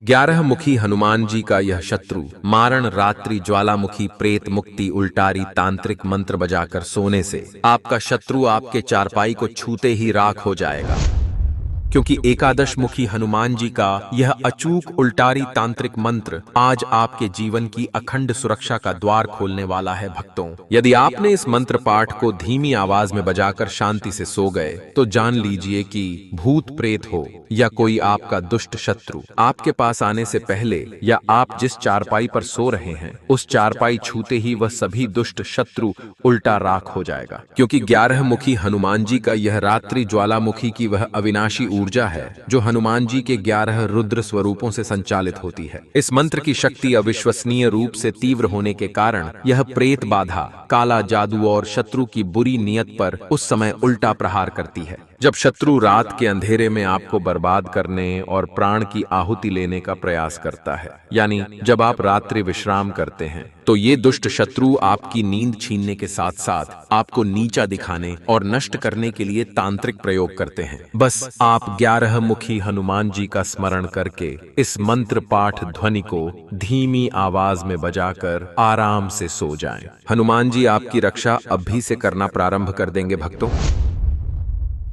11 मुखी हनुमान जी का यह शत्रु मारण रात्रि ज्वालामुखी प्रेत मुक्ति उल्टारी तांत्रिक मंत्र बजाकर सोने से आपका शत्रु आपके चारपाई को छूते ही राख हो जाएगा। क्योंकि एकादश मुखी हनुमान जी का यह अचूक उल्टारी तांत्रिक मंत्र आज आपके जीवन की अखंड सुरक्षा का द्वार खोलने वाला है। भक्तों, यदि आपने इस मंत्र पाठ को धीमी आवाज में बजाकर शांति से सो गए तो जान लीजिए कि भूत प्रेत हो या कोई आपका दुष्ट शत्रु आपके पास आने से पहले या आप जिस चारपाई पर सो रहे हैं उस चारपाई छूते ही वह सभी दुष्ट शत्रु उल्टा राख हो जाएगा। क्योंकि 11 मुखी हनुमान जी का यह रात्रि ज्वालामुखी की वह अविनाशी ऊर्जा है जो हनुमान जी के 11 रुद्र स्वरूपों से संचालित होती है। इस मंत्र की शक्ति अविश्वसनीय रूप से तीव्र होने के कारण यह प्रेत बाधा, काला जादू और शत्रु की बुरी नियत पर उस समय उल्टा प्रहार करती है। जब शत्रु रात के अंधेरे में आपको बर्बाद करने और प्राण की आहुति लेने का प्रयास करता है, यानी जब आप रात्रि विश्राम करते हैं, तो ये दुष्ट शत्रु आपकी नींद छीनने के साथ साथ आपको नीचा दिखाने और नष्ट करने के लिए तांत्रिक प्रयोग करते हैं। बस आप 11 मुखी हनुमान जी का स्मरण करके इस मंत्र पाठ ध्वनि को धीमी आवाज में बजाकर आराम से सो जाएं। हनुमान जी आपकी रक्षा अब भी से करना प्रारंभ कर देंगे। भक्तों,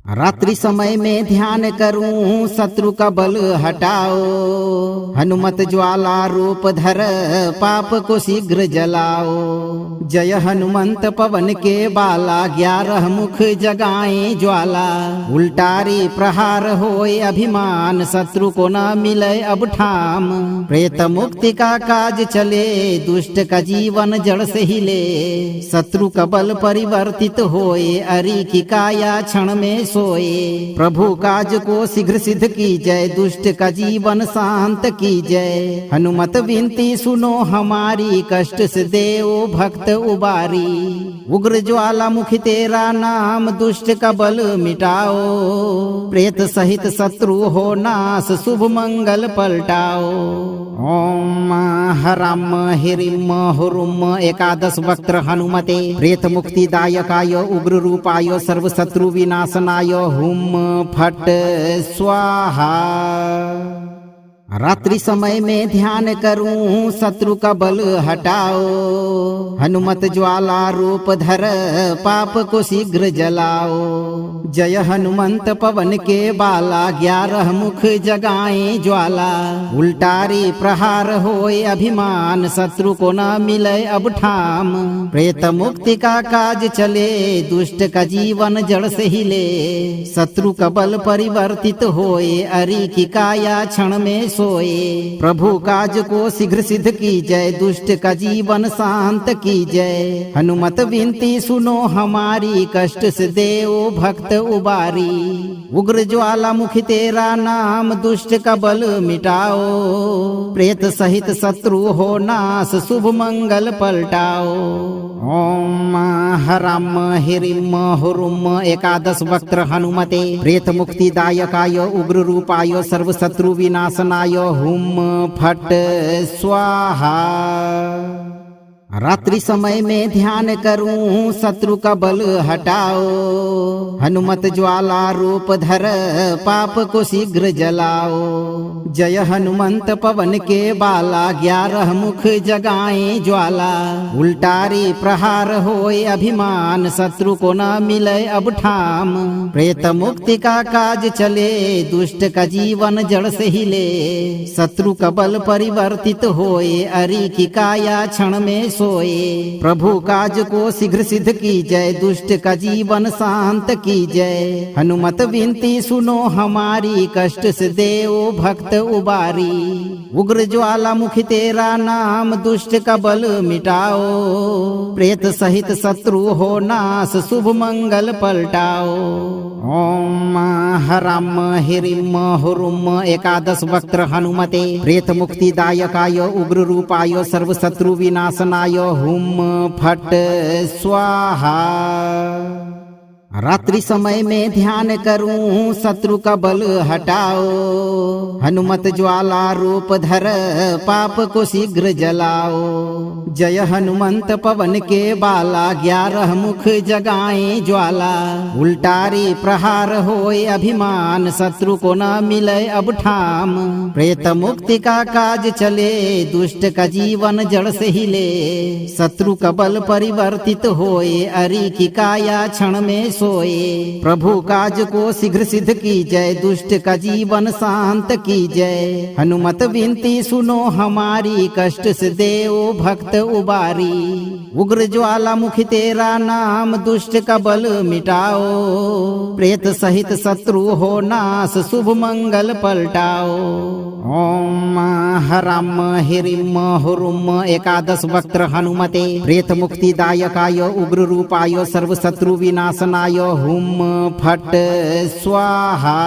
रात्रि समय में ध्यान करूं शत्रु का बल हटाओ, हनुमत ज्वाला रूप धर पाप को शीघ्र जलाओ। जय हनुमंत पवन के बाला 11 मुख जगाए ज्वाला, उल्टारी प्रहार होए अभिमान शत्रु को न मिले अब ठाम। प्रेत मुक्ति का काज चले दुष्ट का जीवन जड़ से हिले, शत्रु का बल परिवर्तित होए अरि की काया क्षण में सोए। प्रभु काज को शीघ्र सिद्ध की जय, दुष्ट का जीवन शांत की जय। हनुमत विनती सुनो हमारी, कष्ट से देओ भक्त उबारी। उग्र ज्वालामुखी तेरा नाम, दुष्ट का बल मिटाओ। प्रेत सहित शत्रु हो नाश, शुभ मंगल पलटाओ। ओम हराम हिरिम हुरुम एकादश वक्त्र हनुमते, प्रेत मुक्ति दायकाय उग्र रूपाय सर्व शत्रु विनाशनाय हुम फट स्वाहा। रात्रि समय में ध्यान करूं शत्रु का बल हटाओ, हनुमत ज्वाला रूप धर पाप को शीघ्र जलाओ। जय हनुमंत पवन के बाला 11 मुख जगाए ज्वाला, उल्टारी प्रहार होए अभिमान शत्रु को न मिले अब ठाम। प्रेत मुक्ति का काज चले दुष्ट का जीवन जड़ से हिले, शत्रु का बल परिवर्तित होए अरि की काया क्षण में सोए। प्रभु काज को शीघ्र सिद्ध की जय, दुष्ट का जीवन शांत की जय। हनुमत विनती सुनो हमारी, कष्ट से देओ भक्त उबारी। उग्र ज्वालामुखी तेरा नाम, दुष्ट का बल मिटाओ। प्रेत सहित शत्रु हो नाश, शुभ मंगल पलटाओ। ओम हराम हिरिम हुरुम एकादश वक्त्र हनुमते, प्रेत मुक्ति दायकाय उग्र रूपाय सर्व शत्रु विनाशनाय हुम फट स्वाहा। रात्रि समय में ध्यान करूं शत्रु का बल हटाओ, हनुमत ज्वाला रूप धर पाप को शीघ्र जलाओ। जय हनुमंत पवन के बाला 11 मुख जगाए ज्वाला, उल्टारी प्रहार होए अभिमान शत्रु को न मिले अब ठाम। प्रेत मुक्ति का काज चले दुष्ट का जीवन जड़ से हिले, शत्रु का बल परिवर्तित होए अरि की काया क्षण में सोए। प्रभु काज को शीघ्र सिद्ध की जय, दुष्ट का जीवन शांत की जय। हनुमत विनती सुनो हमारी, कष्ट से देओ भक्त उबारी। उग्र ज्वालामुखी तेरा नाम, दुष्ट का बल मिटाओ। प्रेत सहित शत्रु हो नाश, शुभ मंगल पलटाओ। ओम हराम हिरिम हुरुम एकादश वक्त्र हनुमते, प्रेत मुक्ति दायकाय उग्र रूपाय सर्व शत्रु विनाशनाय हुम फट स्वाहा। रात्रि समय में ध्यान करूं शत्रु का बल हटाओ। हनुमत ज्वाला रूप धर पाप को शीघ्र जलाओ। जय हनुमंत पवन के बाला 11 मुख जगाए ज्वाला। उल्टारी प्रहार होए अभिमान शत्रु को न मिले अब ठाम। प्रेत मुक्ति का काज चले दुष्ट का जीवन जड़ से हिले। शत्रु का बल परिवर्तित होए अरि की काया क्षण में सोए। प्रभु काज को शीघ्र सिद्ध की जय दुष्ट का जीवन शांत की जय। हनुमत विनती सुनो हमारी कष्ट से देओ भक्त उबारी। उग्र ज्वालामुखी तेरा नाम दुष्ट का बल मिटाओ। प्रेत सहित शत्रु हो नाश शुभ मंगल पलटाओ। ओम हराम हिरिम हुरुम 11 वक्त्र हनुमते प्रेत मुक्ति दायकाय उग्र रूपाय सर्व शत्रु विनाशनाय हुम फट स्वाहा।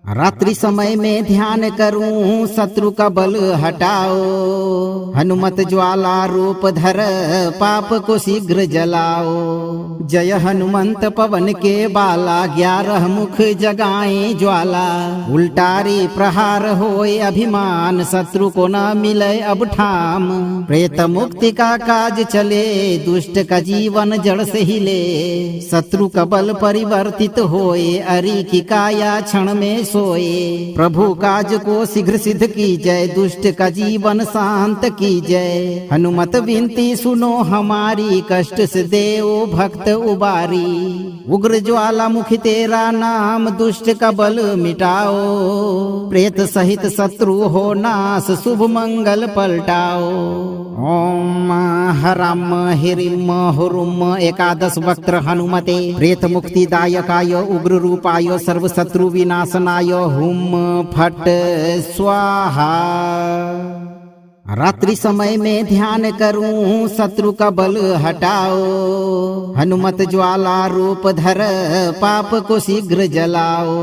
रात्रि समय में ध्यान करूं शत्रु का बल हटाओ। हनुमत ज्वाला रूप धर पाप को शीघ्र जलाओ। जय हनुमंत पवन के बाला 11 मुख जगाए ज्वाला। उल्टारी प्रहार होए अभिमान शत्रु को न मिले अब ठाम। प्रेत मुक्ति का काज चले दुष्ट का जीवन जड़ से हिले। शत्रु का बल परिवर्तित होए अरि की काया क्षण में सोए। प्रभु काज को शीघ्र सिद्ध की जय दुष्ट का जीवन शांत की जय। हनुमत विनती सुनो हमारी कष्ट से देओ भक्त उबारी। उग्र ज्वालामुखी तेरा नाम दुष्ट का बल मिटाओ। प्रेत सहित शत्रु हो नाश शुभ मंगल पलटाओ। ओम हराम हिरिम हुरुम 11 वक्त्र हनुमते प्रेत मुक्ति दायकाय उग्र रूपाय सर्व शत्रु विनाशनाय हुम फट स्वाहा। रात्रि समय में ध्यान करूं शत्रु का बल हटाओ। हनुमत ज्वाला रूप धर पाप को शीघ्र जलाओ।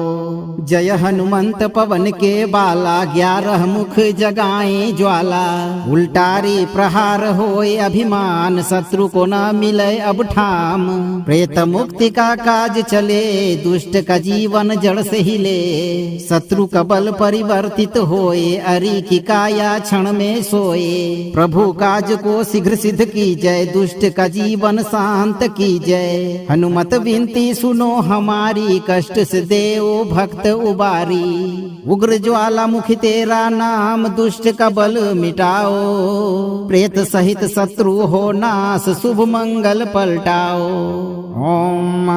जय हनुमंत पवन के बाला 11 मुख जगाए ज्वाला। उल्टारी प्रहार होए अभिमान शत्रु को न मिले अब ठाम। प्रेत मुक्ति का काज चले दुष्ट का जीवन जड़ से हिले। शत्रु का बल परिवर्तित होए अरि की काया क्षण में सोए। प्रभु काज को शीघ्र सिद्ध की जय दुष्ट का जीवन शांत की जय। हनुमत विनती सुनो हमारी कष्ट से देओ भक्त उबारी। उग्र ज्वालामुखी तेरा नाम दुष्ट का बल मिटाओ। प्रेत सहित शत्रु हो नाश शुभ मंगल पलटाओ। ओम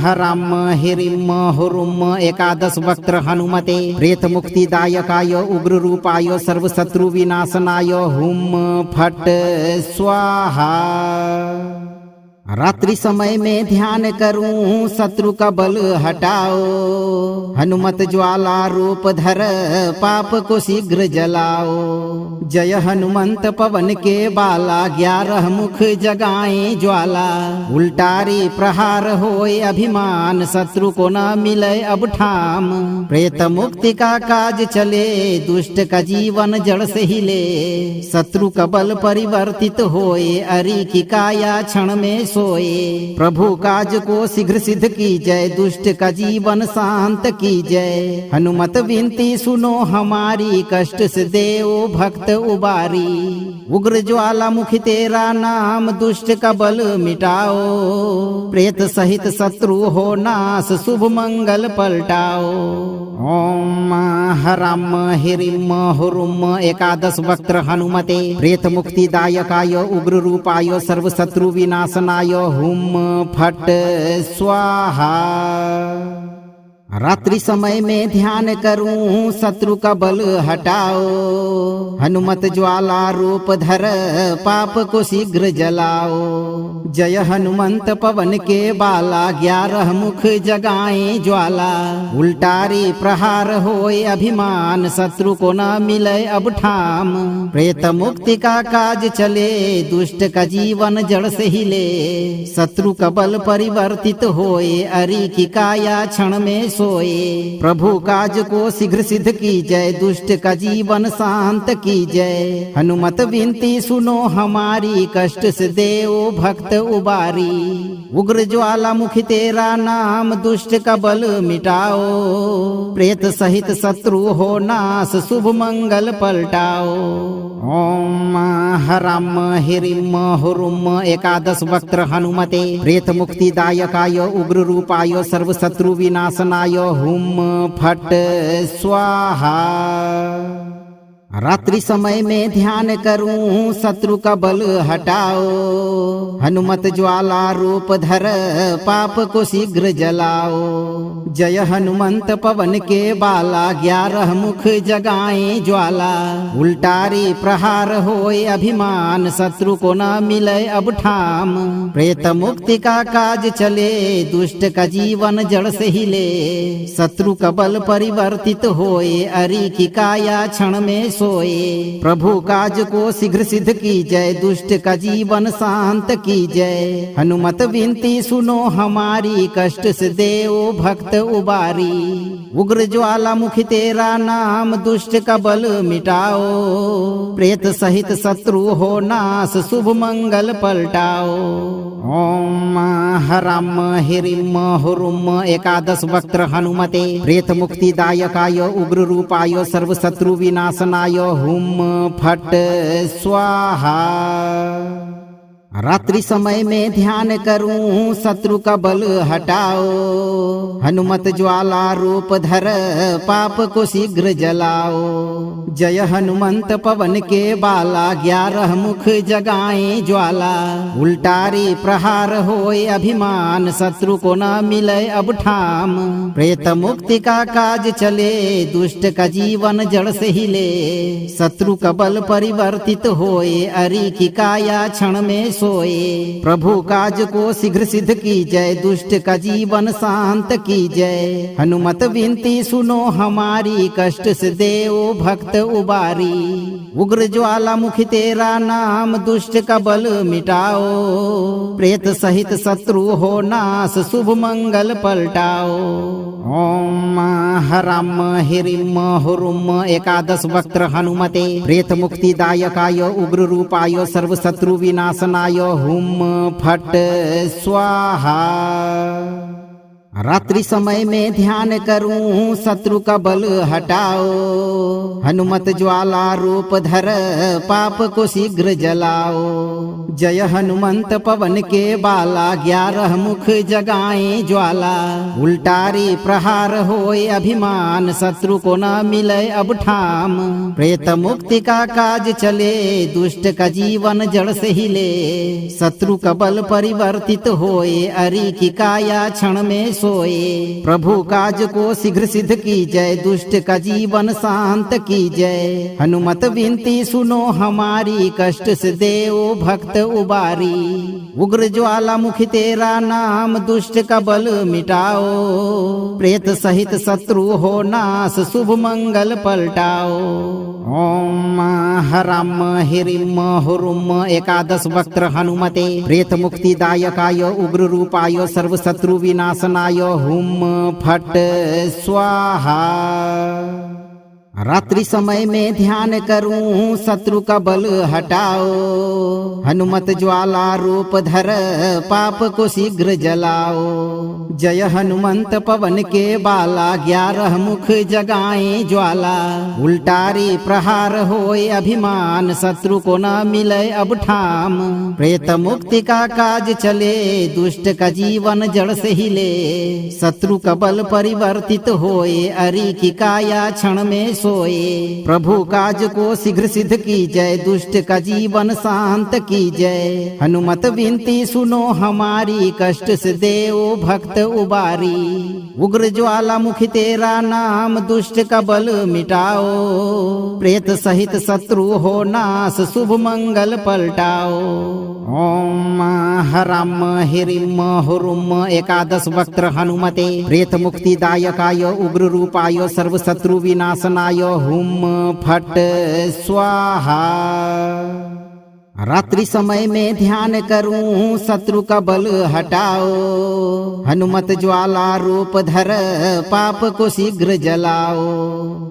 हराम हिरिम हुरुम 11 वक्त्र हनुमते प्रेत मुक्ति दायकाय उग्र रूपाय सर्व शत्रु विनाशनाय हुम फट स्वाहा। रात्रि समय में ध्यान करूं शत्रु का बल हटाओ। हनुमत ज्वाला रूप धर पाप को शीघ्र जलाओ। जय हनुमंत पवन के बाला 11 मुख जगाए ज्वाला। उल्टारी प्रहार होए अभिमान शत्रु को न मिले अब ठाम। प्रेत मुक्ति का काज चले दुष्ट का जीवन जड़ से हिले। शत्रु का बल परिवर्तित होए अरि की काया क्षण में सोए। प्रभु काज को शीघ्र सिद्ध की जय दुष्ट का जीवन शांत की जय। हनुमत विनती सुनो हमारी कष्ट से देओ भक्त उबारी। उग्र ज्वालामुखी तेरा नाम दुष्ट का बल मिटाओ। प्रेत सहित शत्रु हो नाश शुभ मंगल पलटाओ। ओम हराम हिरिम हुरुम 11 वक्त्र हनुमते प्रेत मुक्ति दायकाय उग्र रूपाय सर्व शत्रु विनाशनाय हुम फट स्वाहा। रात्रि समय में ध्यान करूं शत्रु का बल हटाओ। हनुमत ज्वाला रूप धर पाप को शीघ्र जलाओ। जय हनुमंत पवन के बाला 11 मुख जगाए ज्वाला। उल्टारी प्रहार होए अभिमान शत्रु को न मिले अब ठाम। प्रेत मुक्ति का काज चले दुष्ट का जीवन जड़ से हिले। शत्रु का बल परिवर्तित होए अरि की काया क्षण में सोए। प्रभु काज को शीघ्र सिद्ध कीजय, दुष्ट का जीवन शांत कीजय। हनुमत विनती सुनो हमारी, कष्ट से देओ भक्त उबारी। उग्र ज्वालामुखी तेरा नाम, दुष्ट का बल मिटाओ। प्रेत सहित शत्रु हो नाश, शुभ मंगल पलटाओ। ओम हराम हिरिम हुरुम एकादश वक्त्र हनुमते, प्रेत मुक्तिदायकाय उग्र रूपाय सर्व शत्रु विनाशनाय हुम फट स्वाहा। रात्रि समय में ध्यान करूं शत्रु का बल हटाओ। हनुमत ज्वाला रूप धर पाप को शीघ्र जलाओ। जय हनुमंत पवन के बाला, 11 मुख जगाए ज्वाला। उल्टारी प्रहार होए अभिमान, शत्रु को न मिले अब ठाम। प्रेत मुक्ति का काज चले, दुष्ट का जीवन जड़ से हिले। शत्रु का बल परिवर्तित होए, अरि की काया क्षण में सोए। प्रभु काज को शीघ्र सिद्ध कीजय, दुष्ट का जीवन शांत कीजय। हनुमत विनती सुनो हमारी, कष्ट से देओ भक्त उबारी। उग्र ज्वालामुखी तेरा नाम, दुष्ट का बल मिटाओ। प्रेत सहित शत्रु हो नाश, शुभ मंगल पलटाओ। ओम हराम हिरिम हुरुम एकादश वक्त्र हनुमते, प्रेत मुक्तिदायकाय उग्र रूपाय सर्व शत्रु विनाशनाय हुम फट स्वाहा। रात्रि समय में ध्यान करूं शत्रु का बल हटाओ। हनुमत ज्वाला रूप धर पाप को शीघ्र जलाओ। जय हनुमंत पवन के बाला, 11 मुख जगाए ज्वाला। उल्टारी प्रहार होए अभिमान, शत्रु को न मिले अब ठाम। प्रेत मुक्ति का काज चले, दुष्ट का जीवन जड़ से हिले। शत्रु का बल परिवर्तित होए, अरि की काया क्षण में सोए। प्रभु काज को शीघ्र सिद्ध कीजय, दुष्ट का जीवन शांत कीजय। हनुमत विनती सुनो हमारी, कष्ट से देओ भक्त उबारी। उग्र ज्वालामुखी तेरा नाम, दुष्ट का बल मिटाओ। प्रेत सहित शत्रु हो नाश, शुभ मंगल पलटाओ। ओम हराम हिरिम हुरुम एकादश वक्त्र हनुमते, प्रेत मुक्तिदायकाय उग्र रूपाय सर्व शत्रु विनाशनाय हुम फट स्वाहा। रात्रि समय में ध्यान करूं शत्रु का बल हटाओ। हनुमत ज्वाला रूप धर पाप को शीघ्र जलाओ। जय हनुमंत पवन के बाला, 11 मुख जगाए ज्वाला। उल्टारी प्रहार होए अभिमान, शत्रु को न मिले अब ठाम। प्रेत मुक्ति का काज चले, दुष्ट का जीवन जड़ से हिले। शत्रु का बल परिवर्तित होए, अरि की काया क्षण में सोए। प्रभु काज को शीघ्र सिद्ध कीजय, दुष्ट का जीवन शांत कीजय। हनुमत विनती सुनो हमारी, कष्ट से देओ भक्त उबारी। उग्र ज्वालामुखी तेरा नाम, दुष्ट का बल मिटाओ। प्रेत सहित शत्रु हो नाश, शुभ मंगल पलटाओ। ओम हराम हिरिम हुरुम एकादश वक्त्र हनुमते, प्रेत मुक्तिदायकाय उग्र रूपाय सर्व शत्रु विनाशनाय हुम फट स्वाहा। रात्रि समय में ध्यान करूं शत्रु का बल हटाओ। हनुमत ज्वाला रूप धर पाप को शीघ्र जलाओ। जय हनुमंत पवन के बाला, 11 मुख जगाए ज्वाला। उल्टारी प्रहार होए अभिमान, शत्रु को न मिले अब ठाम। प्रेत मुक्ति का काज चले, दुष्ट का जीवन जड़ से हिले। शत्रु का बल परिवर्तित होए, अरि की काया क्षण में सोए। प्रभु काज को शीघ्र सिद्ध कीजय, दुष्ट का जीवन शांत कीजय। हनुमत विनती सुनो हमारी, कष्ट से देओ भक्त उबारी। उग्र ज्वालामुखी तेरा नाम, दुष्ट का बल मिटाओ। प्रेत सहित शत्रु हो नाश, शुभ मंगल पलटाओ। ओम हराम हिरिम हुरुम एकादश वक्त्र हनुमते, प्रेत मुक्तिदायकाय उग्र रूपाय सर्व शत्रु विनाशनाय हुम फट स्वाहा। रात्रि समय में ध्यान करूं शत्रु का बल हटाओ। हनुमत ज्वाला रूप धर पाप को शीघ्र जलाओ।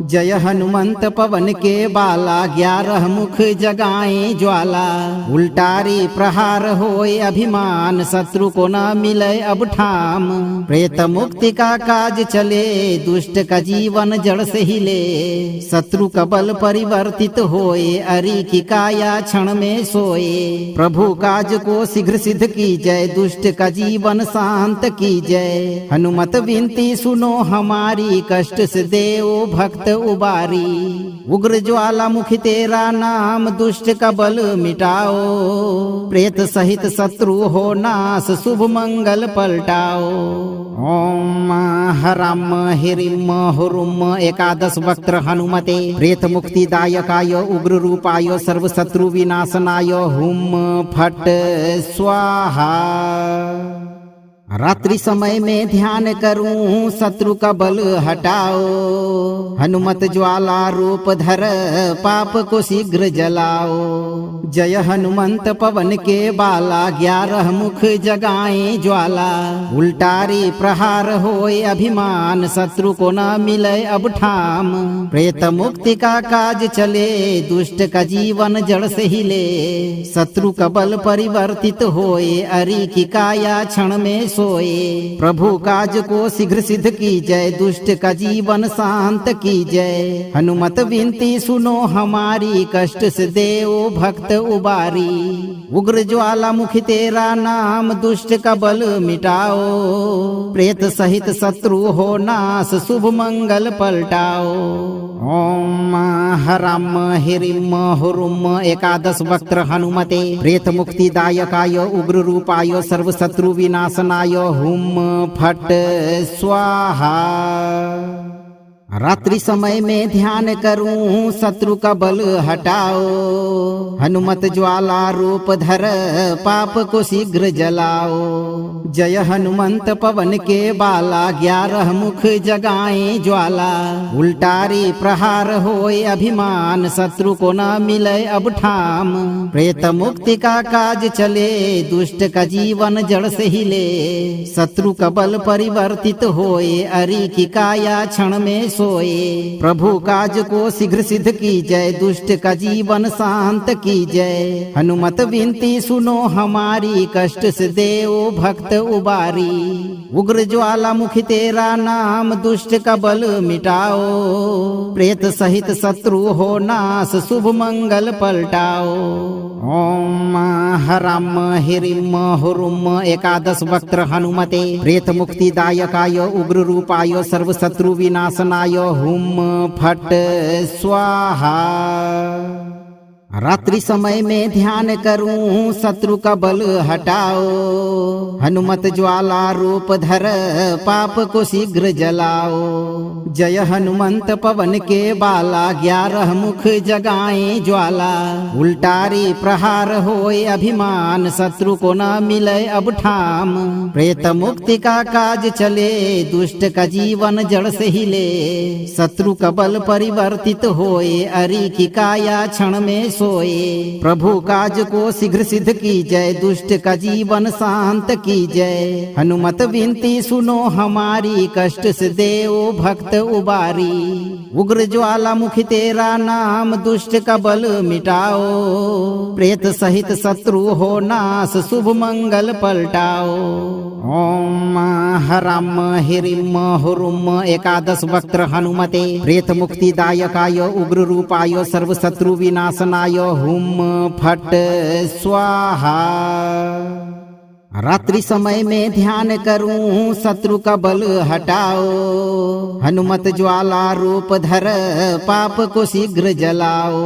जय हनुमंत पवन के बाला 11 मुख जगाए ज्वाला। उल्टारी प्रहार होए अभिमान शत्रु को न मिले अब ठाम। प्रेत मुक्ति का काज चले दुष्ट का जीवन जड़ से हिले। शत्रु का बल परिवर्तित होए अरि की काया क्षण में सोए। प्रभु काज को शीघ्र सिद्ध की जय दुष्ट का जीवन शांत की जय। हनुमत विनती सुनो हमारी कष्ट से देव भक्त उबारी। उग्र ज्वालामुखी तेरा नाम दुष्ट का बल मिटाओ। प्रेत सहित शत्रु हो नाश शुभ मंगल पलटाओ। ओम हराम हिरिम हुरुम 11 वक्त्र हनुमते प्रेत मुक्ति दायकाय उग्र रूपाय सर्व शत्रु विनाशनाय हुम फट स्वाहा। रात्रि समय में ध्यान करूं शत्रु का बल हटाओ। हनुमत ज्वाला रूप धर पाप को शीघ्र जलाओ। जय हनुमंत पवन के बाला 11 मुख जगाए ज्वाला। उल्टारी प्रहार होए अभिमान शत्रु को न मिले अब ठाम। प्रेत मुक्ति का काज चले दुष्ट का जीवन जड़ से हिले। शत्रु का बल परिवर्तित होए अरि की काया क्षण में सोए। प्रभु काज को शीघ्र सिद्ध की जय दुष्ट का जीवन शांत की जय। हनुमत विनती सुनो हमारी कष्ट से देव भक्त उबारी। उग्र ज्वालामुखी तेरा नाम दुष्ट का बल मिटाओ। प्रेत सहित शत्रु हो नाश शुभ मंगल पलटाओ। ओम हराम हिरिम हुरुम 11 वक्त्र हनुमते प्रेत मुक्ति दायकाय उग्र रूपाय सर्व शत्रु विनाशनाय हुम फट स्वाहा। रात्रि समय में ध्यान करूं शत्रु का बल हटाओ। हनुमत ज्वाला रूप धर पाप को शीघ्र जलाओ। जय हनुमंत पवन के बाला 11 मुख जगाए ज्वाला। उल्टारी प्रहार होए अभिमान शत्रु को न मिले अब ठाम। प्रेत मुक्ति का काज चले दुष्ट का जीवन जड़ से हिले। शत्रु का बल परिवर्तित होए अरि की काया क्षण में सोए। प्रभु काज को शीघ्र सिद्ध की जय दुष्ट का जीवन शांत की जय। हनुमत विनती सुनो हमारी कष्ट से देव भक्त उबारी। उग्र ज्वालामुखी तेरा नाम दुष्ट का बल मिटाओ। प्रेत सहित शत्रु हो नाश शुभ मंगल पलटाओ। ओम हराम हिरिम हुरुम 11 वक्त्र हनुमते प्रेत मुक्ति दायकाय उग्र रूपाय सर्व शत्रु विनाशनाय हुम फट स्वाहा। रात्रि समय में ध्यान करूं शत्रु का बल हटाओ। हनुमत ज्वाला रूप धर पाप को शीघ्र जलाओ। जय हनुमंत पवन के बाला 11 मुख जगाए ज्वाला। उल्टारी प्रहार होए अभिमान शत्रु को न मिले अब ठाम। प्रेत मुक्ति का काज चले दुष्ट का जीवन जड़ से हिले। शत्रु का बल परिवर्तित होए अरि की काया क्षण में सोए। प्रभु काज को शीघ्र सिद्ध की जय दुष्ट का जीवन शांत की जय। हनुमत विनती सुनो हमारी कष्ट से देव भक्त उबारी। उग्र ज्वालामुखी तेरा नाम दुष्ट का बल मिटाओ। प्रेत सहित शत्रु हो नाश शुभ मंगल पलटाओ। ओम हराम हिरिम हुरुम 11 वक्त्र हनुमते प्रेत मुक्ति दायकाय उग्र रूपाय सर्व शत्रु विनाशनाय हुम फट स्वाहा। रात्रि समय में ध्यान करूं शत्रु का बल हटाओ। हनुमत ज्वाला रूप धर पाप को शीघ्र जलाओ।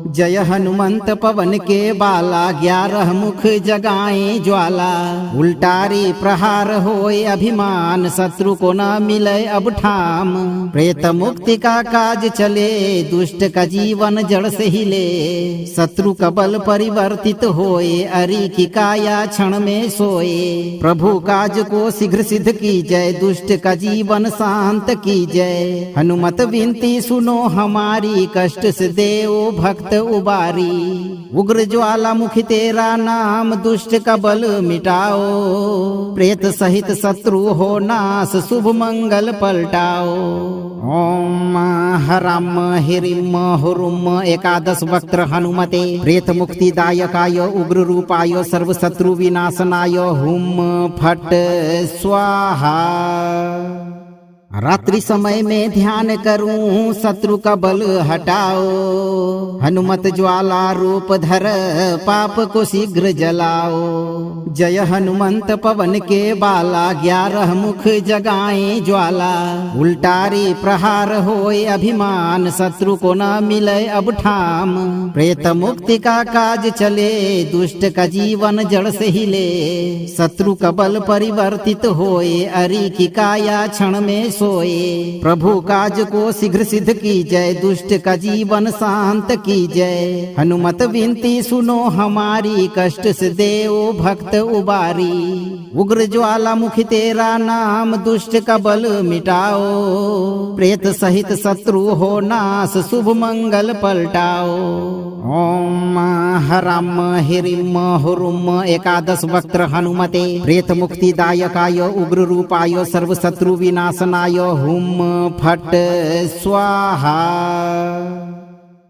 जय हनुमंत पवन के बाला 11 मुख जगाए ज्वाला। उल्टारी प्रहार होए अभिमान शत्रु को न मिले अब ठाम। प्रेत मुक्ति का काज चले दुष्ट का जीवन जड़ से हिले। शत्रु का बल परिवर्तित होए अरि की काया क्षण में सोए। प्रभु काज को शीघ्र सिद्ध कीजय, दुष्ट का जीवन शांत कीजय। हनुमत विनती सुनो हमारी, कष्ट से देव भक्त उबारी। उग्र ज्वालामुखी तेरा नाम, दुष्ट का बल मिटाओ। प्रेत सहित शत्रु हो नाश, शुभ मंगल पलटाओ। ओम हराम हिरिम हुरुम एकादश वक्त्र हनुमते, प्रेत मुक्तिदायकाय उग्र रूपाय सर्व शत्रु विनाशनाय हुम फट स्वाहा। रात्रि समय में ध्यान करूं, शत्रु का बल हटाओ। हनुमत ज्वाला रूप धर, पाप को शीघ्र जलाओ। जय हनुमंत पवन के बाला, 11 मुख जगाए ज्वाला। उल्टारी प्रहार होए अभिमान, शत्रु को न मिले अब ठाम। प्रेत मुक्ति का काज चले, दुष्ट का जीवन जड़ से हिले। शत्रु का बल परिवर्तित होए, अरि की काया क्षण में सोए। प्रभु काज को शीघ्र सिद्ध कीजय, दुष्ट का जीवन शांत कीजय। हनुमत विनती सुनो हमारी, कष्ट से देव भक्त उबारी। उग्र ज्वालामुखी तेरा नाम, दुष्ट का बल मिटाओ। प्रेत सहित शत्रु हो नाश, शुभ मंगल पलटाओ। ओम हराम हिरिम हुरुम एकादश वक्त्र हनुमते, प्रेत मुक्तिदायकाय उग्र रूपाय सर्व शत्रु विनाशनाय हुम फट स्वाहा।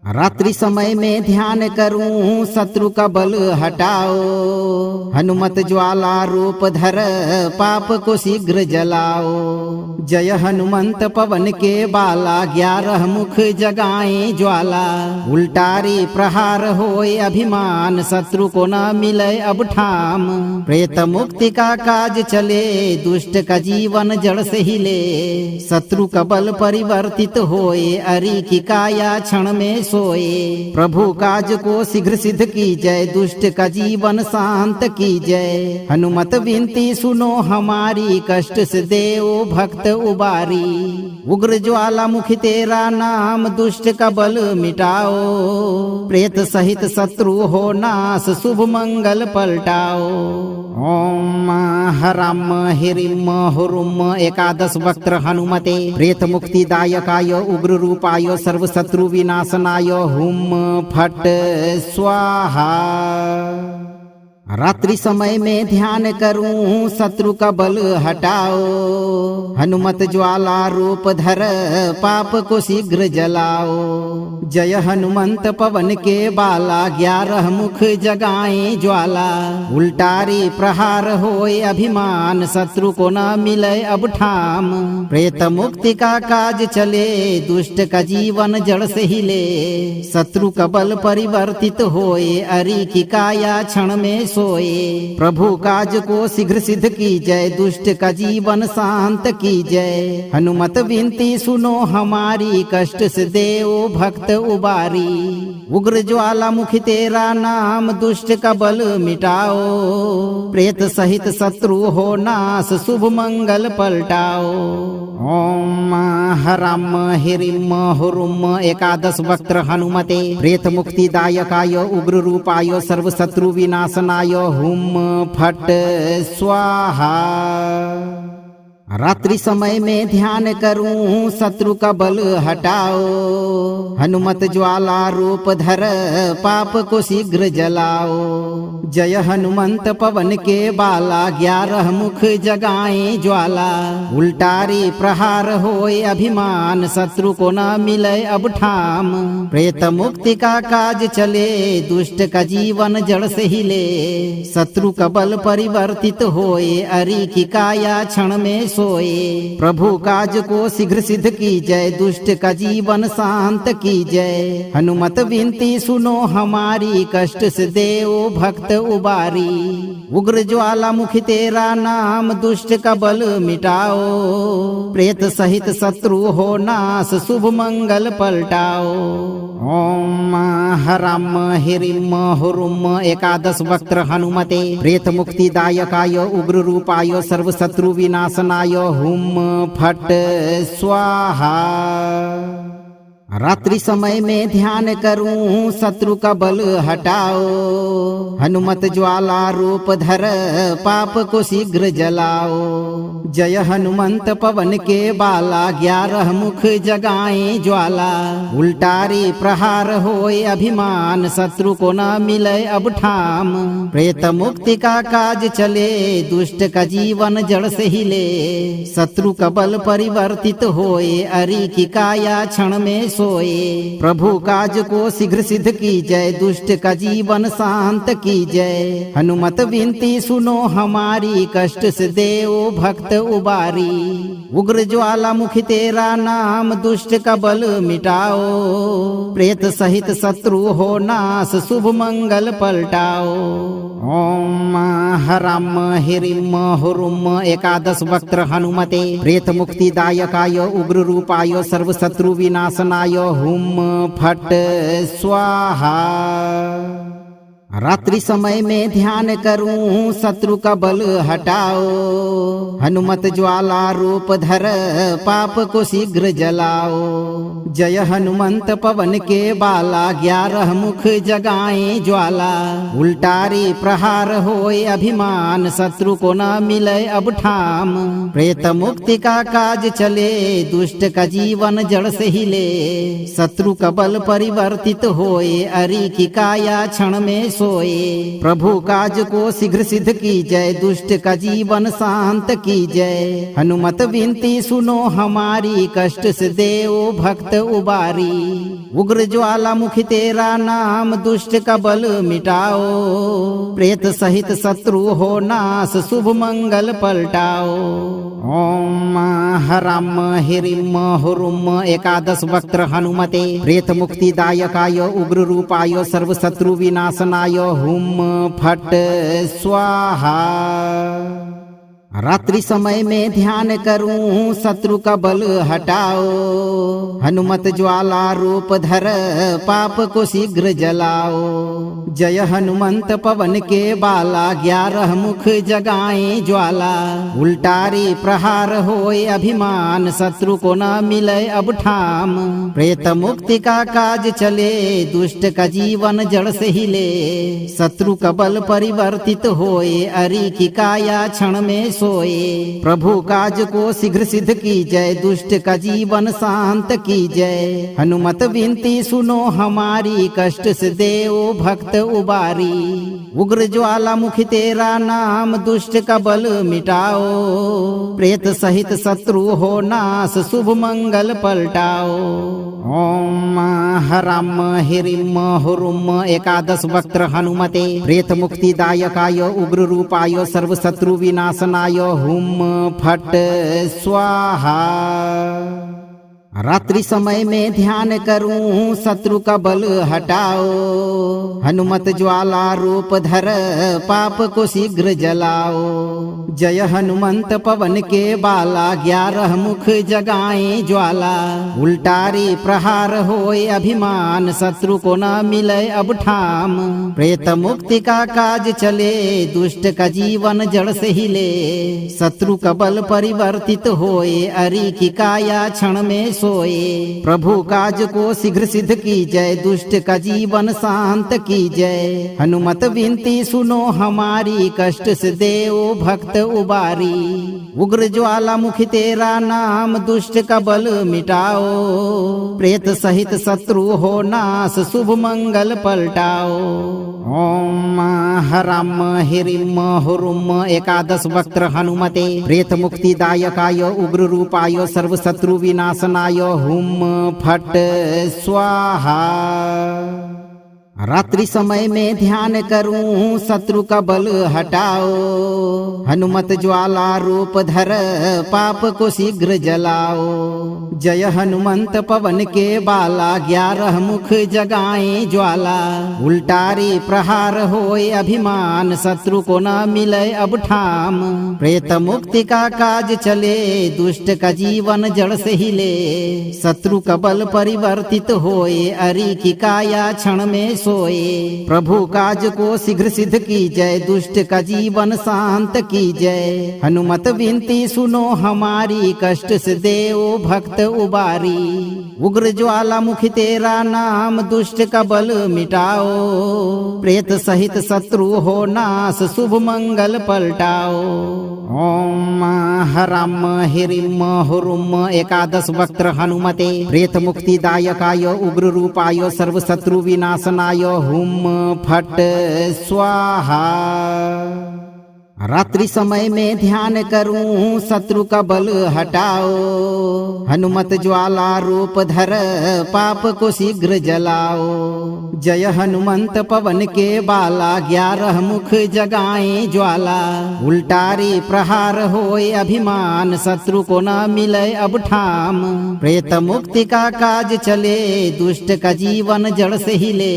रात्रि समय में ध्यान करूं, शत्रु का बल हटाओ। हनुमत ज्वाला रूप धर, पाप को शीघ्र जलाओ। जय हनुमंत पवन के बाला, 11 मुख जगाए ज्वाला। उल्टारी प्रहार होए अभिमान, शत्रु को न मिले अब ठाम। प्रेत मुक्ति का काज चले, दुष्ट का जीवन जड़ से हिले। शत्रु का बल परिवर्तित होए, अरि की काया क्षण में सोए। प्रभु काज को शीघ्र सिद्ध कीजय, दुष्ट का जीवन शांत कीजय। हनुमत विनती सुनो हमारी, कष्ट से देव भक्त उबारी। उग्र ज्वालामुखी तेरा नाम, दुष्ट का बल मिटाओ। प्रेत सहित शत्रु हो नाश, शुभ मंगल पलटाओ। ओम हराम हिरिम हुरुम एकादश वक्त्र हनुमते, प्रेत मुक्तिदायकाय उग्र रूपाय सर्व शत्रु विनाशनाय हुम फट स्वाहा। रात्रि समय में ध्यान करूं, शत्रु का बल हटाओ। हनुमत ज्वाला रूप धर, पाप को शीघ्र जलाओ। जय हनुमंत पवन के बाला, 11 मुख जगाए ज्वाला। उल्टारी प्रहार होए अभिमान, शत्रु को न मिले अब ठाम। प्रेत मुक्ति का काज चले, दुष्ट का जीवन जड़ से हिले। शत्रु का बल परिवर्तित होए, अरि की काया क्षण में सोए। प्रभु काज को शीघ्र सिद्ध कीजय, दुष्ट का जीवन शांत कीजय। हनुमत विनती सुनो हमारी, कष्ट से देव भक्त उबारी। उग्र ज्वालामुखी तेरा नाम, दुष्ट का बल मिटाओ। प्रेत सहित शत्रु हो नाश, शुभ मंगल पलटाओ। ओम हराम हिरिम हुरुम एकादश वक्त्र हनुमते, प्रेत मुक्तिदायकाय उग्र रूपाय सर्व शत्रु विनाशनाय हुम फट स्वाहा। रात्रि समय में ध्यान करूं, शत्रु का बल हटाओ। हनुमत ज्वाला रूप धर, पाप को शीघ्र जलाओ। जय हनुमंत पवन के बाला, 11 मुख जगाए ज्वाला। उल्टारी प्रहार होए अभिमान, शत्रु को न मिले अब ठाम। प्रेत मुक्ति का काज चले, दुष्ट का जीवन जड़ से हिले। शत्रु का बल परिवर्तित होए, अरि की काया क्षण में सोए। प्रभु काज को शीघ्र सिद्ध कीजय, दुष्ट का जीवन शांत कीजय। हनुमत विनती सुनो हमारी, कष्ट से देव भक्त उबारी। उग्र ज्वालामुखी तेरा नाम, दुष्ट का बल मिटाओ। प्रेत सहित शत्रु हो नाश, शुभ मंगल पलटाओ। ओम हराम हिरिम हुरुम एकादश वक्त्र हनुमते, प्रेत मुक्तिदायकाय उग्र रूपाय सर्व शत्रु विनाशनाय हुम फट स्वाहा। रात्रि समय में ध्यान करूं शत्रु का बल हटाओ। हनुमत ज्वाला रूप धर पाप को शीघ्र जलाओ। जय हनुमंत पवन के बाला 11 मुख जगाए ज्वाला। उल्टारी प्रहार होए अभिमान शत्रु को न मिले अब ठाम। प्रेत मुक्ति का काज चले दुष्ट का जीवन जड़ से हिले। शत्रु का बल परिवर्तित होए अरि की काया क्षण में सोए। प्रभु काज को शीघ्र सिद्ध की जय दुष्ट का जीवन शांत की जय। हनुमत विनती सुनो हमारी कष्ट से देओ भक्त उबारी। उग्र ज्वालामुखी तेरा नाम दुष्ट का बल मिटाओ। प्रेत सहित शत्रु हो नाश शुभ मंगल पलटाओ। ओम हराम हिरिम हुरुम एकादश वक्त्र हनुमते प्रेत मुक्ति दायकाय उग्र रूपाय सर्व शत्रु विनाशनाय हुम फट स्वाहा। रात्रि समय में ध्यान करूं शत्रु का बल हटाओ। हनुमत ज्वाला रूप धर पाप को शीघ्र जलाओ। जय हनुमंत पवन के बाला 11 मुख जगाए ज्वाला। उल्टारी प्रहार होए अभिमान शत्रु को न मिले अब ठाम। प्रेत मुक्ति का काज चले दुष्ट का जीवन जड़ से हिले। शत्रु का बल परिवर्तित होए अरि की काया क्षण में सोए। प्रभु काज को शीघ्र सिद्ध की जय दुष्ट का जीवन शांत की जय। हनुमत विनती सुनो हमारी कष्ट से देओ भक्त उबारी। उग्र ज्वालामुखी तेरा नाम दुष्ट का बल मिटाओ। प्रेत सहित शत्रु हो नाश शुभ मंगल पलटाओ। ओम हराम हिरिम हुरुम एकादश वक्त्र हनुमते प्रेत मुक्ति दायकाय उग्र रूपाय सर्व शत्रु विनाशनाय हुम फट स्वाहा। रात्रि समय में ध्यान करूं शत्रु का बल हटाओ। हनुमत ज्वाला रूप धर पाप को शीघ्र जलाओ। जय हनुमंत पवन के बाला 11 मुख जगाए ज्वाला। उल्टारी प्रहार होए अभिमान शत्रु को न मिले अब ठाम। प्रेत मुक्ति का काज चले दुष्ट का जीवन जड़ से हिले। शत्रु का बल परिवर्तित होए अरि की काया क्षण में सोए। प्रभु काज को शीघ्र सिद्ध की जय दुष्ट का जीवन शांत की जय। हनुमत विनती सुनो हमारी कष्ट से देओ भक्त उबारी। उग्र ज्वालामुखी तेरा नाम दुष्ट का बल मिटाओ। प्रेत सहित शत्रु हो नाश शुभ मंगल पलटाओ। ओम हराम हिरिम हुरुम एकादश वक्त्र हनुमते प्रेत मुक्ति दायकाय उग्र रूपाय सर्व शत्रु विनाशनाय हुम फट स्वाहा। रात्रि समय में ध्यान करूं शत्रु का बल हटाओ। हनुमत ज्वाला रूप धर पाप को शीघ्र जलाओ। जय हनुमंत पवन के बाला 11 मुख जगाए ज्वाला। उल्टारी प्रहार होए अभिमान शत्रु को न मिले अब ठाम। प्रेत मुक्ति का काज चले दुष्ट का जीवन जड़ से हिले। शत्रु का बल परिवर्तित होए अरि की काया क्षण में सोए। प्रभु काज को शीघ्र सिद्ध की जय दुष्ट का जीवन शांत की जय। हनुमत विनती सुनो हमारी कष्ट से देओ भक्त उबारी। उग्र ज्वालामुखी तेरा नाम दुष्ट का बल मिटाओ। प्रेत सहित शत्रु हो नाश शुभ मंगल पलटाओ। ओम हराम हिरिम हुरुम एकादश वक्त्र हनुमते प्रेत मुक्ति दायकाय उग्र रूपाय सर्व शत्रु विनाशनाय हुम फट स्वाहा। रात्रि समय में ध्यान करूं शत्रु का बल हटाओ। हनुमत ज्वाला रूप धर पाप को शीघ्र जलाओ। जय हनुमंत पवन के बाला 11 मुख जगाए ज्वाला। उल्टारी प्रहार होए अभिमान शत्रु को न मिले अब ठाम। प्रेत मुक्ति का काज चले दुष्ट का जीवन जड़ से हिले। शत्रु का बल परिवर्तित होए अरि की काया क्षण में सोए। सोए। प्रभु काज को शीघ्र सिद्ध कीजय, दुष्ट का जीवन शांत कीजय। हनुमत विनती सुनो हमारी, कष्ट से देओ भक्त उबारी। उग्र ज्वालामुखी तेरा नाम, दुष्ट का बल मिटाओ। प्रेत सहित शत्रु हो नाश, शुभ मंगल पलटाओ। ओम हराम हिरिम हुरुम एकादश वक्त्र हनुमते, प्रेत मुक्ति दायकाय उग्र रूपाय सर्व शत्रु विनाशनाय हुम फट स्वाहा। रात्रि समय में ध्यान करूं, शत्रु का बल हटाओ। हनुमत ज्वाला रूप धर, पाप को शीघ्र जलाओ। जय हनुमंत पवन के बाला, 11 मुख जगाए ज्वाला। उल्टारी प्रहार होए अभिमान, शत्रु को न मिले अब ठाम। प्रेत मुक्ति का काज चले, दुष्ट का जीवन जड़ से हिले।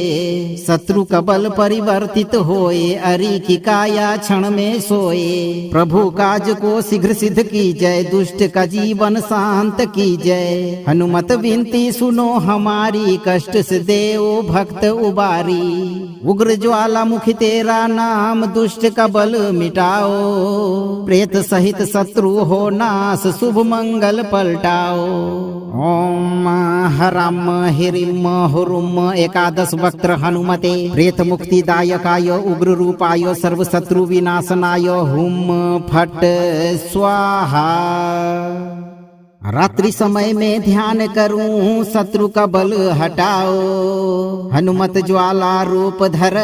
शत्रु का बल परिवर्तित होए, अरि की काया क्षण में सोए। प्रभु काज को शीघ्र सिद्ध कीजय, दुष्ट का जीवन शांत कीजय। हनुमत विनती सुनो हमारी, कष्ट से देओ भक्त उबारी। उग्र ज्वालामुखी तेरा नाम, दुष्ट का बल मिटाओ। प्रेत सहित शत्रु हो नाश, शुभ मंगल पलटाओ। ओम हराम हिरिम हुरुम एकादश वक्त्र हनुमते, प्रेत मुक्ति दायकाय उग्र रूपाय सर्व शत्रु विनाशनाय हुम फट स्वाहा। रात्रि समय में ध्यान करूं, शत्रु का बल हटाओ। हनुमत ज्वाला रूप धर,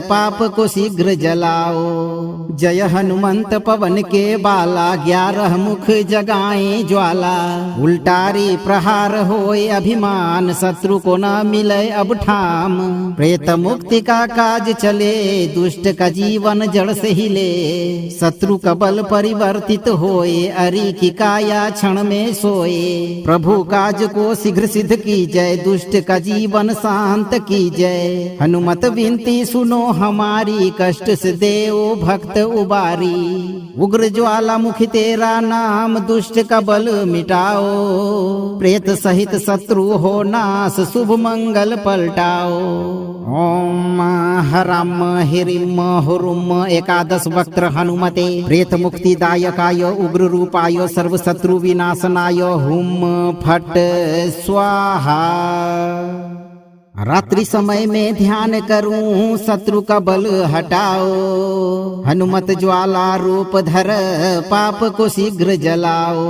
पाप को शीघ्र जलाओ। जय हनुमंत पवन के बाला, 11 मुख जगाए ज्वाला। उल्टारी प्रहार होए अभिमान, शत्रु को न मिले अब ठाम। प्रेत मुक्ति का काज चले, दुष्ट का जीवन जड़ से हिले। शत्रु का बल परिवर्तित होए, अरि की काया क्षण में सोए। प्रभु काज को शीघ्र सिद्ध कीजय, दुष्ट का जीवन शांत कीजय। हनुमत विनती सुनो हमारी, कष्ट से देओ भक्त उबारी। उग्र ज्वालामुखी तेरा नाम, दुष्ट का बल मिटाओ। प्रेत सहित शत्रु हो नाश, शुभ मंगल पलटाओ। ओम हराम हिरिम हुरुम एकादश वक्त्र हनुमते, प्रेत मुक्ति दायकाय उग्र रूपाय सर्व शत्रु विनाशनाय हुम फट स्वाहा। रात्रि समय में ध्यान करूं, शत्रु का बल हटाओ। हनुमत ज्वाला रूप धर, पाप को शीघ्र जलाओ।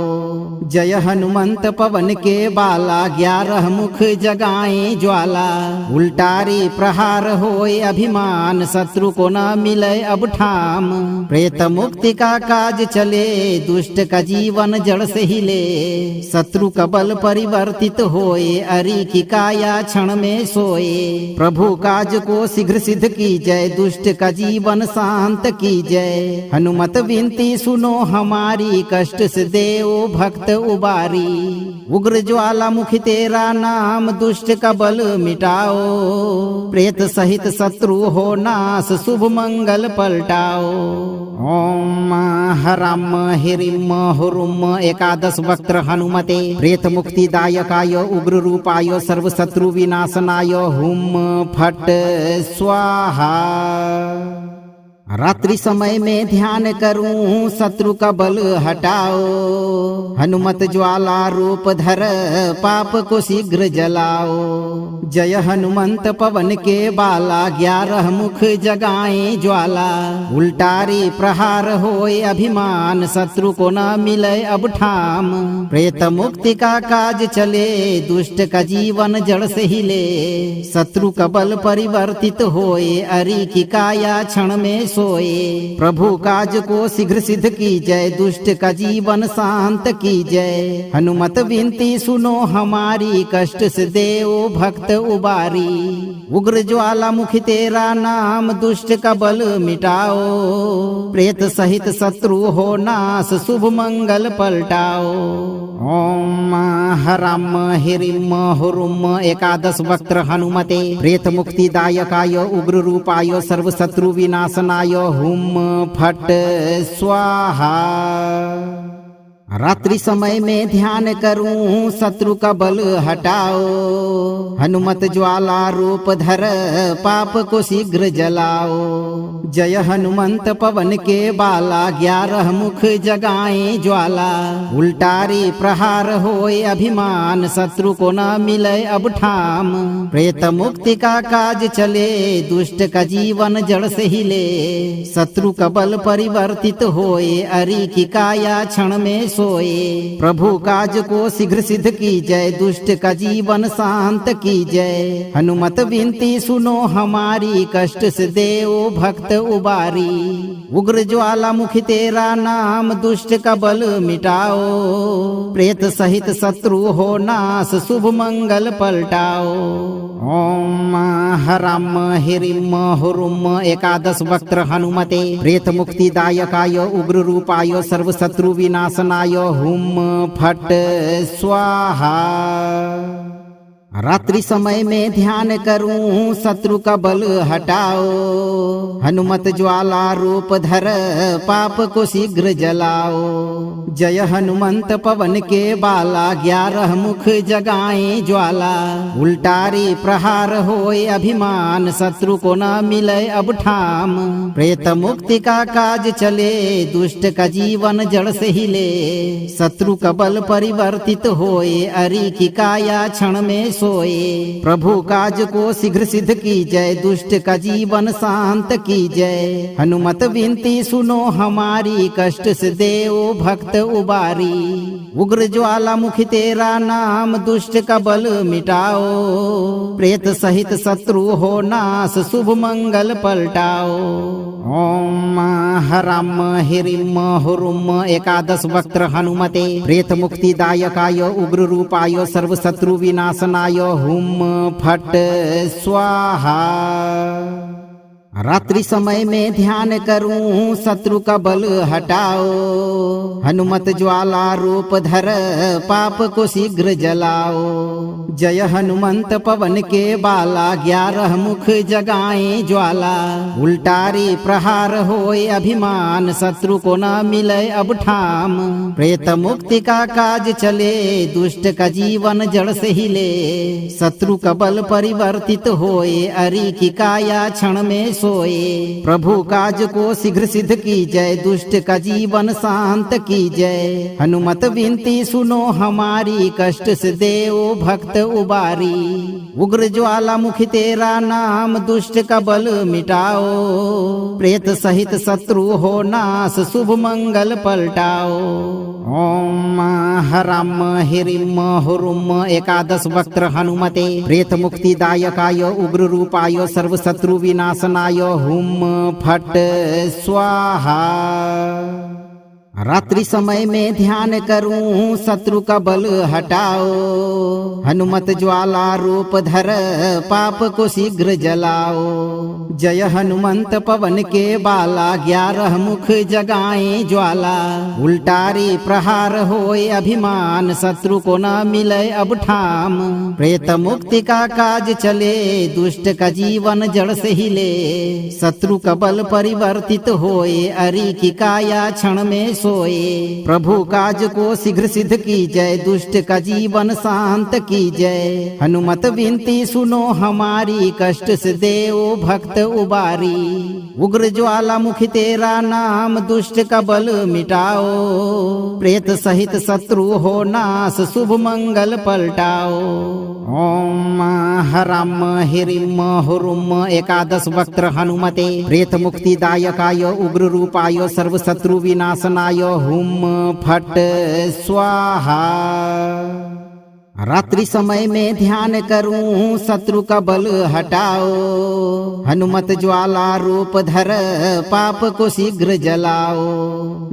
जय हनुमंत पवन के बाला, 11 मुख जगाए ज्वाला। उल्टारी प्रहार होए अभिमान, शत्रु को न मिले अब ठाम। प्रेत मुक्ति का काज चले, दुष्ट का जीवन जड़ से हिले। शत्रु का बल परिवर्तित होए, अरि की काया क्षण में सोए। प्रभु काज को शीघ्र सिद्ध कीजय, दुष्ट का जीवन शांत कीजय। हनुमत विनती सुनो हमारी, कष्ट से देओ भक्त उबारी। उग्र ज्वालामुखी तेरा नाम, दुष्ट का बल मिटाओ। प्रेत सहित शत्रु हो नाश, शुभ मंगल पलटाओ। ओम हराम हिरिम हुरुम एकादश वक्त्र हनुमते, प्रेत मुक्ति दायकाय उग्र रूपाय सर्व शत्रु विनाशनाय हुम फट स्वाहा। रात्रि समय में ध्यान करूं, शत्रु का बल हटाओ। हनुमत ज्वाला रूप धर, पाप को शीघ्र जलाओ। जय हनुमंत पवन के बाला, 11 मुख जगाए ज्वाला। उल्टारी प्रहार होए अभिमान, शत्रु को न मिले अब ठाम। प्रेत मुक्ति का काज चले, दुष्ट का जीवन जड़ से हिले। शत्रु का बल परिवर्तित होए, अरि की काया क्षण में सोए। प्रभु काज को शीघ्र सिद्ध कीजय, दुष्ट का जीवन शांत कीजय। हनुमत विनती सुनो हमारी, कष्ट से देओ भक्त उबारी। उग्र ज्वालामुखी तेरा नाम, दुष्ट का बल मिटाओ। प्रेत सहित शत्रु हो नाश, शुभ मंगल पलटाओ। ओम हराम हिरिम हुरुम एकादश वक्त्र हनुमते, प्रेत मुक्ति दायकाय उग्र रूपाय सर्व शत्रु विनाशनाय हुम फट स्वाहा। रात्रि समय में ध्यान करूं शत्रु का बल हटाओ। हनुमत ज्वाला रूप धर पाप को शीघ्र जलाओ। जय हनुमंत पवन के बाला 11 मुख जगाए ज्वाला। उल्टारी प्रहार होए अभिमान शत्रु को न मिले अब ठाम। प्रेत मुक्ति का काज चले दुष्ट का जीवन जड़ से हिले। शत्रु का बल परिवर्तित होए अरि की काया क्षण में सोए। प्रभु काज को शीघ्र सिद्ध की जय दुष्ट का जीवन शांत की जय। हनुमत विनती सुनो हमारी कष्ट से देव भक्त उबारी। उग्र ज्वाला मुखी तेरा नाम दुष्ट का बल मिटाओ। प्रेत सहित शत्रु हो नाश शुभ मंगल पलटाओ। ओम हराम हिरिम हुरुम 11 वक्त्र हनुमते प्रेत मुक्ति दायकाय उग्र रूपाय सर्व शत्रु विनाशनाय हुम फट स्वाहा। रात्रि समय में ध्यान करूं शत्रु का बल हटाओ। हनुमत ज्वाला रूप धर पाप को शीघ्र जलाओ। जय हनुमंत पवन के बाला 11 मुख जगाए ज्वाला। उल्टारी प्रहार होए अभिमान शत्रु को न मिले अब ठाम। प्रेत मुक्ति का काज चले दुष्ट का जीवन जड़ से हिले। शत्रु का बल परिवर्तित होए अरि की काया क्षण में सोए। प्रभु काज को शीघ्र सिद्ध की जय दुष्ट का जीवन शांत की जय। हनुमत विनती सुनो हमारी कष्ट से देव भक्त उबारी। उग्र ज्वाला मुखी तेरा नाम दुष्ट का बल मिटाओ। प्रेत सहित शत्रु हो नाश शुभ मंगल पलटाओ। ओम हराम हिरिम हुरुम 11 वक्त्र हनुमते प्रेत मुक्ति दायकाय उग्र रूपाय सर्व शत्रु विनाशनाय हुम फट स्वाहा। रात्रि समय में ध्यान करूं शत्रु का बल हटाओ। हनुमत ज्वाला रूप धर पाप को शीघ्र जलाओ। जय हनुमंत पवन के बाला 11 मुख जगाए ज्वाला। उल्टारी प्रहार होए अभिमान शत्रु को न मिले अब ठाम। प्रेत मुक्ति का काज चले दुष्ट का जीवन जड़ से हिले। शत्रु का बल परिवर्तित होए अरि की काया क्षण में सोए। प्रभु काज को शीघ्र सिद्ध की जय दुष्ट का जीवन शांत की जय। हनुमत विनती सुनो हमारी कष्ट से देव भक्त उबारी। उग्र ज्वाला मुखी तेरा नाम दुष्ट का बल मिटाओ। प्रेत सहित शत्रु हो नाश शुभ मंगल पलटाओ। ओम हराम हिरिम हुरुम 11 वक्त्र हनुमते प्रेत मुक्ति दायकाय उग्र रूपाय सर्व शत्रु विनाशनाय हुम फट स्वाहा। रात्रि समय में ध्यान करूं शत्रु का बल हटाओ। हनुमत ज्वाला रूप धर पाप को शीघ्र जलाओ। जय हनुमंत पवन के बाला 11 मुख जगाए ज्वाला। उल्टारी प्रहार होए अभिमान शत्रु को न मिले अब ठाम। प्रेत मुक्ति का काज चले दुष्ट का जीवन जड़ से हिले। शत्रु का बल परिवर्तित होए अरि की काया क्षण में सोए। प्रभु काज को शीघ्र सिद्ध की जय दुष्ट का जीवन शांत की जय। हनुमत विनती सुनो हमारी कष्ट से देव भक्त उबारी। उग्र ज्वाला मुखी तेरा नाम दुष्ट का बल मिटाओ। प्रेत सहित शत्रु हो नाश शुभ मंगल पलटाओ। ओम हराम हिरिम हुरुम 11 वक्त्र हनुमते प्रेत मुक्ति दायकाय उग्र रूपाय सर्व शत्रु विनाशनाय हुम फट स्वाहा। रात्रि समय में ध्यान करूं शत्रु का बल हटाओ। हनुमत ज्वाला रूप धर पाप को शीघ्र जलाओ।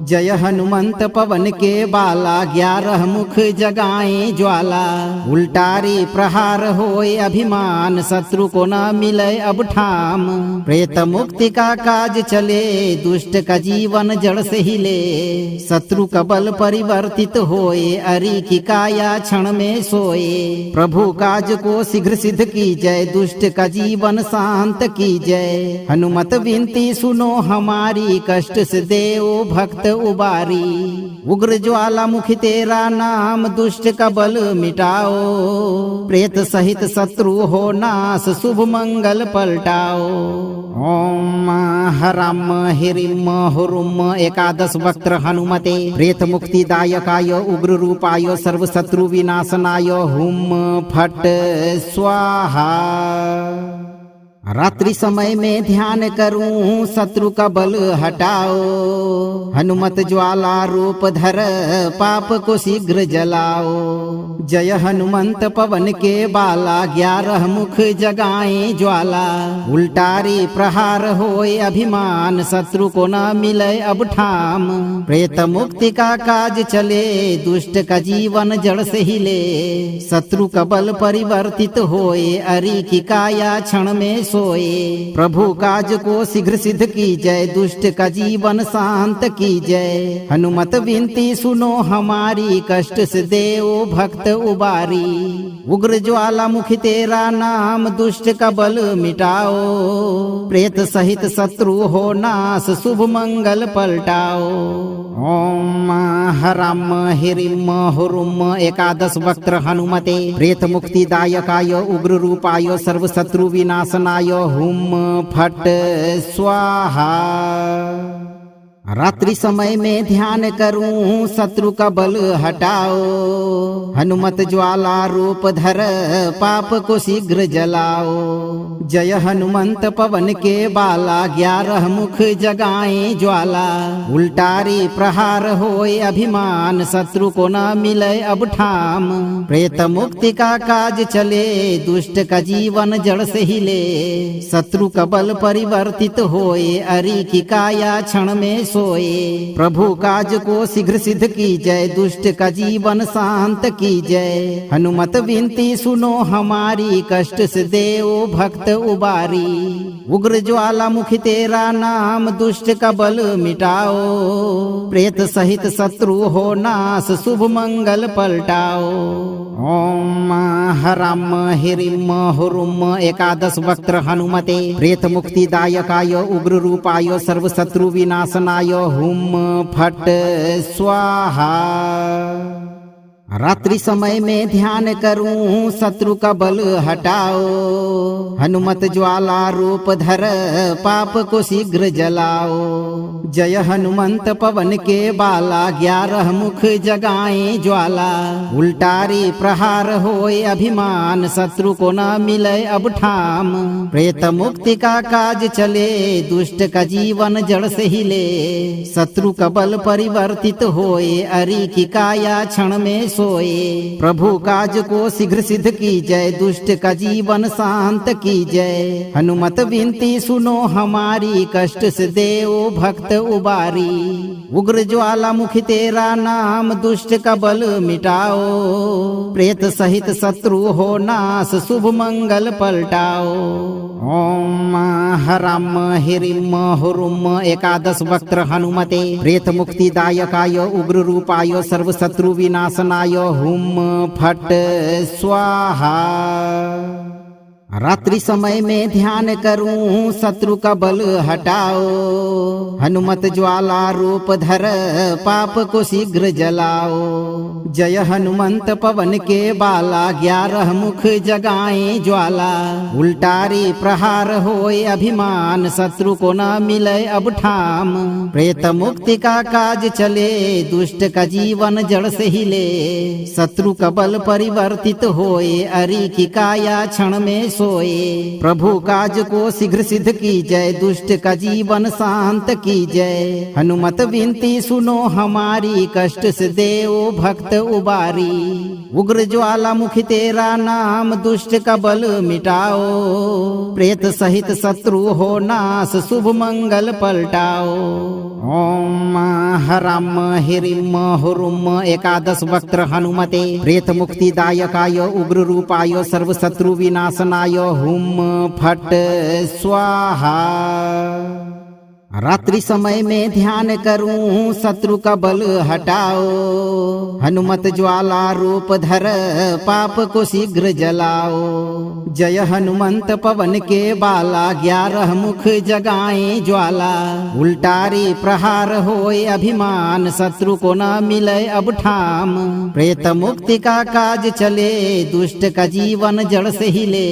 जय हनुमंत पवन के बाला 11 मुख जगाए ज्वाला। उल्टारी प्रहार होए अभिमान शत्रु को न मिले अब ठाम। प्रेत मुक्ति का काज चले दुष्ट का जीवन जड़ से हिले। शत्रु का बल परिवर्तित होए अरि की काया क्षण में सोए। प्रभु काज को शीघ्र सिद्ध की जय दुष्ट का जीवन शांत की की जय। हनुमत विनती सुनो हमारी, कष्ट से देओ भक्त उबारी। उग्र ज्वालामुखी तेरा नाम, दुष्ट का बल मिटाओ। प्रेत सहित शत्रु हो नाश, शुभ मंगल पलटाओ। ओम हराम हिरिम हुरुम एकादश वक्त्र हनुमते, प्रेत मुक्तिदायकाय उग्र रूपाय सर्व शत्रु विनाशनाय हुम फट स्वाहा। रात्रि समय में ध्यान करूं, शत्रु का बल हटाओ। हनुमत ज्वाला रूप धर, पाप को शीघ्र जलाओ। जय हनुमंत पवन के बाला, 11 मुख जगाए ज्वाला। उल्टारी प्रहार होए अभिमान, शत्रु को न मिले अब ठाम। प्रेत मुक्ति का काज चले, दुष्ट का जीवन जड़ से हिले। शत्रु का बल परिवर्तित होए, अरि की काया क्षण में सोए। प्रभु काज को शीघ्र सिद्ध की जय, दुष्ट का जीवन शांत की जय। हनुमत विनती सुनो हमारी, कष्ट से देओ भक्त उबारी। उग्र ज्वालामुखी तेरा नाम, दुष्ट का बल मिटाओ। प्रेत सहित शत्रु हो नाश, शुभ मंगल पलटाओ। ओम हराम हिरिम हुरुम एकादश वक्त्र हनुमते, प्रेत मुक्तिदायकाय उग्र रूपाय सर्व शत्रु विनाशनाय हुम फट स्वाहा। रात्रि समय में ध्यान करूं, शत्रु का बल हटाओ। हनुमत ज्वाला रूप धर, पाप को शीघ्र जलाओ। जय हनुमंत पवन के बाला, 11 मुख जगाए ज्वाला। उल्टारी प्रहार होए अभिमान, शत्रु को न मिले अब ठाम। प्रेत मुक्ति का काज चले, दुष्ट का जीवन जड़ से हिले। शत्रु का बल परिवर्तित होए, अरि की काया क्षण में सोए। प्रभु काज को शीघ्र सिद्ध की जय, दुष्ट का जीवन शांत की जय। हनुमत विनती सुनो हमारी, कष्ट से देओ भक्त उबारी। उग्र ज्वालामुखी तेरा नाम, दुष्ट का बल मिटाओ। प्रेत सहित शत्रु हो नाश, शुभ मंगल पलटाओ। ओम हराम हिरिम हुरुम एकादश वक्त्र हनुमते, प्रेत मुक्तिदायकाय उग्र रूपाय सर्व शत्रु विनाशनाय हुम फट स्वाहा। रात्रि समय में ध्यान करूं, शत्रु का बल हटाओ। हनुमत ज्वाला रूप धर, पाप को शीघ्र जलाओ। जय हनुमंत पवन के बाला, 11 मुख जगाए ज्वाला। उल्टारी प्रहार होए अभिमान, शत्रु को न मिले अब ठाम। प्रेत मुक्ति का काज चले, दुष्ट का जीवन जड़ से हिले। शत्रु का बल परिवर्तित होए, अरि की काया क्षण में सोए। प्रभु काज को शीघ्र सिद्ध की जय, दुष्ट का जीवन शांत की जय। हनुमत विनती सुनो हमारी, कष्ट से देओ भक्त उबारी। उग्र ज्वालामुखी तेरा नाम, दुष्ट का बल मिटाओ। प्रेत सहित शत्रु हो नाश, शुभ मंगल पलटाओ। ओम हराम हिरिम हुरुम एकादश वक्त्र हनुमते, प्रेत मुक्तिदायकाय उग्र रूपाय सर्व शत्रु विनाशनाय हुम फट स्वाहा। रात्रि समय में ध्यान करूं, शत्रु का बल हटाओ। हनुमत ज्वाला रूप धर, पाप को शीघ्र जलाओ। जय हनुमंत पवन के बाला, 11 मुख जगाए ज्वाला। उल्टारी प्रहार होए अभिमान, शत्रु को न मिले अब ठाम। प्रेत मुक्ति का काज चले, दुष्ट का जीवन जड़ से हिले। शत्रु का बल परिवर्तित होए, अरि की काया क्षण में सोए। प्रभु काज को शीघ्र सिद्ध की जय, दुष्ट का जीवन शांत की जय। हनुमत विनती सुनो हमारी, कष्ट से देओ भक्त उबारी। उग्र ज्वालामुखी तेरा नाम, दुष्ट का बल मिटाओ। प्रेत सहित शत्रु हो नाश, शुभ मंगल पलटाओ। ओम हराम हिरिम हुरुम एकादश वक्त्र हनुमते, प्रेत मुक्तिदायकाय उग्र रूपाय सर्व शत्रु विनाशनाय हुम फट स्वाहा। रात्रि समय में ध्यान करूं शत्रु का बल हटाओ। हनुमत ज्वाला रूप धर पाप को शीघ्र जलाओ। जय हनुमंत पवन के बाला 11 मुख जगाए ज्वाला। उल्टारी प्रहार होए अभिमान शत्रु को न मिले अब ठाम। प्रेत मुक्ति का काज चले दुष्ट का जीवन जड़ से हिले।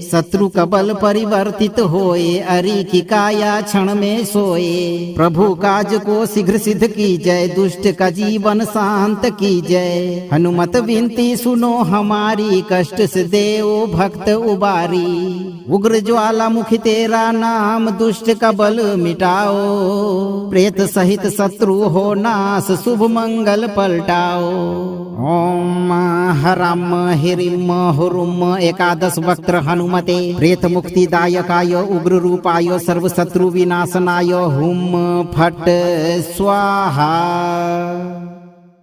शत्रु का बल परिवर्तित होए अरि की काया क्षण में सोए। प्रभु काज को शीघ्र सिद्ध की जय दुष्ट का जीवन शांत की जय। हनुमत विनती सुनो हमारी कष्ट से देओ भक्त उबारी। उग्र ज्वालामुखी तेरा नाम दुष्ट का बल मिटाओ। प्रेत सहित शत्रु हो नाश शुभ मंगल पलटाओ। ओम हराम हिरिम हुरुम एकादश वक्त्र हनुमते प्रेत मुक्ति दायकाय उग्र रूपाय सर्व शत्रु विनाशनाय हुम फट स्वाहा।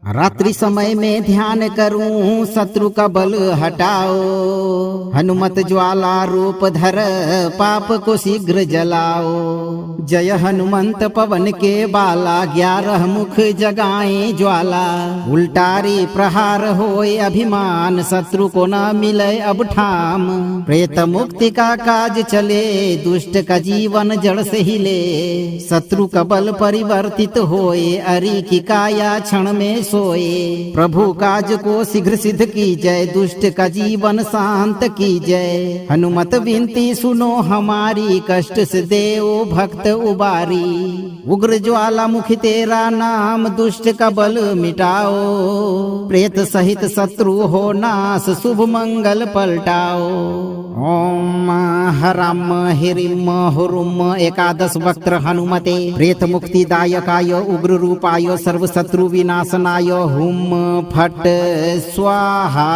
रात्रि समय में ध्यान करूं शत्रु का बल हटाओ। हनुमत ज्वाला रूप धर पाप को शीघ्र जलाओ। जय हनुमंत पवन के बाला 11 मुख जगाए ज्वाला। उल्टारी प्रहार होए अभिमान शत्रु को न मिले अब ठाम। प्रेत मुक्ति का काज चले दुष्ट का जीवन जड़ से हिले। शत्रु का बल परिवर्तित होए अरि की काया क्षण में सोए। प्रभु काज को शीघ्र सिद्ध की जय दुष्ट का जीवन शांत की जय। हनुमत विनती सुनो हमारी कष्ट से देओ भक्त उबारी। उग्र ज्वालामुखी तेरा नाम दुष्ट का बल मिटाओ। प्रेत सहित शत्रु हो नाश शुभ मंगल पलटाओ। ओम हराम हिरिम हुरुम एकादश वक्त्र हनुमते प्रेत मुक्ति दायकाय उग्र रूपाय सर्व शत्रु विनाशनाय हुम फट स्वाहा।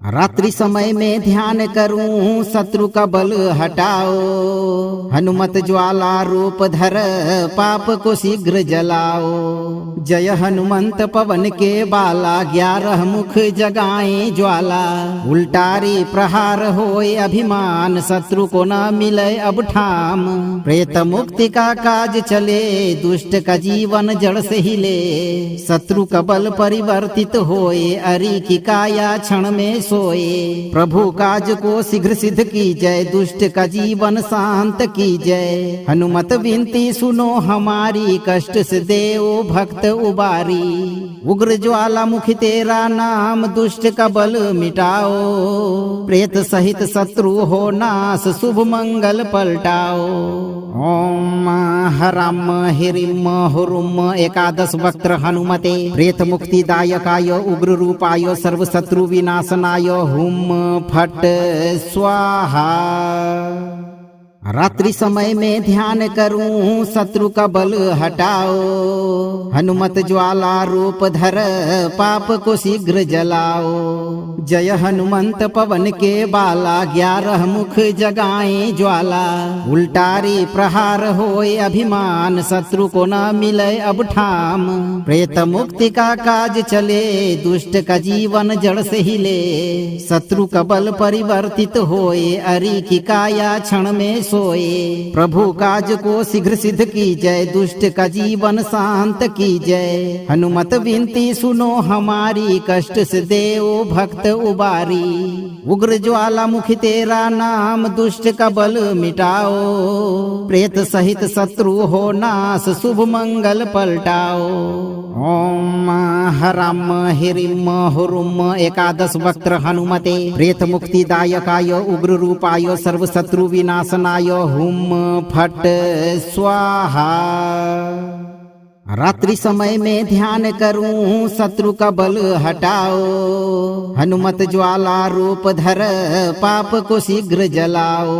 रात्रि समय में ध्यान करूं शत्रु का बल हटाओ। हनुमत ज्वाला रूप धर पाप को शीघ्र जलाओ। जय हनुमंत पवन के बाला 11 मुख जगाए ज्वाला। उल्टारी प्रहार होए अभिमान शत्रु को न मिले अब ठाम। प्रेत मुक्ति का काज चले दुष्ट का जीवन जड़ से हिले। शत्रु का बल परिवर्तित होए अरि की काया क्षण में सोए। प्रभु काज को शीघ्र सिद्ध की जय दुष्ट का जीवन शांत की जय। हनुमत विनती सुनो हमारी कष्ट से देओ भक्त उबारी। उग्र ज्वालामुखी तेरा नाम दुष्ट का बल मिटाओ। प्रेत सहित शत्रु हो नाश शुभ मंगल पलटाओ। ओम हराम हिरिम हुरुम एकादश वक्त्र हनुमते प्रेत मुक्ति दायकाय उग्र रूपाय सर्व शत्रु विनाशनाय हुम फट स्वाहा। रात्रि समय में ध्यान करूं शत्रु का बल हटाओ। हनुमत ज्वाला रूप धर पाप को शीघ्र जलाओ। जय हनुमंत पवन के बाला 11 मुख जगाए ज्वाला। उल्टारी प्रहार होए अभिमान शत्रु को न मिले अब ठाम। प्रेत मुक्ति का काज चले दुष्ट का जीवन जड़ से हिले। शत्रु का बल परिवर्तित होए अरि की काया क्षण में सोए। प्रभु काज को शीघ्र सिद्ध की जय दुष्ट का जीवन शांत की जय। हनुमत विनती सुनो हमारी कष्ट से देओ भक्त उबारी। उग्र ज्वालामुखी तेरा नाम दुष्ट का बल मिटाओ। प्रेत सहित शत्रु हो नाश शुभ मंगल पलटाओ। ओम हराम हिरिम हुरुम एकादश वक्त्र हनुमते प्रेत मुक्ति दायकाय उग्र रूपाय सर्व शत्रु विनाशनाय हुम फट स्वाहा। रात्रि समय में ध्यान करूं शत्रु का बल हटाओ। हनुमत ज्वाला रूप धर पाप को शीघ्र जलाओ।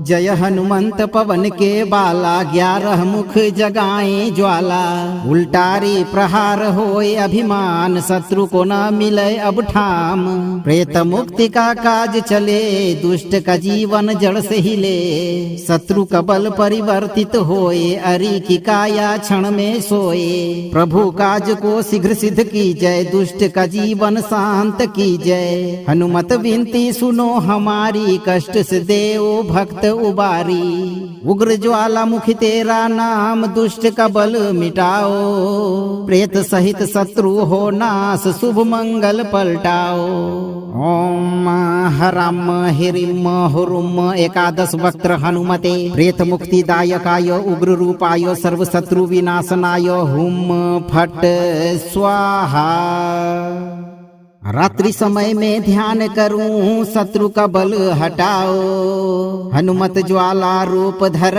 जय हनुमंत पवन के बाला 11 मुख जगाए ज्वाला। उल्टारी प्रहार होए अभिमान शत्रु को न मिले अब ठाम। प्रेत मुक्ति का काज चले दुष्ट का जीवन जड़ से हिले। शत्रु का बल परिवर्तित होए अरि की काया क्षण में सोए। प्रभु काज को शीघ्र सिद्ध की जय दुष्ट का जीवन शांत की जय। हनुमत विनती सुनो हमारी कष्ट से देओ भक्त उबारी। उग्र ज्वालामुखी तेरा नाम दुष्ट का बल मिटाओ, प्रेत सहित शत्रु हो नाश शुभ मंगल पलटाओ। ओम हराम हिरिम हुरुम एकादश वक्त्र हनुमते प्रेत मुक्तिदायकाय उग्र रूपाय सर्व शत्रु विनाशनाय हुम फट स्वाहा। रात्रि समय में ध्यान करूं शत्रु का बल हटाओ, हनुमत ज्वाला रूप धर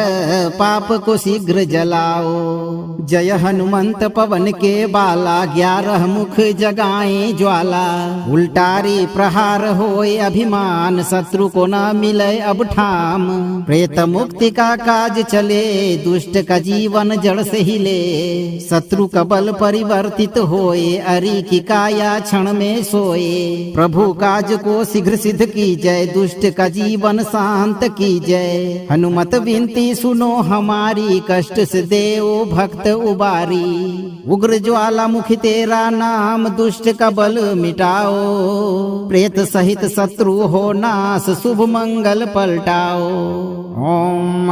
पाप को शीघ्र जलाओ। जय हनुमंत पवन के बाला 11 मुख जगाए ज्वाला। उल्टारी प्रहार होए अभिमान शत्रु को न मिले अब ठाम। प्रेत मुक्ति का काज चले दुष्ट का जीवन जड़ से हिले। शत्रु का बल परिवर्तित होए अरि की काया क्षण में सोए। प्रभु काज को शीघ्र सिद्ध की जय दुष्ट का जीवन शांत की जय। हनुमत विनती सुनो हमारी कष्ट से देओ भक्त उबारी। उग्र ज्वालामुखी तेरा नाम दुष्ट का बल मिटाओ, प्रेत सहित शत्रु हो नाश शुभ मंगल पलटाओ। ओम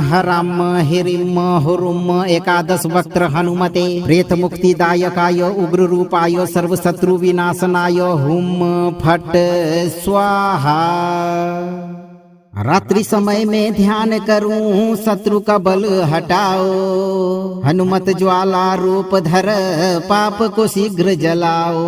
हराम हिरिम हुरुम एकादश वक्त्र हनुमते प्रेत मुक्तिदायकाय उग्र रूपाय सर्व शत्रु विनाशनाय हुम फट स्वाहा। रात्रि समय में ध्यान करूं शत्रु का बल हटाओ, हनुमत ज्वाला रूप धर पाप को शीघ्र जलाओ।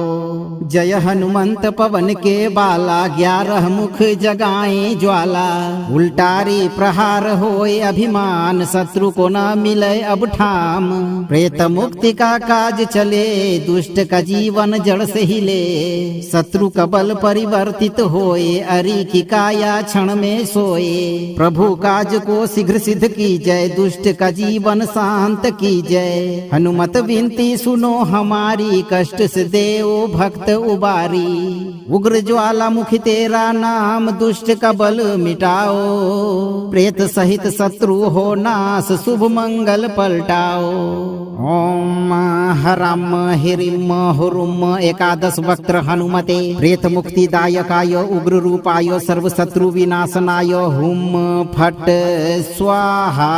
जय हनुमंत पवन के बाला 11 मुख जगाए ज्वाला। उल्टारी प्रहार होए अभिमान शत्रु को न मिले अब ठाम। प्रेत मुक्ति का काज चले दुष्ट का जीवन जड़ से हिले। शत्रु का बल परिवर्तित होए अरि की काया क्षण में सोए। प्रभु काज को शीघ्र सिद्ध की जय दुष्ट का जीवन शांत की जय। हनुमत विनती सुनो हमारी कष्ट से देओ भक्त उबारी। उग्र ज्वालामुखी तेरा नाम दुष्ट का बल मिटाओ, प्रेत सहित शत्रु हो नाश शुभ मंगल पलटाओ। ओम हराम हिरिम हुरुम एकादश वक्त्र हनुमते प्रेत मुक्तिदायकाय उग्र रूपाय सर्व शत्रु विनाशनाय हुम फट स्वाहा।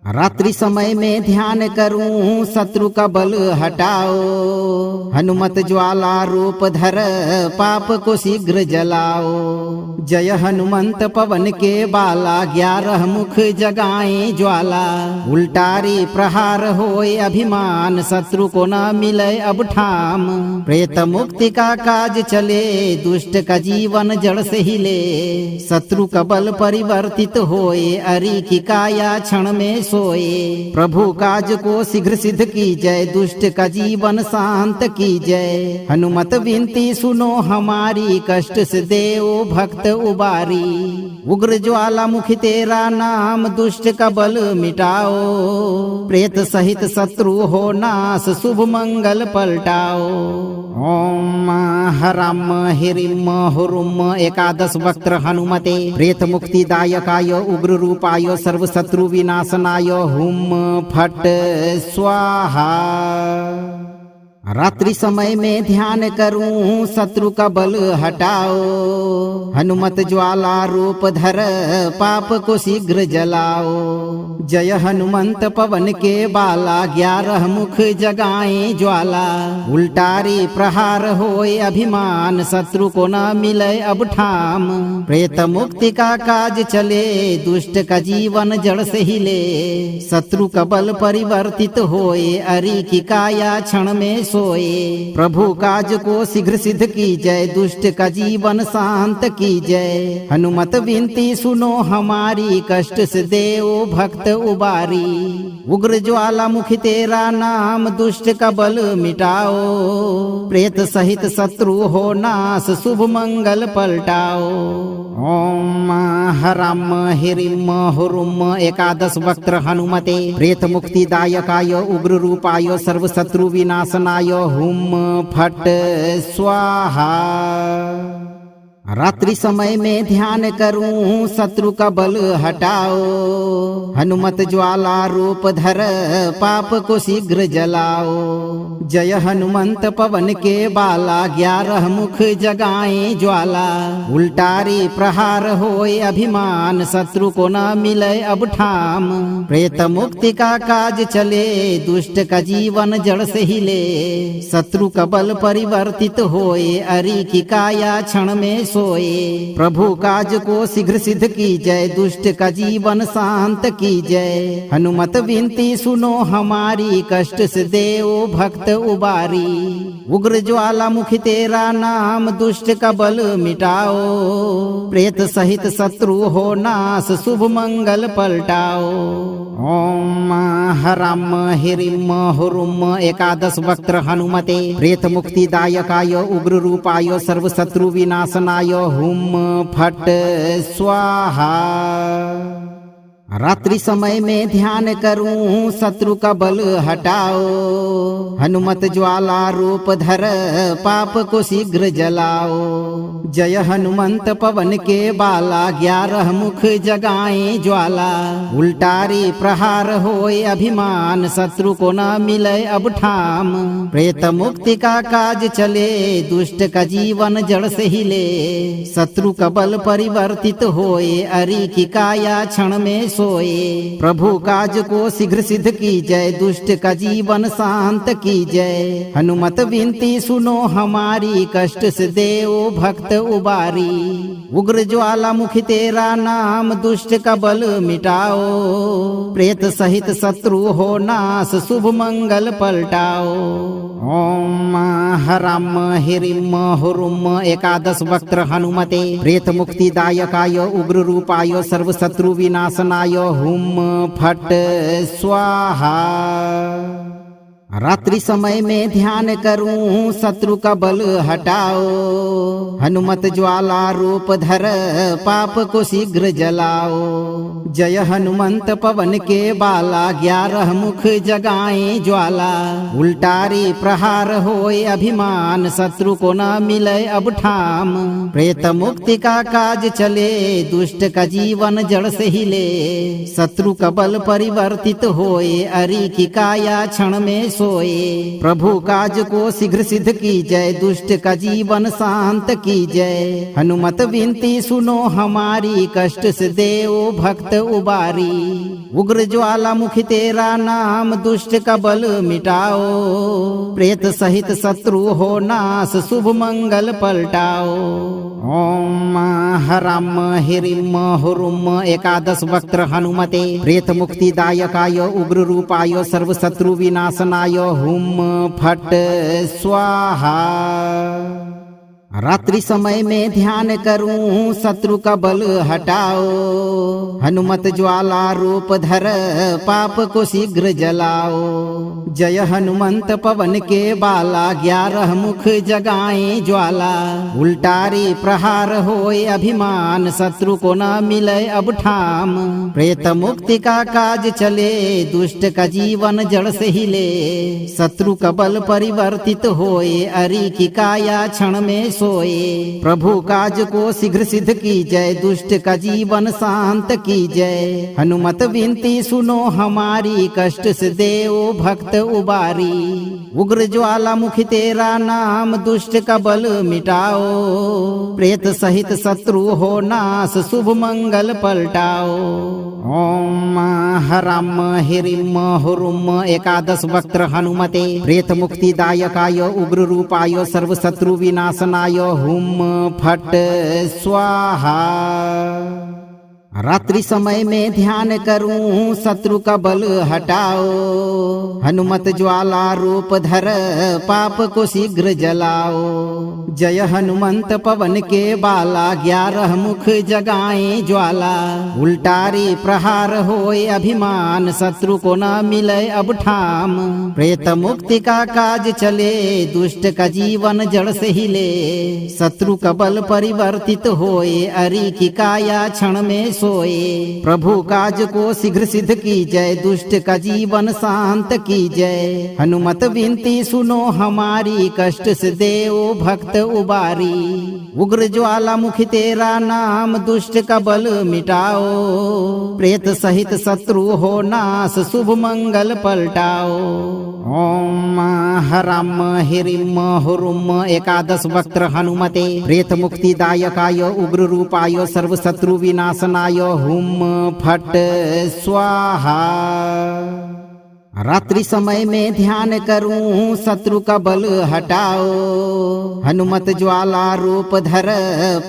रात्रि समय में ध्यान करूं शत्रु का बल हटाओ, हनुमत ज्वाला रूप धर पाप को शीघ्र जलाओ। जय हनुमंत पवन के बाला 11 मुख जगाए ज्वाला। उल्टारी प्रहार होए अभिमान शत्रु को न मिले अब ठाम। प्रेत मुक्ति का काज चले दुष्ट का जीवन जड़ से हिले। शत्रु का बल परिवर्तित होए अरि की काया क्षण में सोए। प्रभु काज को शीघ्र सिद्ध की जय दुष्ट का जीवन शांत की जय। हनुमत विनती सुनो हमारी कष्ट से देओ भक्त उबारी। उग्र ज्वालामुखी तेरा नाम दुष्ट का बल मिटाओ, प्रेत सहित शत्रु हो नाश शुभ मंगल पलटाओ। ओम हराम हिरिम हुरुम एकादश वक्त्र हनुमते प्रेत मुक्तिदायकाय उग्र रूपाय सर्व शत्रु विनाशनाय हुम फट स्वाहा। रात्रि समय में ध्यान करूं शत्रु का बल हटाओ, हनुमत ज्वाला रूप धर पाप को शीघ्र जलाओ। जय हनुमंत पवन के बाला 11 मुख जगाए ज्वाला। उल्टारी प्रहार होए अभिमान शत्रु को न मिले अब ठाम। प्रेत मुक्ति का काज चले दुष्ट का जीवन जड़ से हिले। शत्रु का बल परिवर्तित होए अरि की काया क्षण में सोए। प्रभु काज को शीघ्र सिद्ध की जय दुष्ट का जीवन शांत की जय। हनुमत विनती सुनो हमारी कष्ट से देओ भक्त उबारी। उग्र ज्वालामुखी तेरा नाम दुष्ट का बल मिटाओ, प्रेत सहित शत्रु हो नाश शुभ मंगल पलटाओ। ओम हराम हिरिम हुरुम एकादश वक्त्र हनुमते प्रेत मुक्तिदायकाय उग्र रूपाय सर्व शत्रु विनाशनाय हुम फट स्वाहा। रात्रि समय में ध्यान करूं शत्रु का बल हटाओ। हनुमत ज्वाला रूप धर पाप को शीघ्र जलाओ। जय हनुमंत पवन के बाला 11 मुख जगाए ज्वाला। उल्टारी प्रहार होए अभिमान शत्रु को न मिले अब ठाम। प्रेत मुक्ति का काज चले दुष्ट का जीवन जड़ से हिले। शत्रु का बल परिवर्तित होए अरि की काया क्षण में सोए। प्रभु काज को शीघ्र सिद्ध की जय दुष्ट का जीवन शांत की जय। हनुमत विनती सुनो हमारी कष्ट से देव भक्त उबारी। उग्र ज्वालामुखी तेरा नाम दुष्ट का बल मिटाओ। प्रेत सहित शत्रु हो नाश शुभ मंगल पलटाओ। ओम हराम हिरिम हुरुम एकादश वक्त्र हनुमते प्रेत मुक्ति दायकाय उग्र रूपाय सर्व शत्रु विनाशनाय हुम फट स्वाहा। रात्रि समय में ध्यान करूं शत्रु का बल हटाओ। हनुमत ज्वाला रूप धर पाप को शीघ्र जलाओ। जय हनुमंत पवन के बाला 11 मुख जगाए ज्वाला। उल्टारी प्रहार होए अभिमान शत्रु को न मिले अब ठाम। प्रेत मुक्ति का काज चले दुष्ट का जीवन जड़ से हिले। शत्रु का बल परिवर्तित होए अरि की काया क्षण में सोए। प्रभु काज को शीघ्र सिद्ध की जय दुष्ट का जीवन शांत की जय। हनुमत विनती सुनो हमारी कष्ट से देव भक्त उबारी। उग्र ज्वालामुखी तेरा नाम दुष्ट का बल मिटाओ। प्रेत सहित शत्रु हो नाश शुभ मंगल पलटाओ। ओम हराम हिरिम हुरुम एकादश वक्त्र हनुमते प्रेत मुक्ति दायकाय उग्र रूपाय सर्व शत्रु विनाशनाय हुम फट स्वाहा। रात्रि समय में ध्यान करूं शत्रु का बल हटाओ। हनुमत ज्वाला रूप धर पाप को शीघ्र जलाओ। जय हनुमंत पवन के बाला 11 मुख जगाए ज्वाला। उल्टारी प्रहार होए अभिमान शत्रु को न मिले अब ठाम। प्रेत मुक्ति का काज चले दुष्ट का जीवन जड़ से हिले। शत्रु का बल परिवर्तित होए अरि की काया क्षण में सोए। प्रभु काज को शीघ्र सिद्ध की जय दुष्ट का जीवन शांत की जय। हनुमत विनती सुनो हमारी कष्ट से देव भक्त उबारी। उग्र ज्वालामुखी तेरा नाम दुष्ट का बल मिटाओ। प्रेत सहित शत्रु हो नाश शुभ मंगल पलटाओ। ओम हराम हिरिम हुरुम एकादश वक्त्र हनुमते प्रेत मुक्ति दायकाय उग्र रूपाय सर्व शत्रु विनाशनाय हुम फट स्वाहा। रात्रि समय में ध्यान करूं शत्रु का बल हटाओ। हनुमत ज्वाला रूप धर पाप को शीघ्र जलाओ। जय हनुमंत पवन के बाला 11 मुख जगाए ज्वाला। उल्टारी प्रहार होए अभिमान शत्रु को न मिले अब ठाम। प्रेत मुक्ति का काज चले दुष्ट का जीवन जड़ से हिले। शत्रु का बल परिवर्तित होए अरि की काया क्षण में सोए। प्रभु काज को शीघ्र सिद्ध की जय दुष्ट का जीवन शांत की जय। हनुमत विनती सुनो हमारी कष्ट से देव भक्त उबारी। उग्र ज्वालामुखी तेरा नाम दुष्ट का बल मिटाओ। प्रेत सहित शत्रु हो नाश शुभ मंगल पलटाओ। ओम हराम हिरिम हुरुम एकादश वक्त्र हनुमते प्रेत मुक्ति दायकाय उग्र रूपाय सर्व शत्रु विनाशनाय हुम फट स्वाहा। रात्रि समय में ध्यान करूं शत्रु का बल हटाओ। हनुमत ज्वाला रूप धर पाप को शीघ्र जलाओ। जय हनुमंत पवन के बाला 11 मुख जगाए ज्वाला। उल्टारी प्रहार होए अभिमान शत्रु को न मिले अब ठाम। प्रेत मुक्ति का काज चले दुष्ट का जीवन जड़ से हिले। शत्रु का बल परिवर्तित होए अरि की काया क्षण में सोए। प्रभु काज को शीघ्र सिद्ध कीजय, दुष्ट का जीवन शांत कीजय। हनुमत विनती सुनो हमारी, कष्ट से देओ भक्त उबारी। उग्र ज्वालामुखी तेरा नाम, दुष्ट का बल मिटाओ। प्रेत सहित शत्रु हो नाश, शुभ मंगल पलटाओ। ओम हराम हिरिम हुरुम एकादश वक्त्र हनुमते, प्रेत मुक्ति दायकाय उग्र रूपाय सर्व शत्रु विनाशनाय हुम फट स्वाहा। रात्रि समय में ध्यान करूं शत्रु का बल हटाओ। हनुमत ज्वाला रूप धर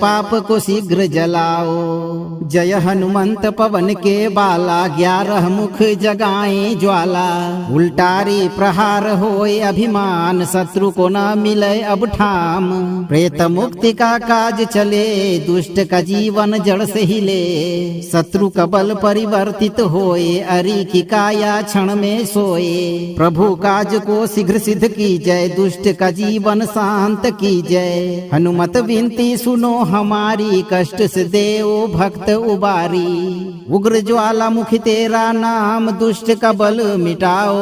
पाप को शीघ्र जलाओ। जय हनुमंत पवन के बाला, 11 मुख जगाए ज्वाला। उल्टारी प्रहार होए अभिमान, शत्रु को न मिले अब ठाम। प्रेत मुक्ति का काज चले, दुष्ट का जीवन जड़ से हिले। शत्रु का बल परिवर्तित होए, अरि की काया क्षण में सोए। प्रभु काज को शीघ्र सिद्ध कीजय, दुष्ट का जीवन शांत कीजय। हनुमत विनती सुनो हमारी, कष्ट से देओ भक्त उबारी। उग्र ज्वालामुखी तेरा नाम, दुष्ट का बल मिटाओ।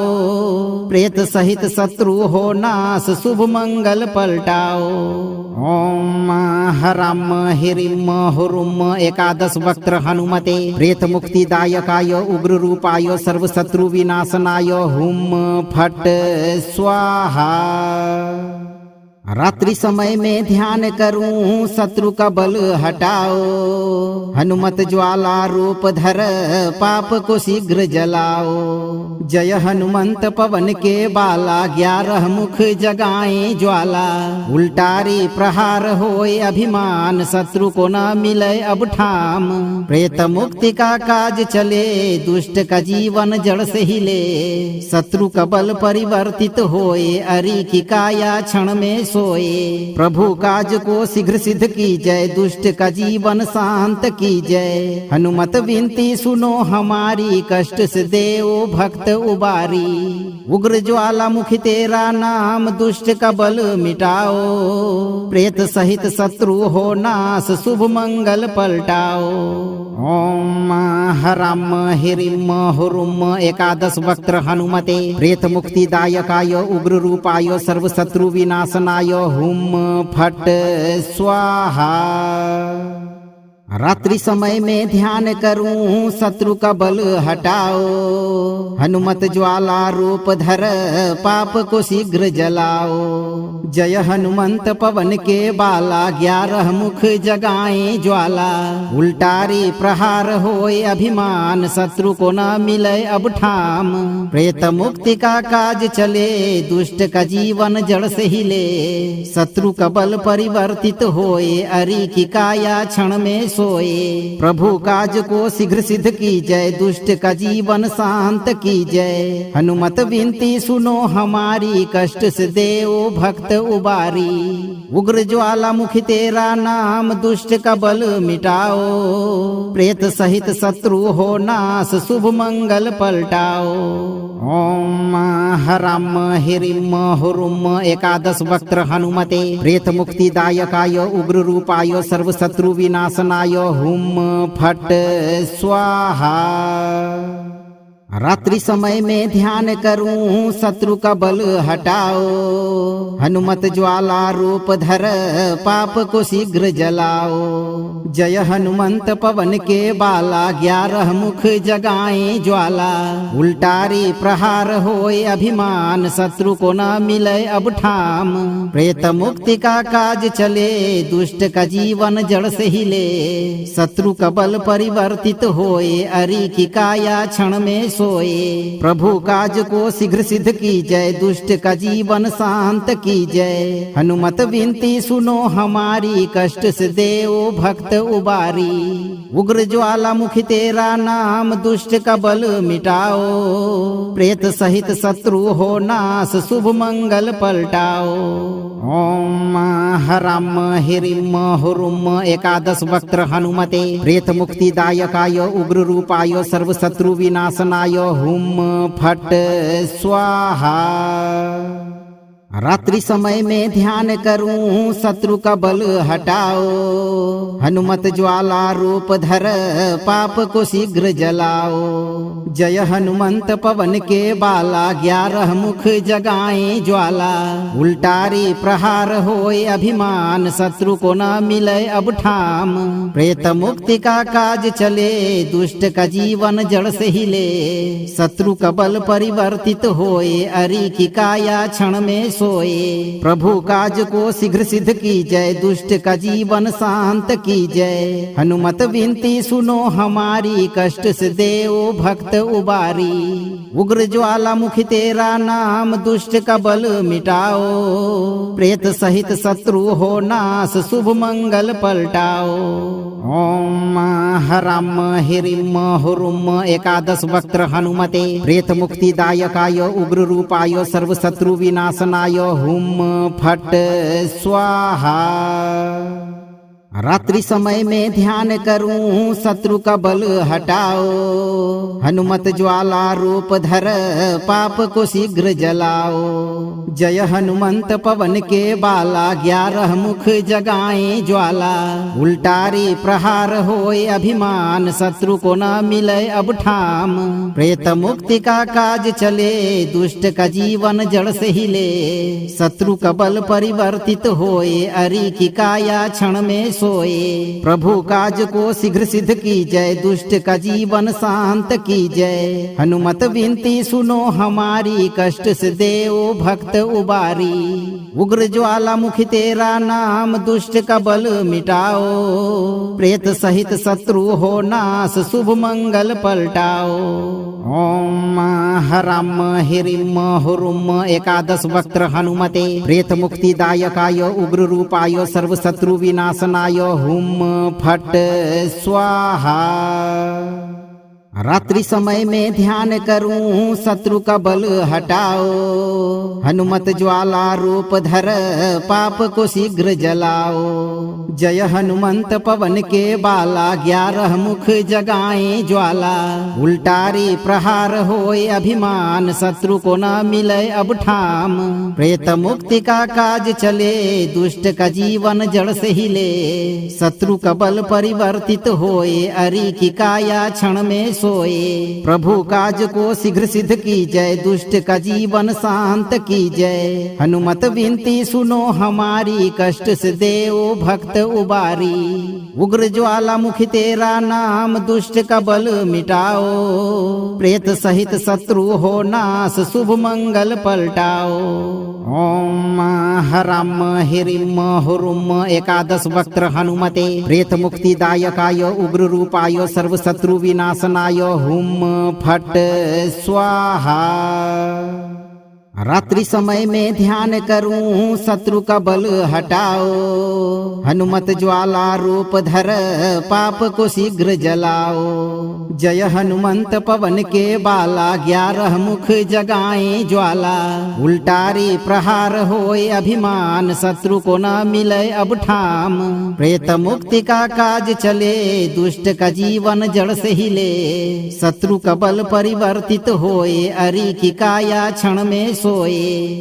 प्रेत सहित शत्रु हो नाश, शुभ मंगल पलटाओ। ओम हराम हिरिम हुरुम एकादश वक्त्र हनुमते, प्रेत मुक्ति दायकाय उग्र रूपाय सर्व शत्रु विनाशनाय हुम फट स्वाहा। रात्रि समय में ध्यान करूं शत्रु का बल हटाओ। हनुमत ज्वाला रूप धर पाप को शीघ्र जलाओ। जय हनुमंत पवन के बाला, 11 मुख जगाए ज्वाला। उल्टारी प्रहार होए अभिमान, शत्रु को न मिले अब ठाम। प्रेत मुक्ति का काज चले, दुष्ट का जीवन जड़ से हिले। शत्रु का बल परिवर्तित होए, अरि की काया क्षण में सोए। प्रभु काज को शीघ्र सिद्ध कीजय, दुष्ट का जीवन शांत कीजय। हनुमत विनती सुनो हमारी, कष्ट से देओ भक्त उबारी। उग्र ज्वालामुखी तेरा नाम, दुष्ट का बल मिटाओ। प्रेत सहित शत्रु हो नाश, शुभ मंगल पलटाओ। ओम हराम हिरिम हुरुम एकादश वक्त्र हनुमते, प्रेत मुक्ति दायकाय उग्र रूपाय सर्व शत्रु विनाशनाय हुम फट स्वाहा। रात्रि समय में ध्यान करूं शत्रु का बल हटाओ। हनुमत ज्वाला रूप धर पाप को शीघ्र जलाओ। जय हनुमंत पवन के बाला, 11 मुख जगाए ज्वाला। उल्टारी प्रहार होए अभिमान, शत्रु को न मिले अब ठाम। प्रेत मुक्ति का काज चले, दुष्ट का जीवन जड़ से हिले। शत्रु का बल परिवर्तित होए, अरि की काया क्षण में सोए। प्रभु काज को शीघ्र सिद्ध कीजय, दुष्ट का जीवन शांत कीजय। हनुमत विनती सुनो हमारी, कष्ट से देओ भक्त उबारी। उग्र ज्वालामुखी तेरा नाम, दुष्ट का बल मिटाओ। प्रेत सहित शत्रु हो नाश, शुभ मंगल पलटाओ। ओम हराम हिरिम हुरुम एकादश वक्त्र हनुमते, प्रेत मुक्ति दायकाय उग्र रूपाय सर्व शत्रु विनाशनाय हुम फट स्वाहा। रात्रि समय में ध्यान करूं शत्रु का बल हटाओ। हनुमत ज्वाला रूप धर पाप को शीघ्र जलाओ। जय हनुमंत पवन के बाला, 11 मुख जगाए ज्वाला। उल्टारी प्रहार होए अभिमान, शत्रु को न मिले अब ठाम। प्रेत मुक्ति का काज चले, दुष्ट का जीवन जड़ से हिले। शत्रु का बल परिवर्तित होए, अरि की काया क्षण में सोए। प्रभु काज को शीघ्र सिद्ध कीजय, दुष्ट का जीवन शांत कीजय। हनुमत विनती सुनो हमारी, कष्ट से देओ भक्त उबारी। उग्र ज्वालामुखी तेरा नाम, दुष्ट का बल मिटाओ। प्रेत सहित शत्रु हो नाश, शुभ मंगल पलटाओ। ओम हराम हिरिम हुरुम एकादश वक्त्र हनुमते, प्रेत मुक्ति दायकाय उग्र रूपाय सर्व शत्रु विनाशनाय हुम फट स्वाहा। रात्रि समय में ध्यान करूं शत्रु का बल हटाओ। हनुमत ज्वाला रूप धर पाप को शीघ्र जलाओ। जय हनुमंत पवन के बाला 11 मुख जगाए ज्वाला। उल्टारी प्रहार होए अभिमान शत्रु को न मिले अब ठाम। प्रेत मुक्ति का काज चले दुष्ट का जीवन जड़ से हिले। शत्रु का बल परिवर्तित होए अरि की काया क्षण में सोए। प्रभु काज को शीघ्र सिद्ध की जय दुष्ट का जीवन शांत की जय। हनुमत विनती सुनो हमारी कष्ट से देओ भक्त उबारी। उग्र ज्वालामुखी तेरा नाम दुष्ट का बल मिटाओ। प्रेत सहित शत्रु हो नाश शुभ मंगल पलटाओ। ओम हराम हिरिम हुरुम 11 वक्त्र हनुमते प्रेत मुक्ति दायकाय उग्र रूपाय सर्व शत्रु विनाशनाय हुम फट स्वाहा। रात्रि समय में ध्यान करूं शत्रु का बल हटाओ। हनुमत ज्वाला रूप धर पाप को शीघ्र जलाओ। जय हनुमंत पवन के बाला 11 मुख जगाए ज्वाला। उल्टारी प्रहार होए अभिमान शत्रु को न मिले अब ठाम। प्रेत मुक्ति का काज चले दुष्ट का जीवन जड़ से हिले। शत्रु का बल परिवर्तित होए अरि की काया क्षण में सोए। प्रभु काज को शीघ्र सिद्ध की जय दुष्ट का जीवन शांत की जय। हनुमत विनती सुनो हमारी कष्ट से देओ भक्त उबारी। उग्र ज्वालामुखी तेरा नाम दुष्ट का बल मिटाओ। प्रेत सहित शत्रु हो नाश शुभ मंगल पलटाओ। ओम हराम हिरिम हुरुम 11 वक्त्र हनुमते प्रेत मुक्ति दायकाय उग्र रूपाय सर्व शत्रु विनाशनाय हुम फट स्वाहा। रात्रि समय में ध्यान करूं शत्रु का बल हटाओ। हनुमत ज्वाला रूप धर पाप को शीघ्र जलाओ। जय हनुमंत पवन के बाला 11 मुख जगाए ज्वाला। उल्टारी प्रहार होए अभिमान शत्रु को न मिले अब ठाम। प्रेत मुक्ति का काज चले दुष्ट का जीवन जड़ से हिले। शत्रु का बल परिवर्तित होए अरि की काया क्षण में सोए। प्रभु काज को शीघ्र सिद्ध की जय दुष्ट का जीवन शांत की जय। हनुमत विनती सुनो हमारी कष्ट से देओ भक्त उबारी। उग्र ज्वालामुखी तेरा नाम दुष्ट का बल मिटाओ। प्रेत सहित शत्रु हो नाश शुभ मंगल पलटाओ। ओम हराम हिरिम हुरुम 11 वक्त्र हनुमते प्रेत मुक्ति दायकाय उग्र रूपाय सर्व शत्रु विनाशनाय हुम फट स्वाहा। रात्रि समय में ध्यान करूं शत्रु का बल हटाओ। हनुमत ज्वाला रूप धर पाप को शीघ्र जलाओ। जय हनुमंत पवन के बाला 11 मुख जगाए ज्वाला। उल्टारी प्रहार होए अभिमान शत्रु को न मिले अब ठाम। प्रेत मुक्ति का काज चले दुष्ट का जीवन जड़ से हिले। शत्रु का बल परिवर्तित होए अरि की काया क्षण में सोए।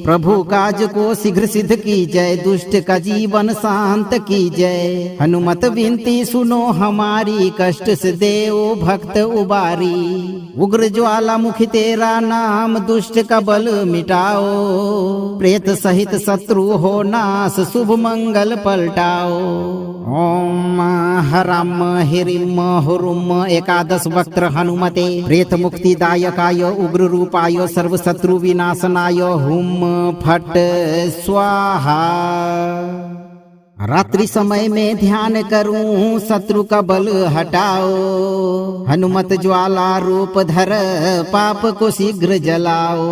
प्रभु काज को शीघ्र सिद्ध की जय दुष्ट का जीवन शांत की जय। हनुमत विनती सुनो हमारी कष्ट से देओ भक्त उबारी। उग्र ज्वालामुखी तेरा नाम दुष्ट का बल मिटाओ। प्रेत सहित शत्रु हो नाश शुभ मंगल पलटाओ। ओम हराम हिरिम हुरुम 11 वक्त्र हनुमते प्रेत मुक्ति दायकाय उग्र रूपाय सर्व शत्रु विनाशनाय हुम फट स्वाहा। रात्रि समय में ध्यान करूं शत्रु का बल हटाओ। हनुमत ज्वाला रूप धर पाप को शीघ्र जलाओ।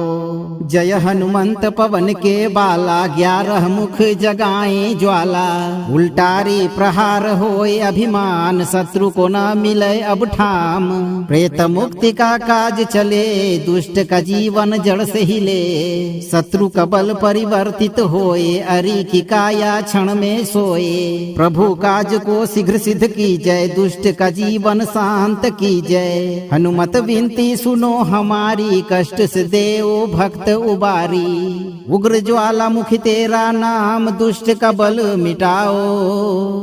जय हनुमंत पवन के बाला 11 मुख जगाए ज्वाला। उल्टारी प्रहार होए अभिमान शत्रु को न मिले अब ठाम। प्रेत मुक्ति का काज चले दुष्ट का जीवन जड़ से हिले। शत्रु का बल परिवर्तित होए अरि की काया क्षण में सोए। प्रभु काज को शीघ्र सिद्ध की जय, दुष्ट का जीवन शांत की जय। हनुमत विनती सुनो हमारी, कष्ट से देओ भक्त उबारी। उग्र ज्वालामुखी तेरा नाम, दुष्ट का बल मिटाओ।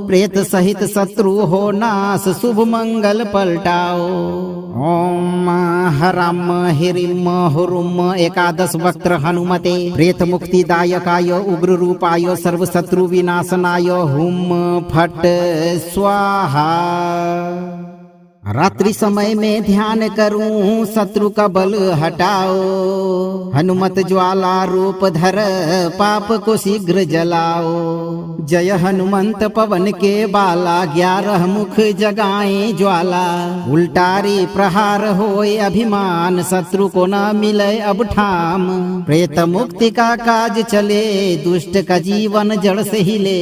प्रेत सहित शत्रु हो नाश, शुभ मंगल पलटाओ। ओम हराम हिरिम हुरुम एकादश वक्त्र हनुमते, प्रेत मुक्तिदायकाय उग्र रूपाय सर्व शत्रु विनाशनाय हुम फट स्वाहा। रात्रि समय में ध्यान करूं शत्रु का बल हटाओ। हनुमत ज्वाला रूप धर पाप को शीघ्र जलाओ। जय हनुमंत पवन के बाला, 11 मुख जगाए ज्वाला। उल्टारी प्रहार होए अभिमान, शत्रु को न मिले अब ठाम। प्रेत मुक्ति का काज चले, दुष्ट का जीवन जड़ से हिले।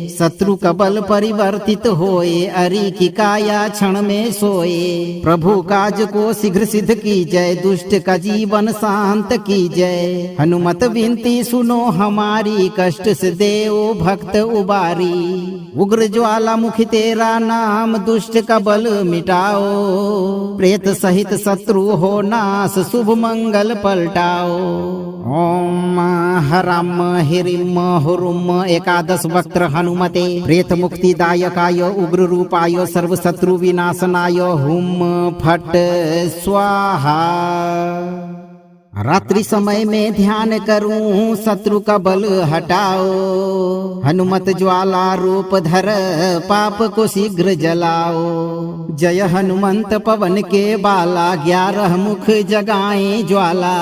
शत्रु का बल परिवर्तित होए, अरि की काया क्षण में सोए। प्रभु काज को शीघ्र सिद्ध की जय, दुष्ट का जीवन शांत की जय। हनुमत विनती सुनो हमारी, कष्ट से देओ भक्त उबारी। उग्र ज्वालामुखी तेरा नाम, दुष्ट का बल मिटाओ। प्रेत सहित शत्रु हो नाश, शुभ मंगल पलटाओ। ओम हराम हिरिम हुरुम एकादश वक्त्र हनुमते, प्रेत मुक्तिदायकाय उग्र रूपाय सर्व शत्रु विनाशनाय हुम फट स्वाहा। रात्रि समय में ध्यान करूं शत्रु का बल हटाओ। हनुमत ज्वाला रूप धर पाप को शीघ्र जलाओ। जय हनुमंत पवन के बाला, 11 मुख जगाए ज्वाला।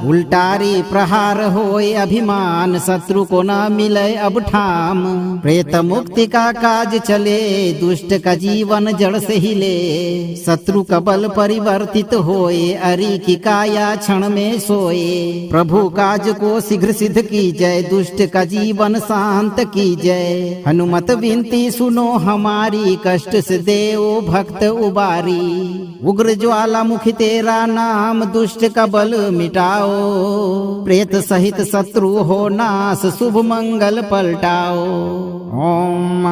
उल्टारी प्रहार होए अभिमान, शत्रु को न मिले अब ठाम। प्रेत मुक्ति का काज चले, दुष्ट का जीवन जड़ से हिले। शत्रु का बल परिवर्तित होए, अरि की काया क्षण में सोए। प्रभु काज को शीघ्र सिद्ध की जय, दुष्ट का जीवन शांत की जय। हनुमत विनती सुनो हमारी, कष्ट से देओ भक्त उबारी। उग्र ज्वालामुखी तेरा नाम, दुष्ट का बल मिटाओ। प्रेत सहित शत्रु हो नाश, शुभ मंगल पलटाओ। ओम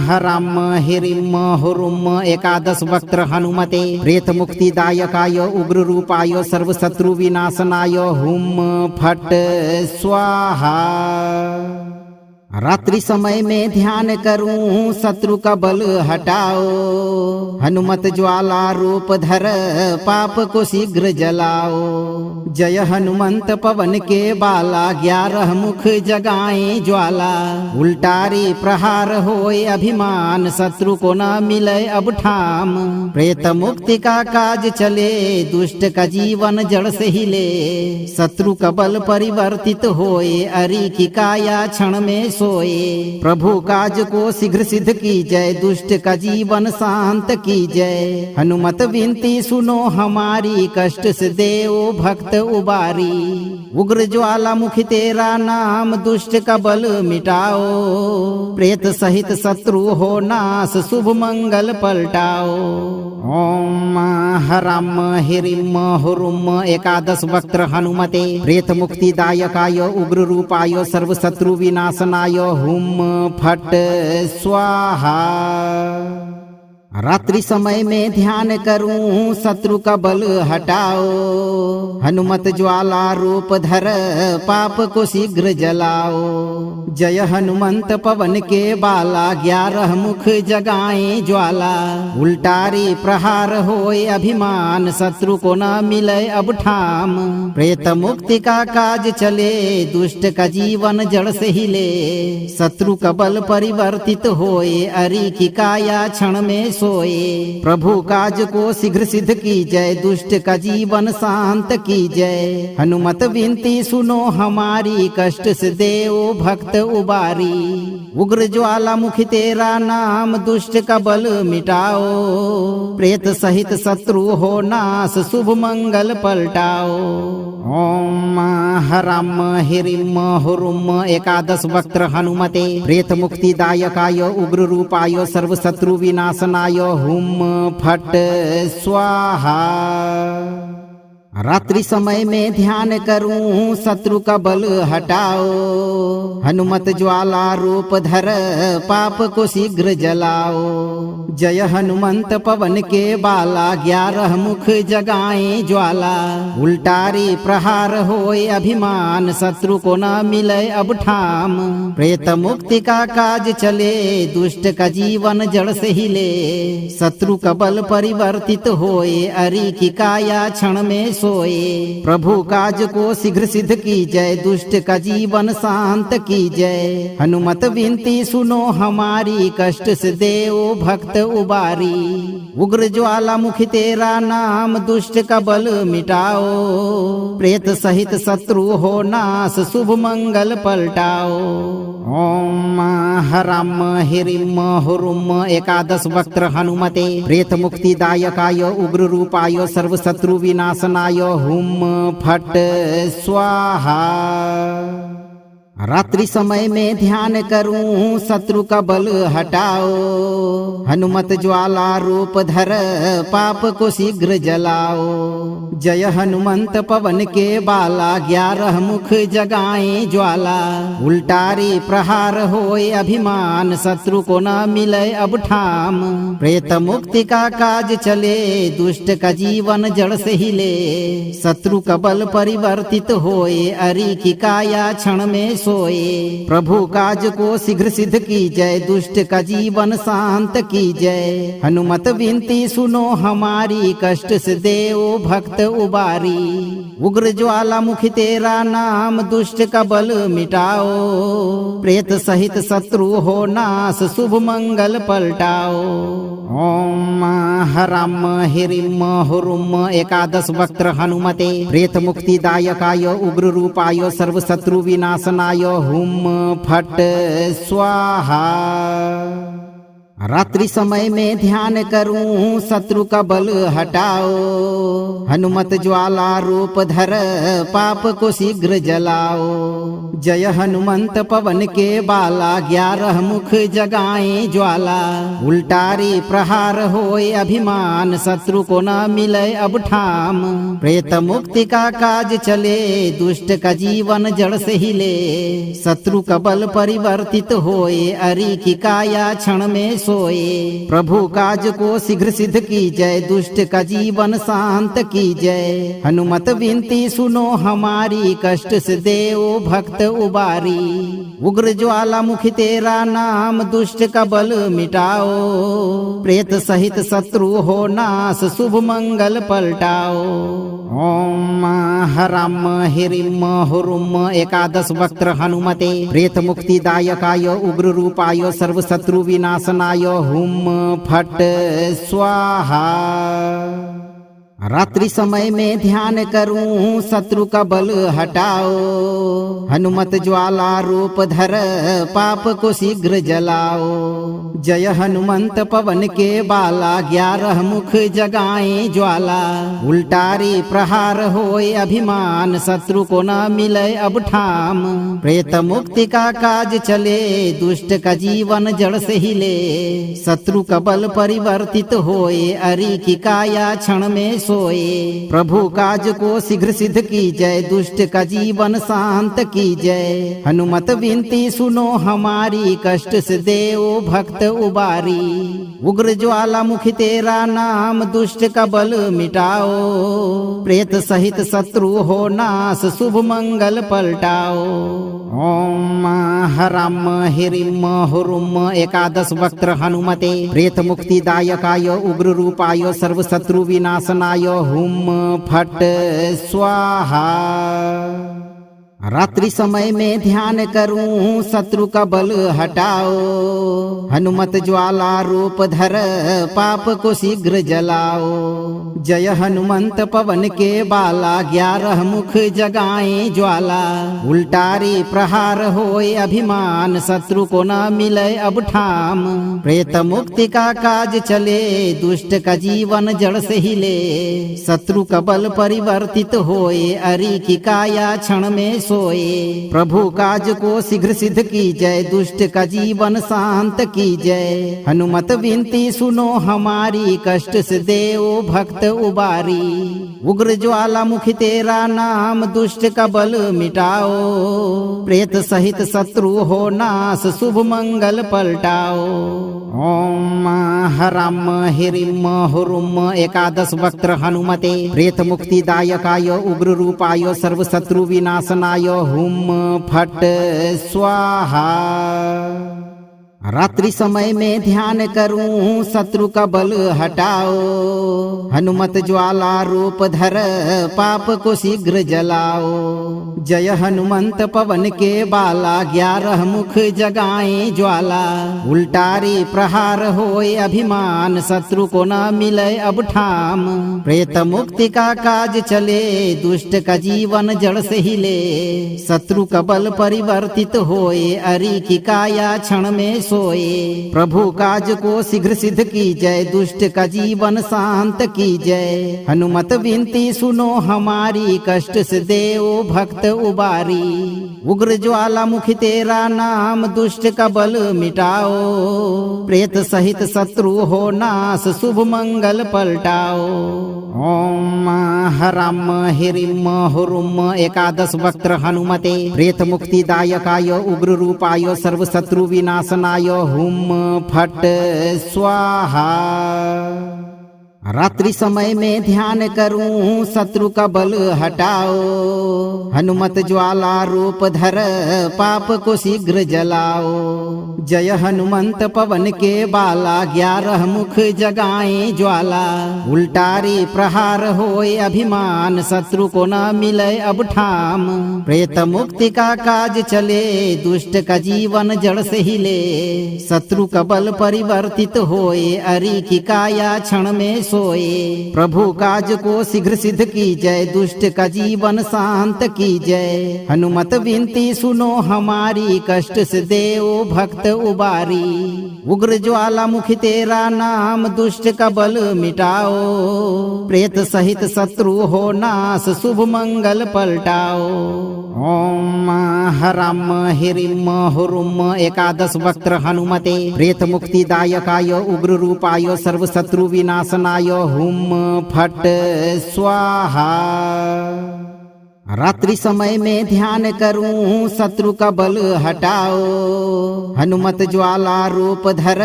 हराम हिरिम हुरुम एकादश वक्त्र हनुमते, प्रेत मुक्तिदायकाय उग्र रूपाय सर्व शत्रु विनाशनाय हुम फट स्वाहा। रात्रि समय में ध्यान करूं शत्रु का बल हटाओ। हनुमत ज्वाला रूप धर पाप को शीघ्र जलाओ। जय हनुमंत पवन के बाला, 11 मुख जगाए ज्वाला। उल्टारी प्रहार होए अभिमान, शत्रु को न मिले अब ठाम। प्रेत मुक्ति का काज चले, दुष्ट का जीवन जड़ से हिले। शत्रु का बल परिवर्तित होए, अरि की काया क्षण में सोए। प्रभु काज को शीघ्र सिद्ध की जय, दुष्ट का जीवन शांत की जय। हनुमत विनती सुनो हमारी, कष्ट से देओ भक्त उबारी। उग्र ज्वालामुखी तेरा नाम, दुष्ट का बल मिटाओ। प्रेत सहित शत्रु हो नाश, शुभ मंगल पलटाओ। ओम हराम हिरिम हुरुम एकादश वक्त्र हनुमते, प्रेत मुक्तिदायकाय उग्र रूपाय सर्व शत्रु विनाशनाय हुम फट स्वाहा। रात्रि समय में ध्यान करूं शत्रु का बल हटाओ। हनुमत ज्वाला रूप धर पाप को शीघ्र जलाओ। जय हनुमंत पवन के बाला, 11 मुख जगाए ज्वाला। उल्टारी प्रहार होए अभिमान, शत्रु को न मिले अब ठाम। प्रेत मुक्ति का काज चले, दुष्ट का जीवन जड़ से हिले। शत्रु का बल परिवर्तित होए, अरि की काया क्षण में सोए। प्रभु काज को शीघ्र सिद्ध की जय, दुष्ट का जीवन शांत की जय। हनुमत विनती सुनो हमारी, कष्ट से देओ भक्त उबारी। उग्र ज्वालामुखी तेरा नाम, दुष्ट का बल मिटाओ। प्रेत सहित शत्रु हो नाश, शुभ मंगल पलटाओ। ओम हराम हिरिम हुरुम एकादश वक्त्र हनुमते, प्रेत मुक्तिदायकाय उग्र रूपाय सर्व शत्रु विनाशनाय हुम फट स्वाहा। रात्रि समय में ध्यान करूं शत्रु का बल हटाओ। हनुमत ज्वाला रूप धर पाप को शीघ्र जलाओ। जय हनुमंत पवन के बाला 11 मुख जगाए ज्वाला। उल्टारी प्रहार होए अभिमान शत्रु को न मिले अब ठाम। प्रेत मुक्ति का काज चले दुष्ट का जीवन जड़ से हिले। शत्रु का बल परिवर्तित होए अरि की काया क्षण में सोए। प्रभु काज को शीघ्र सिद्ध की जय दुष्ट का जीवन शांत की जय। हनुमत विनती सुनो हमारी कष्ट से देव भक्त उबारी। उग्र ज्वाला मुखी तेरा नाम दुष्ट का बल मिटाओ। प्रेत सहित शत्रु हो नाश शुभ मंगल पलटाओ। ओम हराम हिरिम हुरुम एकादश वक्त्र हनुमते प्रेत मुक्ति दायकाय उग्र रूपाय सर्व शत्रु विनाशनाय हुम फट स्वाहा। रात्रि समय में ध्यान करूं शत्रु का बल हटाओ। हनुमत ज्वाला रूप धर पाप को शीघ्र जलाओ। जय हनुमंत पवन के बाला 11 मुख जगाए ज्वाला। उल्टारी प्रहार होए अभिमान शत्रु को न मिले अब ठाम। प्रेत मुक्ति का काज चले दुष्ट का जीवन जड़ से हिले। शत्रु का बल परिवर्तित होए अरि की काया क्षण में सोए। प्रभु काज को शीघ्र सिद्ध की जय दुष्ट का जीवन शांत की जय। हनुमत विनती सुनो हमारी कष्ट से देव भक्त उबारी। उग्र ज्वाला मुखी तेरा नाम दुष्ट का बल मिटाओ। प्रेत सहित शत्रु हो नाश शुभ मंगल पलटाओ। ओम हराम हिरिम हुरुम एकादश वक्त्र हनुमते प्रेत मुक्ति दायकाय उग्र रूपाय सर्व शत्रु विनाशनाय हुम फट स्वाहा। रात्रि समय में ध्यान करूं शत्रु का बल हटाओ। हनुमत ज्वाला रूप धर पाप को शीघ्र जलाओ। जय हनुमंत पवन के बाला 11 मुख जगाए ज्वाला। उल्टारी प्रहार होए अभिमान शत्रु को न मिले अब ठाम। प्रेत मुक्ति का काज चले दुष्ट का जीवन जड़ से हिले। शत्रु का बल परिवर्तित होए अरि की काया क्षण में सोए। प्रभु काज को शीघ्र सिद्ध की जय दुष्ट का जीवन शांत की जय। हनुमत विनती सुनो हमारी कष्ट से देव भक्त उबारी। उग्र ज्वाला मुखी तेरा नाम दुष्ट का बल मिटाओ। प्रेत सहित शत्रु हो नाश शुभ मंगल पलटाओ। ओम हराम हिरिम हुरुम एकादश वक्त्र हनुमते प्रेत मुक्ति दायकाय उग्र रूपाय सर्व शत्रु विनाशनाय हुम फट स्वाहा। रात्रि समय में ध्यान करूं शत्रु का बल हटाओ। हनुमत ज्वाला रूप धर पाप को शीघ्र जलाओ। जय हनुमंत पवन के बाला 11 मुख जगाए ज्वाला। उल्टारी प्रहार होए अभिमान शत्रु को न मिले अब ठाम। प्रेत मुक्ति का काज चले दुष्ट का जीवन जड़ से हिले। शत्रु का बल परिवर्तित होए अरि की काया क्षण में सोए। प्रभु काज को शीघ्र सिद्ध की जय दुष्ट का जीवन शांत की जय। हनुमत विनती सुनो हमारी कष्ट से देव भक्त उबारी। उग्र ज्वाला मुखी तेरा नाम दुष्ट का बल मिटाओ। प्रेत सहित शत्रु हो नाश शुभ मंगल पलटाओ। ओम हराम हिरिम हुरुम एकादश वक्त्र हनुमते प्रेत मुक्ति दायकाय उग्र रूपाय सर्व शत्रु विनाशनाय हुम फट स्वाहा। रात्रि समय में ध्यान करूं शत्रु का बल हटाओ। हनुमत ज्वाला रूप धर पाप को शीघ्र जलाओ। जय हनुमंत पवन के बाला 11 मुख जगाए ज्वाला। उल्टारी प्रहार होए अभिमान शत्रु को न मिले अब ठाम। प्रेत मुक्ति का काज चले दुष्ट का जीवन जड़ से हिले। शत्रु का बल परिवर्तित होए अरि की काया क्षण में सोए। प्रभु काज को शीघ्र सिद्ध कीजय, दुष्ट का जीवन शांत कीजय। हनुमत विनती सुनो हमारी, कष्ट से देओ भक्त उबारी। उग्र ज्वालामुखी तेरा नाम, दुष्ट का बल मिटाओ। प्रेत सहित शत्रु हो नाश, शुभ मंगल पलटाओ। ओम हराम हिरिम हुरुम एकादश वक्त्र हनुमते, प्रेत मुक्ति दायकाय उग्र रूपाय सर्व शत्रु विनाशनाय हुम फट स्वाहा। रात्रि समय में ध्यान करूं, शत्रु का बल हटाओ। हनुमत ज्वाला रूप धर, पाप को शीघ्र जलाओ। जय हनुमंत पवन के बाला, 11 मुख जगाए ज्वाला। उल्टारी प्रहार होए अभिमान, शत्रु को न मिले अब ठाम। प्रेत मुक्ति का काज चले, दुष्ट का जीवन जड़ से हिले। शत्रु का बल परिवर्तित होए, अरि की काया क्षण में सोए। प्रभु काज को शीघ्र सिद्ध कीजय, दुष्ट का जीवन शांत कीजय। हनुमत विनती सुनो हमारी, कष्ट से देओ भक्त उबारी। उग्र ज्वालामुखी तेरा नाम, दुष्ट का बल मिटाओ। प्रेत सहित शत्रु हो नाश, शुभ मंगल पलटाओ। ओम हराम हिरिम हुरुम एकादश वक्त्र हनुमते, प्रेत मुक्ति दायकाय उग्र रूपाय सर्व शत्रु विनाशनाय हुम फट स्वाहा। रात्रि समय में ध्यान करूं, शत्रु का बल हटाओ। हनुमत ज्वाला रूप धर, पाप को शीघ्र जलाओ। जय हनुमंत पवन के बाला, 11 मुख जगाए ज्वाला। उल्टारी प्रहार होए अभिमान, शत्रु को न मिले अब ठाम। प्रेत मुक्ति का काज चले, दुष्ट का जीवन जड़ से हिले। शत्रु का बल परिवर्तित होए, अरि की काया क्षण में सोए। प्रभु काज को शीघ्र सिद्ध कीजय, दुष्ट का जीवन शांत कीजय। हनुमत विनती सुनो हमारी, कष्ट से देओ भक्त उबारी। उग्र ज्वालामुखी तेरा नाम, दुष्ट का बल मिटाओ। प्रेत सहित शत्रु हो नाश, शुभ मंगल पलटाओ। ओम हराम हिरिम हुरुम एकादश वक्त्र हनुमते, प्रेत मुक्ति दायकाय उग्र रूपाय सर्व शत्रु विनाशनाय हुम फट स्वाहा। रात्रि समय में ध्यान करूं, शत्रु का बल हटाओ। हनुमत ज्वाला रूप धर,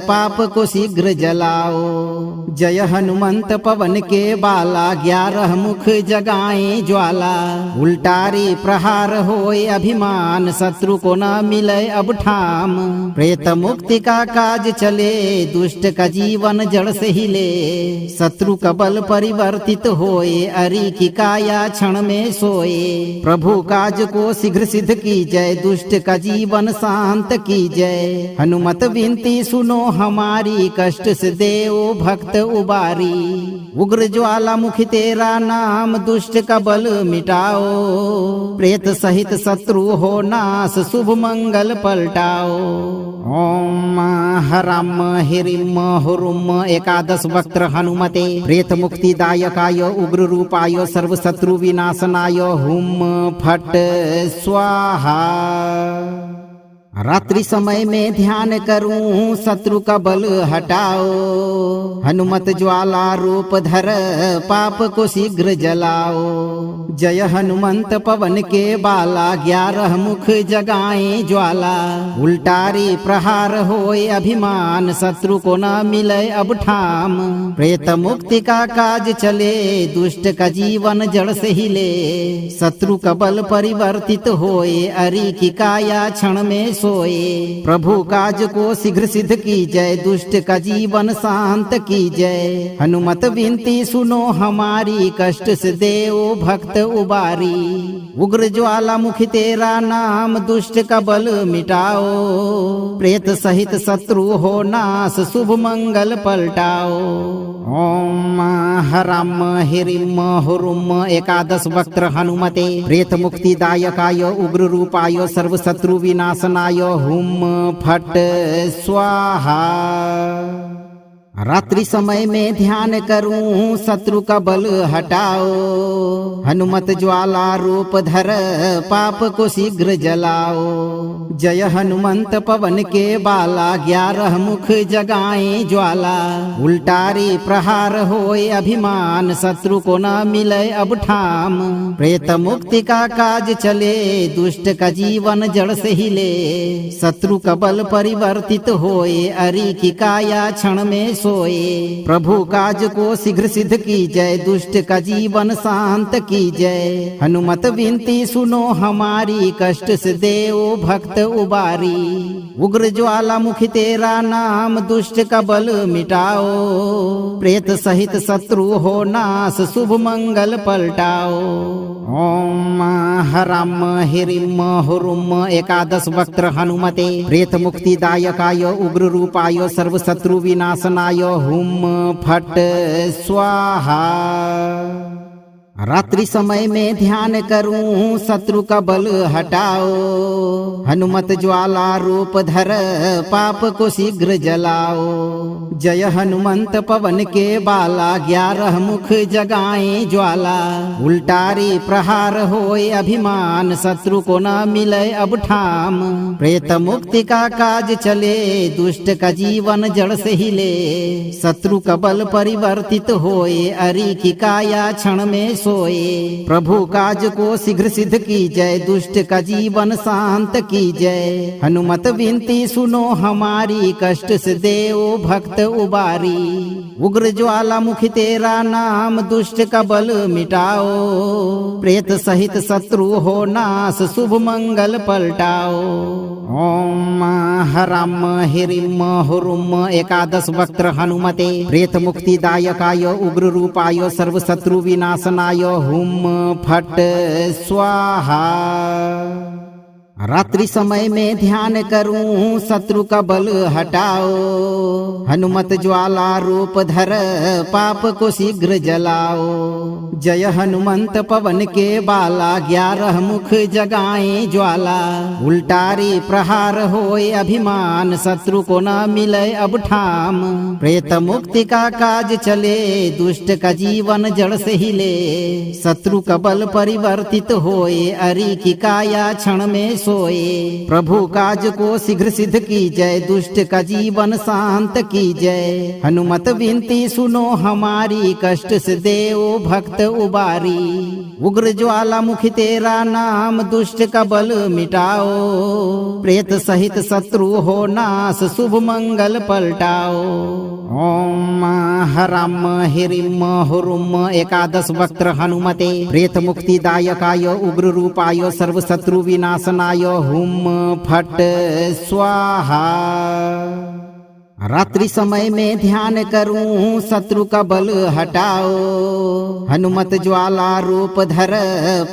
पाप को शीघ्र जलाओ। जय हनुमंत पवन के बाला, 11 मुख जगाए ज्वाला। उल्टारी प्रहार होए अभिमान, शत्रु को न मिले अब ठाम। प्रेत मुक्ति का काज चले, दुष्ट का जीवन जड़ से हिले। शत्रु का बल परिवर्तित होए, अरि की काया क्षण में सोए। प्रभु काज को शीघ्र सिद्ध कीजय, दुष्ट का जीवन शांत कीजय। हनुमत विनती सुनो हमारी, कष्ट से देओ भक्त उबारी। उग्र ज्वालामुखी तेरा नाम, दुष्ट का बल मिटाओ। प्रेत सहित शत्रु हो नाश, शुभ मंगल पलटाओ। ओम हराम हिरिम हुरुम एकादश वक्त्र हनुमते, प्रेत मुक्ति दायकाय उग्र रूपाय सर्व शत्रु विनाशनाय हुम फट स्वाहा। रात्रि समय में ध्यान करूं, शत्रु का बल हटाओ। हनुमत ज्वाला रूप धर, पाप को शीघ्र जलाओ। जय हनुमंत पवन के बाला, 11 मुख जगाए ज्वाला। उल्टारी प्रहार होए अभिमान, शत्रु को न मिले अब ठाम। प्रेत मुक्ति का काज चले, दुष्ट का जीवन जड़ से हिले। शत्रु का बल परिवर्तित होए, अरि की काया क्षण में सोए। प्रभु काज को शीघ्र सिद्ध कीजय, दुष्ट का जीवन शांत कीजय। हनुमत विनती सुनो हमारी, कष्ट से देओ भक्त उबारी। उग्र ज्वालामुखी तेरा नाम, दुष्ट का बल मिटाओ। प्रेत सहित शत्रु हो नाश, शुभ मंगल पलटाओ। ओम हराम हिरिम हुरुम एकादश वक्त्र हनुमते, प्रेत मुक्ति दायकाय उग्र रूपाय सर्व शत्रु विनाशनाय हुम फट स्वाहा। रात्रि समय में ध्यान करूं शत्रु का बल हटाओ। हनुमत ज्वाला रूप धर पाप को शीघ्र जलाओ। जय हनुमंत पवन के बाला 11 मुख जगाए ज्वाला। उल्टारी प्रहार होए अभिमान शत्रु को न मिले अब ठाम। प्रेत मुक्ति का काज चले दुष्ट का जीवन जड़ से हिले। शत्रु का बल परिवर्तित होए अरि की काया क्षण में सोए। प्रभु काज को शीघ्र सिद्ध की जय दुष्ट का जीवन शांत की जय। हनुमत विनती सुनो हमारी कष्ट से देव भक्त उबारी। उग्र ज्वालामुखी तेरा नाम दुष्ट का बल मिटाओ। प्रेत सहित शत्रु हो नाश शुभ मंगल पलटाओ। ओम हराम हिरिम हुरुम 11 वक्त्र हनुमते प्रेत मुक्ति दायकाय उग्र रूपाय सर्व शत्रु विनाशनाय हुम फट स्वाहा। रात्रि समय में ध्यान करूं शत्रु का बल हटाओ। हनुमत ज्वाला रूप धर पाप को शीघ्र जलाओ। जय हनुमंत पवन के बाला 11 मुख जगाए ज्वाला। उल्टारी प्रहार होए अभिमान शत्रु को न मिले अब ठाम। प्रेत मुक्ति का काज चले दुष्ट का जीवन जड़ से हिले। शत्रु का बल परिवर्तित होए अरि की काया क्षण में सोए। प्रभु काज को शीघ्र सिद्ध की जय दुष्ट का जीवन शांत की जय। हनुमत विनती सुनो हमारी कष्ट से देव भक्त उबारी। उग्र ज्वालामुखी तेरा नाम दुष्ट का बल मिटाओ। प्रेत सहित शत्रु हो नाश शुभ मंगल पलटाओ। ओम हराम हिरिम हुरुम 11 वक्त्र हनुमते प्रेत मुक्ति दायकाय उग्र रूपाय सर्व शत्रु विनाशनाय हुम फट स्वाहा। रात्रि समय में ध्यान करूं शत्रु का बल हटाओ। हनुमत ज्वाला रूप धर पाप को शीघ्र जलाओ। जय हनुमंत पवन के बाला 11 मुख जगाए ज्वाला। उल्टारी प्रहार होए अभिमान शत्रु को न मिले अब ठाम। प्रेत मुक्ति का काज चले दुष्ट का जीवन जड़ से हिले। शत्रु का बल परिवर्तित होए अरि की काया क्षण में सोए। प्रभु काज को शीघ्र सिद्ध की जय दुष्ट का जीवन शांत की जय। हनुमत विनती सुनो हमारी कष्ट से देव भक्त उबारी। उग्र ज्वालामुखी तेरा नाम दुष्ट का बल मिटाओ। प्रेत सहित शत्रु हो नाश शुभ मंगल पलटाओ। ओम हराम हिरिम हुरुम 11 वक्त्र हनुमते प्रेत मुक्ति दायकाय उग्र रूपाय सर्व शत्रु विनाशनाय हुम फट स्वाहा। रात्रि समय में ध्यान करूं शत्रु का बल हटाओ। हनुमत ज्वाला रूप धर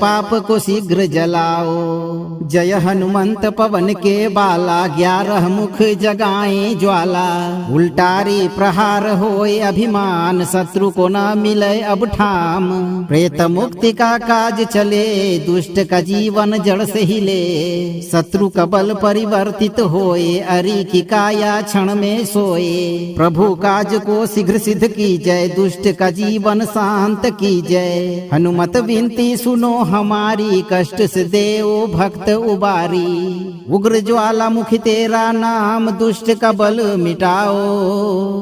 पाप को शीघ्र जलाओ। जय हनुमंत पवन के बाला 11 मुख जगाए ज्वाला। उल्टारी प्रहार होए अभिमान शत्रु को न मिले अब ठाम। प्रेत मुक्ति का काज चले दुष्ट का जीवन जड़ से हिले। शत्रु का बल परिवर्तित होए अरि की काया क्षण में सोए। प्रभु काज को शीघ्र सिद्ध की जय दुष्ट का जीवन शांत की जय। हनुमत विनती सुनो हमारी कष्ट से देव भक्त उबारी। उग्र ज्वालामुखी तेरा नाम दुष्ट का बल मिटाओ।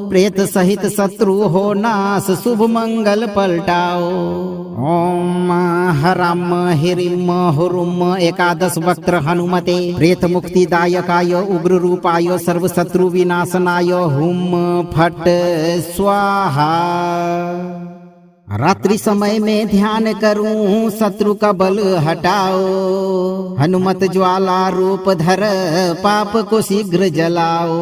प्रेत सहित शत्रु हो नाश शुभ मंगल पलटाओ। ओम हराम हिरिम हुरुम 11 वक्त्र हनुमते प्रेत मुक्ति दायकाय उग्र रूपाय सर्व शत्रु विनाशनाय हुम फट स्वाहा। रात्रि समय में ध्यान करूं शत्रु का बल हटाओ। हनुमत ज्वाला रूप धर पाप को शीघ्र जलाओ।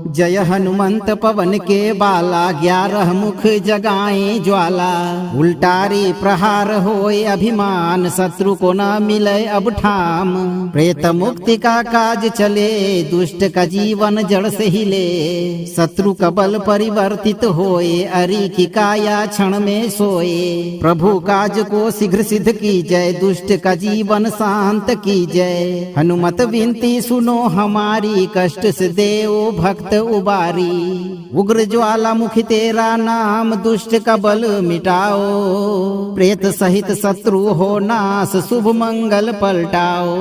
जय हनुमंत पवन के बाला 11 मुख जगाए ज्वाला। उल्टारी प्रहार होए अभिमान शत्रु को न मिले अब ठाम। प्रेत मुक्ति का काज चले दुष्ट का जीवन जड़ से हिले। शत्रु का बल परिवर्तित होए अरि की काया क्षण में सोए। प्रभु काज को शीघ्र सिद्ध कीजय, दुष्ट का जीवन शांत कीजय। हनुमत विनती सुनो हमारी, कष्ट से देओ भक्त उबारी। उग्र ज्वालामुखी तेरा नाम, दुष्ट का बल मिटाओ। प्रेत सहित शत्रु हो नाश, शुभ मंगल पलटाओ।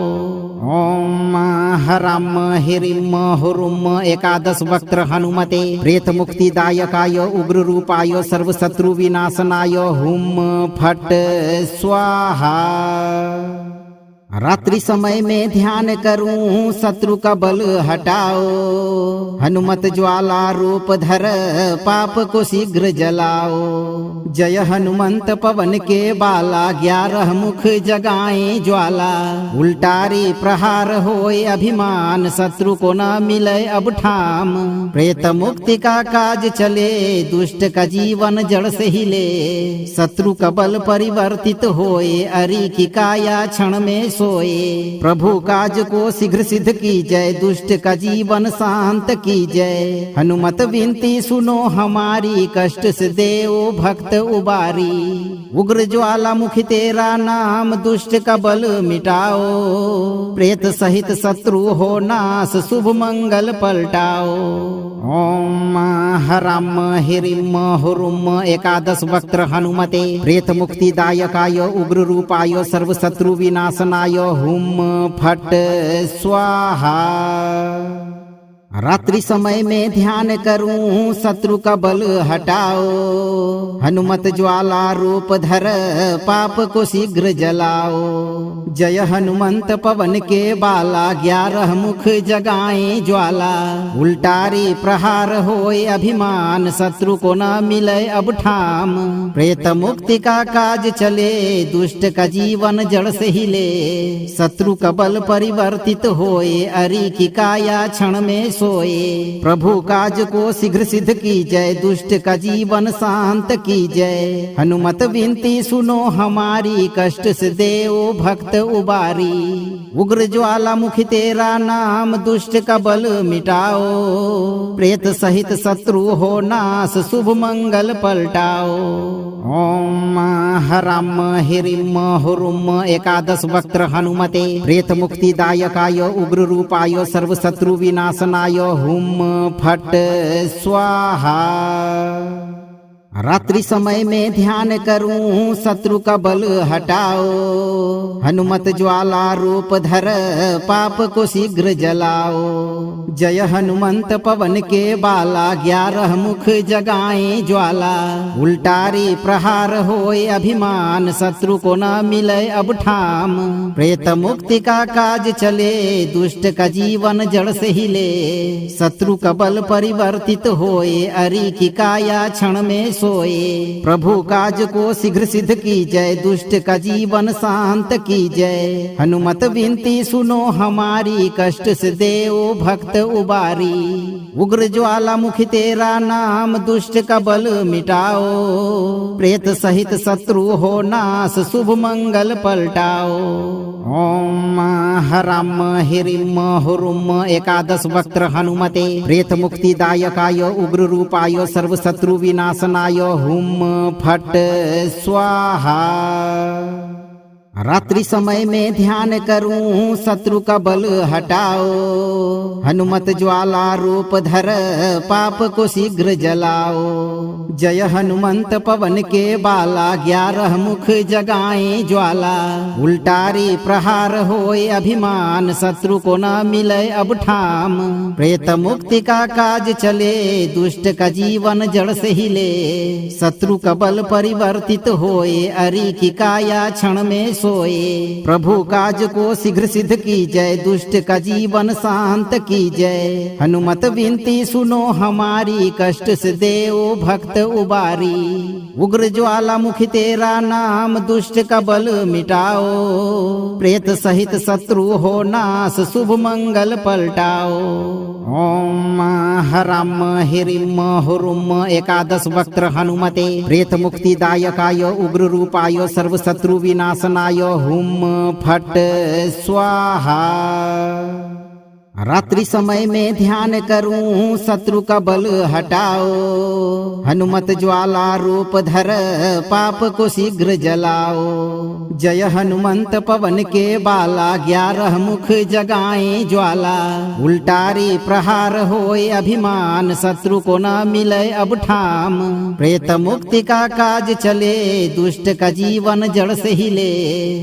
ओम हराम हिरिम हुरुम एकादश वक्त्र हनुमते, प्रेत मुक्ति दायकाय उग्र रूपाय सर्व शत्रु विनाशनाय हुम फट स्वाहा। रात्रि समय में ध्यान करूं, शत्रु का बल हटाओ। हनुमत ज्वाला रूप धर, पाप को शीघ्र जलाओ। जय हनुमंत पवन के बाला, 11 मुख जगाए ज्वाला। उल्टारी प्रहार होए अभिमान, शत्रु को न मिले अब ठाम। प्रेत मुक्ति का काज चले, दुष्ट का जीवन जड़ से हिले। शत्रु का बल परिवर्तित होए, अरि की काया क्षण में सोए। प्रभु काज को शीघ्र सिद्ध कीजय, दुष्ट का जीवन शांत कीजय। हनुमत विनती सुनो हमारी, कष्ट से देओ भक्त उबारी। उग्र ज्वालामुखी तेरा नाम, दुष्ट का बल मिटाओ। प्रेत सहित शत्रु हो नाश, शुभ मंगल पलटाओ। ओम हराम हिरिम हुरुम एकादश वक्त्र हनुमते, प्रेत मुक्ति दायकाय उग्र रूपाय सर्व शत्रु विनाशनाय हुम फट स्वाहा। रात्रि समय में ध्यान करूं, शत्रु का बल हटाओ। हनुमत ज्वाला रूप धर, पाप को शीघ्र जलाओ। जय हनुमंत पवन के बाला, 11 मुख जगाए ज्वाला। उल्टारी प्रहार होए अभिमान, शत्रु को न मिले अब ठाम। प्रेत मुक्ति का काज चले, दुष्ट का जीवन जड़ से हिले। शत्रु का बल परिवर्तित होए, अरि की काया क्षण में सोए। प्रभु काज को शीघ्र सिद्ध कीजय, दुष्ट का जीवन शांत कीजय। हनुमत विनती सुनो हमारी, कष्ट से देओ भक्त उबारी। उग्र ज्वालामुखी तेरा नाम, दुष्ट का बल मिटाओ। प्रेत सहित शत्रु हो नाश, शुभ मंगल पलटाओ। ओम हराम हिरिम हुरुम एकादश वक्त्र हनुमते, प्रेत मुक्ति दायकाय उग्र रूपाय सर्व शत्रु विनाशनाय हुम फट स्वाहा। रात्रि समय में ध्यान करूं, शत्रु का बल हटाओ। हनुमत ज्वाला रूप धर, पाप को शीघ्र जलाओ। जय हनुमंत पवन के बाला, 11 मुख जगाए ज्वाला। उल्टारी प्रहार होए अभिमान, शत्रु को न मिले अब ठाम। प्रेत मुक्ति का काज चले, दुष्ट का जीवन जड़ से हिले। शत्रु का बल परिवर्तित होए, अरि की काया क्षण में सोए। प्रभु काज को शीघ्र सिद्ध कीजय, दुष्ट का जीवन शांत कीजय। हनुमत विनती सुनो हमारी, कष्ट से देओ भक्त उबारी। उग्र ज्वालामुखी तेरा नाम, दुष्ट का बल मिटाओ। प्रेत सहित शत्रु हो नाश, शुभ मंगल पलटाओ। ओम हराम हिरिम हुरुम एकादश वक्त्र हनुमते, प्रेत मुक्ति दायकाय उग्र रूपाय सर्व शत्रु विनाशनाय हुम फट स्वाहा। रात्रि समय में ध्यान करूं, शत्रु का बल हटाओ। हनुमत ज्वाला रूप धर, पाप को शीघ्र जलाओ। जय हनुमंत पवन के बाला, 11 मुख जगाए ज्वाला। उल्टारी प्रहार होए अभिमान, शत्रु को न मिले अब ठाम। प्रेत मुक्ति का काज चले, दुष्ट का जीवन जड़ से हिले। शत्रु का बल परिवर्तित होए, अरि की काया क्षण में सोए। प्रभु काज को शीघ्र सिद्ध कीजय, दुष्ट का जीवन शांत कीजय। हनुमत विनती सुनो हमारी, कष्ट से देओ भक्त उबारी। उग्र ज्वालामुखी तेरा नाम, दुष्ट का बल मिटाओ। प्रेत सहित शत्रु हो नाश, शुभ मंगल पलटाओ। ओम हराम हिरिम हुरुम एकादश वक्त्र हनुमते, प्रेत मुक्ति दायकाय उग्र रूपाय सर्व शत्रु विनाशनाय हुम फट स्वाहा। रात्रि समय में ध्यान करूं शत्रु का बल हटाओ। हनुमत ज्वाला रूप धर पाप को शीघ्र जलाओ। जय हनुमंत पवन के बाला 11 मुख जगाए ज्वाला। उल्टारी प्रहार होए अभिमान शत्रु को न मिले अब ठाम। प्रेत मुक्ति का काज चले दुष्ट का जीवन जड़ से हिले।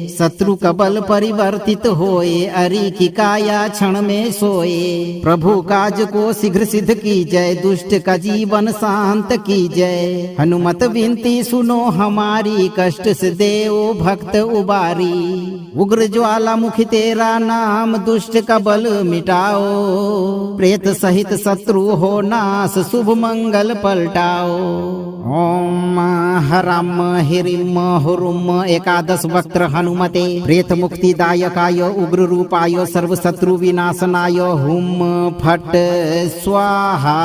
शत्रु का बल परिवर्तित होए अरि की काया क्षण में सोए। प्रभु काज को शीघ्र सिद्ध की जय दुष्ट का जीवन शांत की जय। हनुमत विनती सुनो हमारी कष्ट से देओ भक्त उबारी। उग्र ज्वालामुखी तेरा नाम दुष्ट का बल मिटाओ। प्रेत सहित शत्रु हो नाश शुभ मंगल पलटाओ। ओम हराम हिरिम हुरुम एकादश वक्त्र हनुमते प्रेत मुक्तिदायकाय उग्र रूपाय सर्व शत्रु विनाशनाय हुम फट स्वाहा।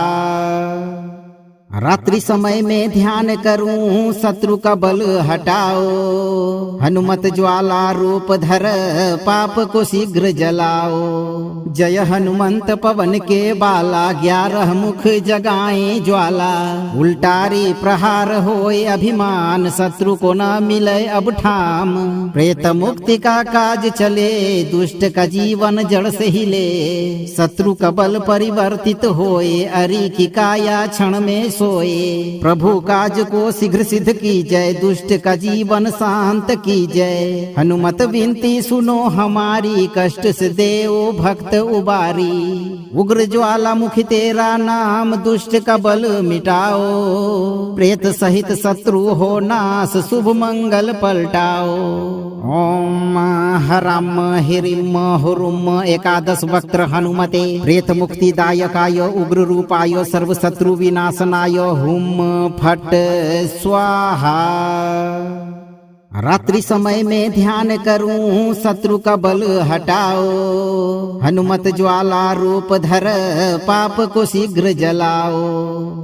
रात्रि समय में ध्यान करूं शत्रु का बल हटाओ। हनुमत ज्वाला रूप धर पाप को शीघ्र जलाओ। जय हनुमंत पवन के बाला 11 मुख जगाए ज्वाला। उल्टारी प्रहार होए अभिमान शत्रु को न मिले अब ठाम। प्रेत मुक्ति का काज चले दुष्ट का जीवन जड़ से हिले। शत्रु का बल परिवर्तित होए अरि की काया क्षण में सोए। प्रभु काज को शीघ्र सिद्ध की जय दुष्ट का जीवन शांत की जय। हनुमत विनती सुनो हमारी कष्ट से देओ भक्त उबारी। उग्र ज्वालामुखी तेरा नाम दुष्ट का बल मिटाओ। प्रेत सहित शत्रु हो नाश शुभ मंगल पलटाओ। ओम हराम हिरिम हुरुम एकादश वक्त्र हनुमते प्रेत मुक्तिदायकाय उग्र रूपाय सर्व शत्रु विनाशनाय हुम फट स्वाहा। रात्रि समय में ध्यान करूं शत्रु का बल हटाओ। हनुमत ज्वाला रूप धर पाप को शीघ्र जलाओ।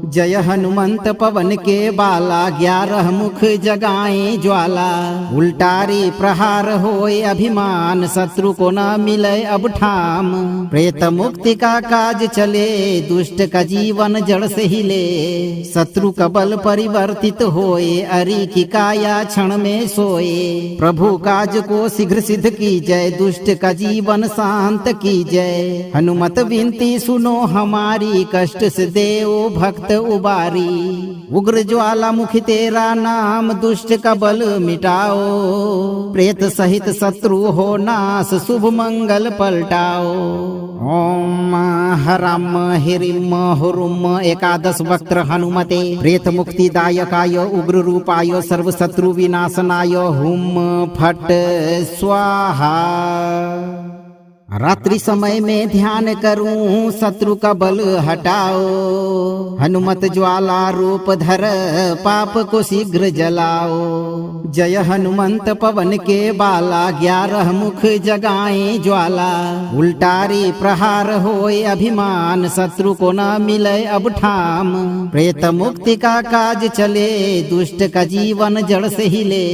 जय हनुमंत पवन के बाला 11 मुख जगाए ज्वाला। उल्टारी प्रहार होए अभिमान शत्रु को न मिले अब ठाम। प्रेत मुक्ति का काज चले दुष्ट का जीवन जड़ से हिले। शत्रु का बल परिवर्तित होए अरि की काया क्षण में सोए। प्रभु काज को शीघ्र सिद्ध की जय दुष्ट का जीवन शांत की जय। हनुमत विनती सुनो हमारी कष्ट से देओ भक्त उबारी। उग्र ज्वालामुखी तेरा नाम दुष्ट का बल मिटाओ। प्रेत सहित शत्रु हो नाश शुभ मंगल पलटाओ। ओम हराम हिरिम हुरुम एकादश वक्त्र हनुमते प्रेत मुक्तिदायकाय उग्र रूपाय सर्व शत्रु विनाशनाय हुम फट स्वाहा। रात्रि समय में ध्यान करूं शत्रु का बल हटाओ। हनुमत ज्वाला रूप धर पाप को शीघ्र जलाओ। जय हनुमंत पवन के बाला 11 मुख जगाए ज्वाला। उल्टारी प्रहार होए अभिमान शत्रु को न मिले अब ठाम। प्रेत मुक्ति का काज चले दुष्ट का जीवन जड़ से हिले।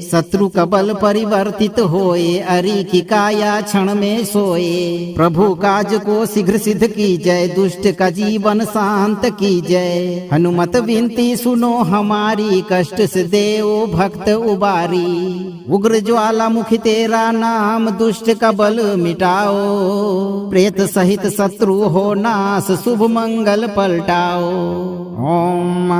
शत्रु का बल परिवर्तित होए अरि की काया क्षण में सोए। प्रभु काज को शीघ्र सिद्ध की जय दुष्ट का जीवन शांत की जय। हनुमत विनती सुनो हमारी कष्ट से देओ भक्त उबारी। उग्र ज्वालामुखी तेरा नाम दुष्ट का बल मिटाओ। प्रेत सहित शत्रु हो नाश शुभ मंगल पलटाओ। ओम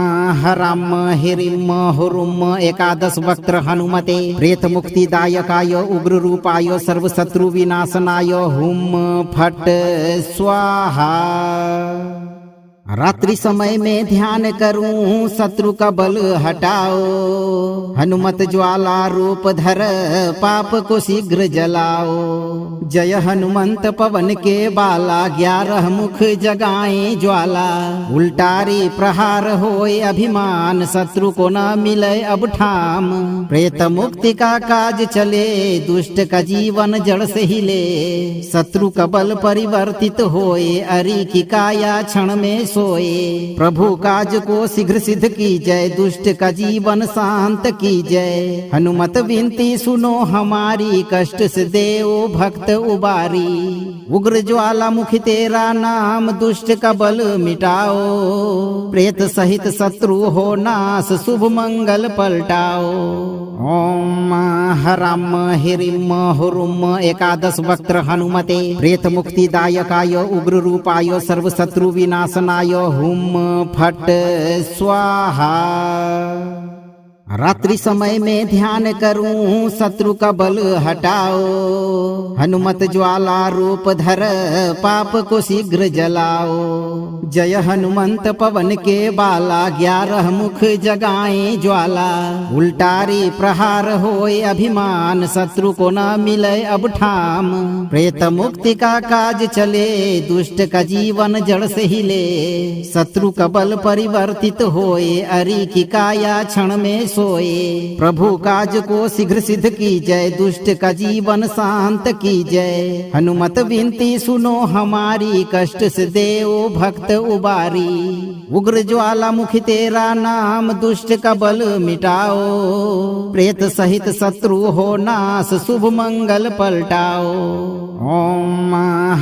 हराम हिरिम हुरुम एकादश वक्त्र हनुमते प्रेत मुक्तिदायकाय उग्र रूपाय सर्व शत्रु विनाशनाय हुम फट स्वाहा। रात्रि समय में ध्यान करूं शत्रु का बल हटाओ। हनुमत ज्वाला रूप धर पाप को शीघ्र जलाओ। जय हनुमंत पवन के बाला 11 मुख जगाए ज्वाला। उल्टारी प्रहार होए अभिमान शत्रु को न मिले अब ठाम। प्रेत मुक्ति का काज चले दुष्ट का जीवन जड़ से हिले। शत्रु का बल परिवर्तित होए अरि की काया क्षण में सोए। प्रभु काज को शीघ्र सिद्ध कीजय, दुष्ट का जीवन शांत कीजय। हनुमत विनती सुनो हमारी, कष्ट से देओ भक्त उबारी। उग्र ज्वालामुखी तेरा नाम, दुष्ट का बल मिटाओ। प्रेत सहित शत्रु हो नाश, शुभ मंगल पलटाओ। ओम हराम हिरिम हुरुम एकादश वक्त्र हनुमते, प्रेत मुक्ति दायकाय उग्र रूपाय सर्व शत्रु विनाशनाय हुम फट स्वाहा। रात्रि समय में ध्यान करूं, शत्रु का बल हटाओ। हनुमत ज्वाला रूप धर, पाप को शीघ्र जलाओ। जय हनुमंत पवन के बाला, 11 मुख जगाए ज्वाला। उल्टारी प्रहार होए अभिमान, शत्रु को न मिले अब ठाम। प्रेत मुक्ति का काज चले, दुष्ट का जीवन जड़ से हिले। शत्रु का बल परिवर्तित होए, अरि की काया क्षण में सोए। प्रभु काज को शीघ्र सिद्ध कीजय, दुष्ट का जीवन शांत कीजय। हनुमत विनती सुनो हमारी, कष्ट से देओ भक्त उबारी। उग्र ज्वालामुखी तेरा नाम, दुष्ट का बल मिटाओ। प्रेत सहित शत्रु हो नाश, शुभ मंगल पलटाओ। ओम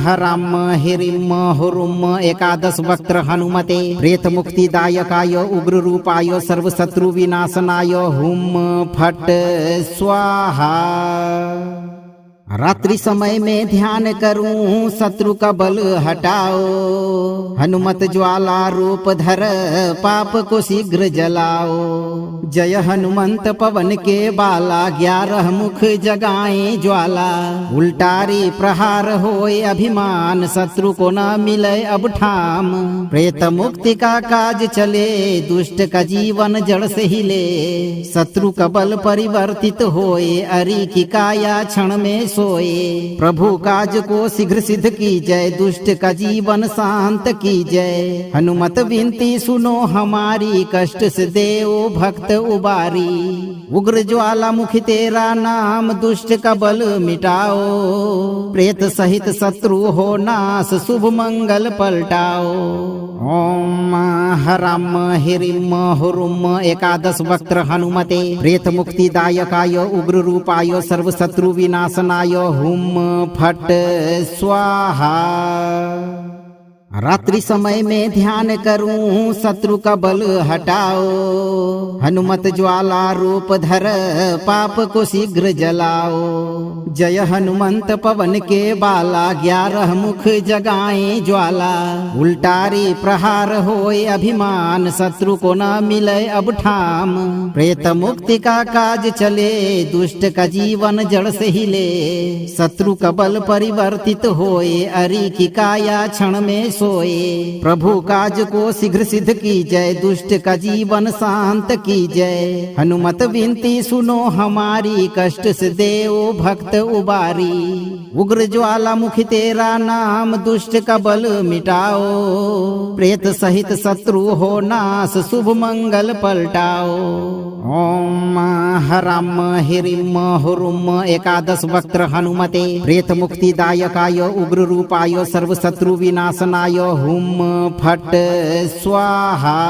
हराम हिरिम हुरुम एकादश वक्त्र हनुमते, प्रेत मुक्ति दायकाय उग्र रूपाय सर्व शत्रु विनाशनाय हुम फट स्वाहा। रात्रि समय में ध्यान करूं, शत्रु का बल हटाओ। हनुमत ज्वाला रूप धर, पाप को शीघ्र जलाओ। जय हनुमंत पवन के बाला, 11 मुख जगाए ज्वाला। उल्टारी प्रहार होए अभिमान, शत्रु को न मिले अब ठाम। प्रेत मुक्ति का काज चले, दुष्ट का जीवन जड़ से हिले। शत्रु का बल परिवर्तित होए, अरि की काया क्षण में सोए। प्रभु काज को शीघ्र सिद्ध कीजय, दुष्ट का जीवन शांत कीजय। हनुमत विनती सुनो हमारी, कष्ट से देओ भक्त उबारी। उग्र ज्वालामुखी तेरा नाम, दुष्ट का बल मिटाओ। प्रेत सहित शत्रु हो नाश, शुभ मंगल पलटाओ। ओम हराम हिरिम हुरुम एकादश वक्त्र हनुमते, प्रेत मुक्ति दायकाय उग्र रूपाय सर्व शत्रु विनाशनाय हुम फट स्वाहा। रात्रि समय में ध्यान करूं, शत्रु का बल हटाओ। हनुमत ज्वाला रूप धर, पाप को शीघ्र जलाओ। जय हनुमंत पवन के बाला, 11 मुख जगाए ज्वाला। उल्टारी प्रहार होए अभिमान, शत्रु को न मिले अब ठाम। प्रेत मुक्ति का काज चले, दुष्ट का जीवन जड़ से हिले। शत्रु का बल परिवर्तित होए, अरि की काया क्षण में सोए। प्रभु काज को शीघ्र सिद्ध कीजय, दुष्ट का जीवन शांत कीजय। हनुमत विनती सुनो हमारी, कष्ट से देओ भक्त उबारी। उग्र ज्वालामुखी तेरा नाम, दुष्ट का बल मिटाओ। प्रेत सहित शत्रु हो नाश, शुभ मंगल पलटाओ। ओम हराम हिरिम हुरुम एकादश वक्त्र हनुमते, प्रेत मुक्ति दायकाय उग्र रूपाय सर्व शत्रु विनाशनाय हुम फट स्वाहा।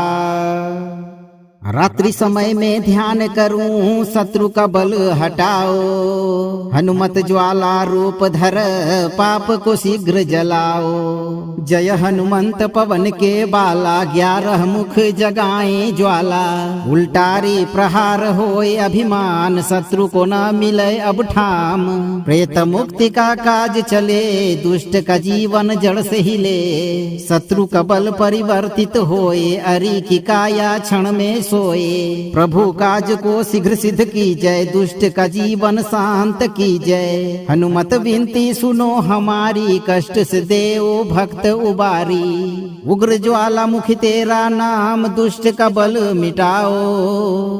रात्रि समय में ध्यान करूं, शत्रु का बल हटाओ। हनुमत ज्वाला रूप धर, पाप को शीघ्र जलाओ। जय हनुमंत पवन के बाला, 11 मुख जगाए ज्वाला। उल्टारी प्रहार होए अभिमान, शत्रु को न मिले अब ठाम। प्रेत मुक्ति का काज चले, दुष्ट का जीवन जड़ से हिले। शत्रु का बल परिवर्तित होए, अरि की काया क्षण में सोए। प्रभु काज को शीघ्र सिद्ध कीजय, दुष्ट का जीवन शांत कीजय। हनुमत विनती सुनो हमारी, कष्ट से देओ भक्त उबारी। उग्र ज्वालामुखी तेरा नाम, दुष्ट का बल मिटाओ।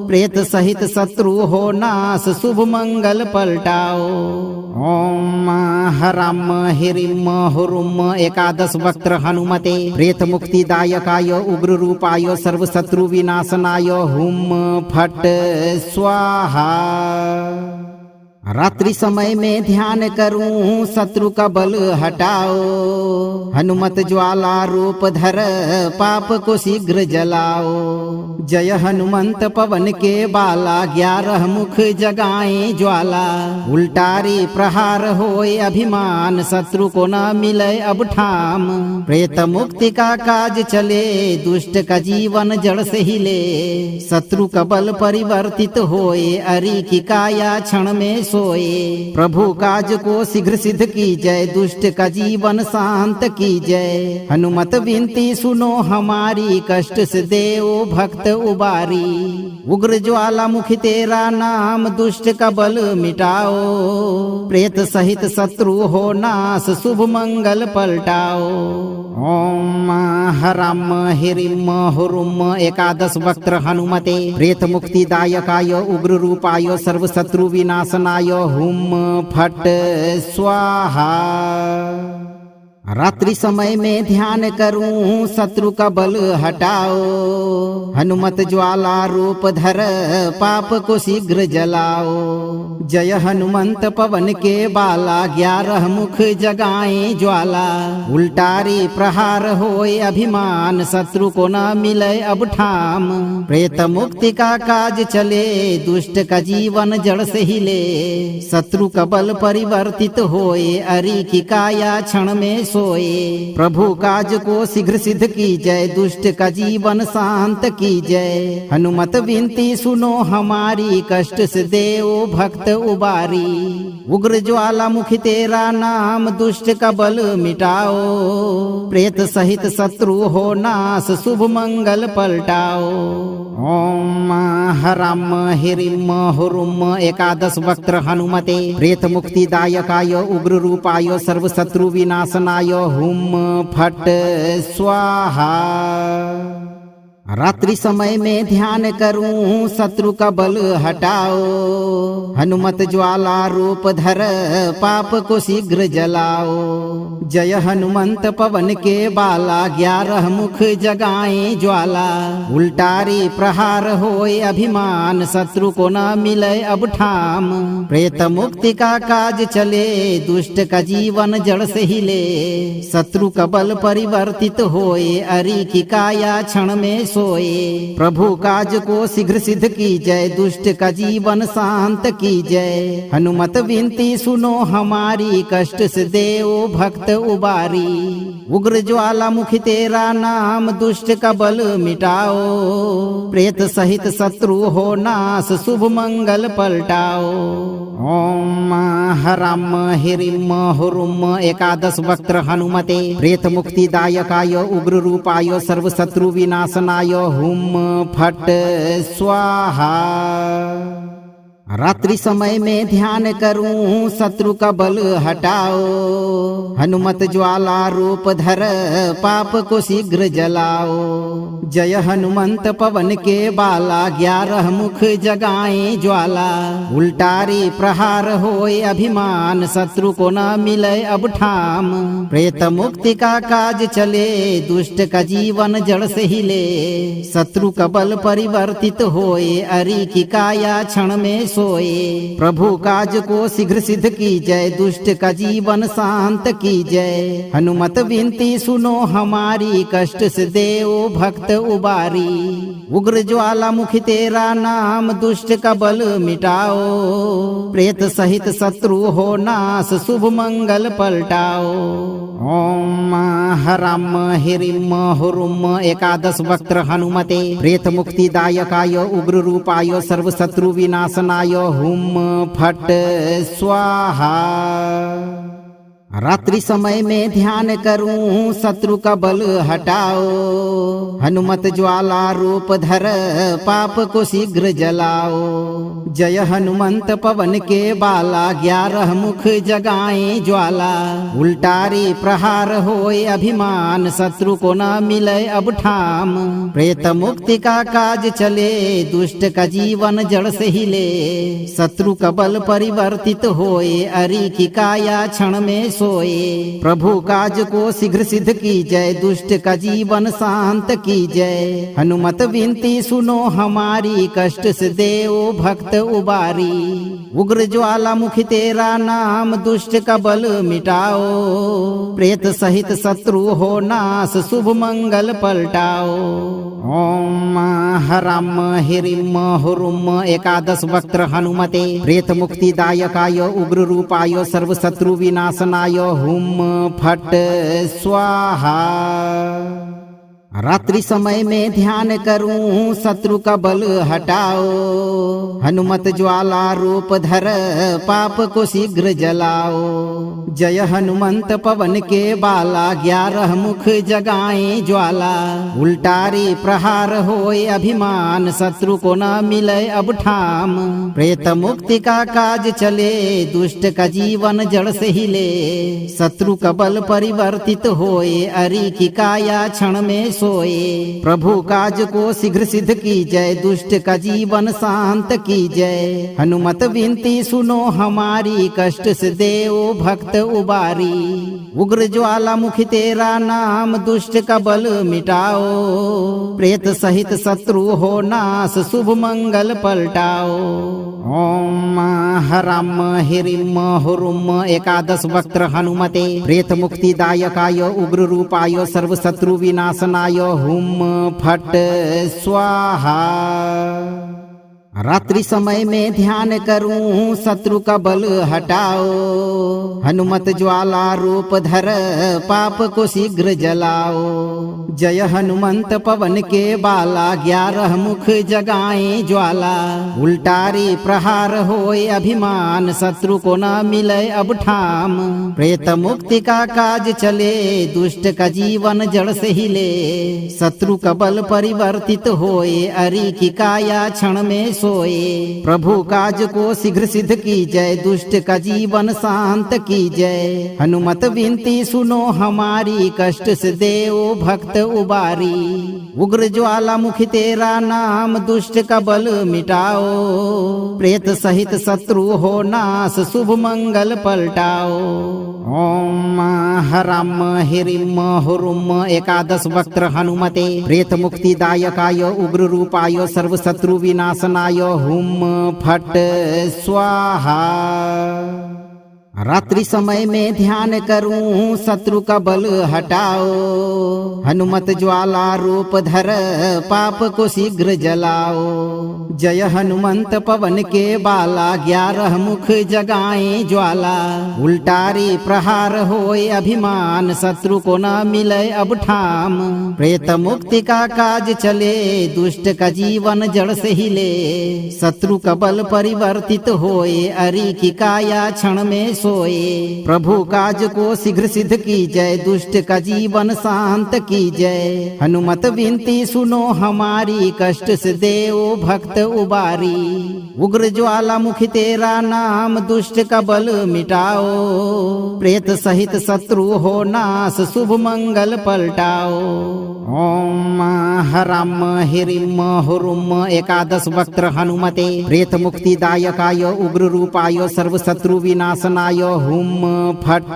प्रेत सहित शत्रु हो नाश, शुभ मंगल पलटाओ। ओम हराम हिरिम हुरुम एकादश वक्त्र हनुमते, प्रेत मुक्ति दायकाय उग्र रूपाय सर्व शत्रु विनाशनाय हुम फट स्वाहा। रात्रि समय में ध्यान करूं शत्रु का बल हटाओ। हनुमत ज्वाला रूप धर पाप को शीघ्र जलाओ। जय हनुमंत पवन के बाला 11 मुख जगाए ज्वाला। उल्टारी प्रहार होए अभिमान शत्रु को न मिले अब ठाम। प्रेत मुक्ति का काज चले दुष्ट का जीवन जड़ से हिले। शत्रु का बल परिवर्तित होए अरि की काया क्षण में सोए। प्रभु काज को शीघ्र सिद्ध की जय दुष्ट का जीवन शांत की जय। हनुमत विनती सुनो हमारी कष्ट से देव भक्त उबारी। उग्र ज्वाला मुखी तेरा नाम दुष्ट का बल मिटाओ। प्रेत सहित शत्रु हो नाश शुभ मंगल पलटाओ। ओम हराम हिरिम हुरुम एकादश वक्त्र हनुमते प्रेत मुक्ति दायकाय उग्र रूपाय सर्व शत्रु विनाशनाय हुम फट स्वाहा। रात्रि समय में ध्यान करूं शत्रु का बल हटाओ। हनुमत ज्वाला रूप धर पाप को शीघ्र जलाओ। जय हनुमंत पवन के बाला 11 मुख जगाए ज्वाला। उल्टारी प्रहार होए अभिमान शत्रु को न मिले अब ठाम। प्रेत मुक्ति का काज चले दुष्ट का जीवन जड़ से हिले। शत्रु का बल परिवर्तित होए अरि की काया क्षण में सोए। प्रभु काज को शीघ्र सिद्ध की जय दुष्ट का जीवन शांत की जय। हनुमत विनती सुनो हमारी कष्ट से देव भक्त उबारी। उग्र ज्वाला मुखी तेरा नाम दुष्ट का बल मिटाओ। प्रेत सहित शत्रु हो नाश शुभ मंगल पलटाओ। ओम हराम हिरिम हुरुम एकादश वक्त्र हनुमते प्रेत मुक्ति दायकाय उग्र रूपाय सर्व शत्रु विनाशनाय हुम फट स्वाहा। रात्रि समय में ध्यान करूं शत्रु का बल हटाओ। हनुमत ज्वाला रूप धर पाप को शीघ्र जलाओ। जय हनुमंत पवन के बाला 11 मुख जगाए ज्वाला। उल्टारी प्रहार होए अभिमान शत्रु को न मिले अब ठाम। प्रेत मुक्ति का काज चले दुष्ट का जीवन जड़ से हिले। शत्रु का बल परिवर्तित होए अरि की काया क्षण में सोए। प्रभु काज को शीघ्र सिद्ध की जय दुष्ट का जीवन शांत की जय। हनुमत विनती सुनो हमारी कष्ट से देव भक्त उबारी। उग्र ज्वाला मुखी तेरा नाम दुष्ट का बल मिटाओ। प्रेत सहित शत्रु हो नाश शुभ मंगल पलटाओ। ओम हराम हिरिम हुरुम एकादश वक्त्र हनुमते प्रेत मुक्ति दायकाय उग्र रूपाय सर्व शत्रु विनाशनाय हुम फट स्वाहा। रात्रि समय में ध्यान करूं शत्रु का बल हटाओ। हनुमत ज्वाला रूप धर पाप को शीघ्र जलाओ। जय हनुमंत पवन के बाला 11 मुख जगाए ज्वाला। उल्टारी प्रहार होए अभिमान शत्रु को न मिले अब ठाम। प्रेत मुक्ति का काज चले दुष्ट का जीवन जड़ से हिले। शत्रु का बल परिवर्तित होए अरि की काया क्षण में सोए। प्रभु काज को शीघ्र सिद्ध की जय दुष्ट का जीवन शांत की जय। हनुमत विनती सुनो हमारी कष्ट से देव भक्त उबारी। उग्र ज्वाला मुखी तेरा नाम दुष्ट का बल मिटाओ। प्रेत सहित शत्रु हो नाश शुभ मंगल पलटाओ। ओम हराम हिरिम हुरुम एकादश वक्त्र हनुमते प्रेत मुक्ति दायकाय उग्र रूपाय सर्व शत्रु विनाशनाय हुम फट स्वाहा। रात्रि समय में ध्यान करूं शत्रु का बल हटाओ। हनुमत ज्वाला रूप धर पाप को शीघ्र जलाओ। जय हनुमंत पवन के बाला 11 मुख जगाए ज्वाला। उल्टारी प्रहार होए अभिमान शत्रु को न मिले अब ठाम। प्रेत मुक्ति का काज चले दुष्ट का जीवन जड़ से हिले। शत्रु का बल परिवर्तित होए अरि की काया क्षण में सोए। प्रभु काज को शीघ्र सिद्ध कीजय, दुष्ट का जीवन शांत कीजय। हनुमत विनती सुनो हमारी, कष्ट से देओ भक्त उबारी। उग्र ज्वालामुखी तेरा नाम, दुष्ट का बल मिटाओ। प्रेत सहित शत्रु हो नाश, शुभ मंगल पलटाओ। ओम हराम हिरिम हुरुम एकादश वक्त्र हनुमते, प्रेत मुक्ति दायकाय उग्र रूपाय सर्व शत्रु विनाशनाय हुम फट स्वाहा। रात्रि समय में ध्यान करूं, शत्रु का बल हटाओ। हनुमत ज्वाला रूप धर, पाप को शीघ्र जलाओ। जय हनुमंत पवन के बाला, 11 मुख जगाए ज्वाला। उल्टारी प्रहार होए अभिमान, शत्रु को न मिले अब ठाम। प्रेत मुक्ति का काज चले, दुष्ट का जीवन जड़ से हिले। शत्रु का बल परिवर्तित होए, अरि की काया क्षण में सोए। प्रभु काज को शीघ्र सिद्ध कीजय, दुष्ट का जीवन शांत कीजय। हनुमत विनती सुनो हमारी, कष्ट से देओ भक्त उबारी। उग्र ज्वालामुखी तेरा नाम, दुष्ट का बल मिटाओ। प्रेत सहित शत्रु हो नाश, शुभ मंगल पलटाओ। ओम हराम हिरिम हुरुम एकादश वक्त्र हनुमते, प्रेत मुक्ति दायकाय उग्र रूपाय सर्व शत्रु विनाशनाय हुम फट स्वाहा। रात्रि समय में ध्यान करूं, शत्रु का बल हटाओ। हनुमत ज्वाला रूप धर, पाप को शीघ्र जलाओ। जय हनुमंत पवन के बाला, 11 मुख जगाए ज्वाला। उल्टारी प्रहार होए अभिमान, शत्रु को न मिले अब ठाम। प्रेत मुक्ति का काज चले, दुष्ट का जीवन जड़ से हिले। शत्रु का बल परिवर्तित होए, अरि की काया क्षण में सोए। प्रभु काज को शीघ्र सिद्ध कीजय, दुष्ट का जीवन शांत कीजय। हनुमत विनती सुनो हमारी, कष्ट से देओ भक्त उबारी। उग्र ज्वालामुखी तेरा नाम, दुष्ट का बल मिटाओ। प्रेत सहित शत्रु हो नाश, शुभ मंगल पलटाओ। ओम हराम हिरिम हुरुम एकादश वक्त्र हनुमते, प्रेत मुक्ति दायकाय उग्र रूपाय सर्व शत्रु विनाशनाय हुम फट स्वाहा। रात्रि समय में ध्यान करूं, शत्रु का बल हटाओ। हनुमत ज्वाला रूप धर, पाप को शीघ्र जलाओ। जय हनुमंत पवन के बाला, 11 मुख जगाए ज्वाला। उल्टारी प्रहार होए अभिमान, शत्रु को न मिले अब ठाम। प्रेत मुक्ति का काज चले, दुष्ट का जीवन जड़ से हिले। शत्रु का बल परिवर्तित होए, अरि की काया क्षण में सोए। प्रभु काज को शीघ्र सिद्ध कीजय, दुष्ट का जीवन शांत कीजय। हनुमत विनती सुनो हमारी, कष्ट से देओ भक्त उबारी। उग्र ज्वालामुखी तेरा नाम, दुष्ट का बल मिटाओ। प्रेत सहित शत्रु हो नाश, शुभ मंगल पलटाओ। ओम हराम हिरिम हुरुम एकादश वक्त्र हनुमते, प्रेत मुक्ति दायकाय उग्र रूपाय सर्व शत्रु विनाशनाय हुम फट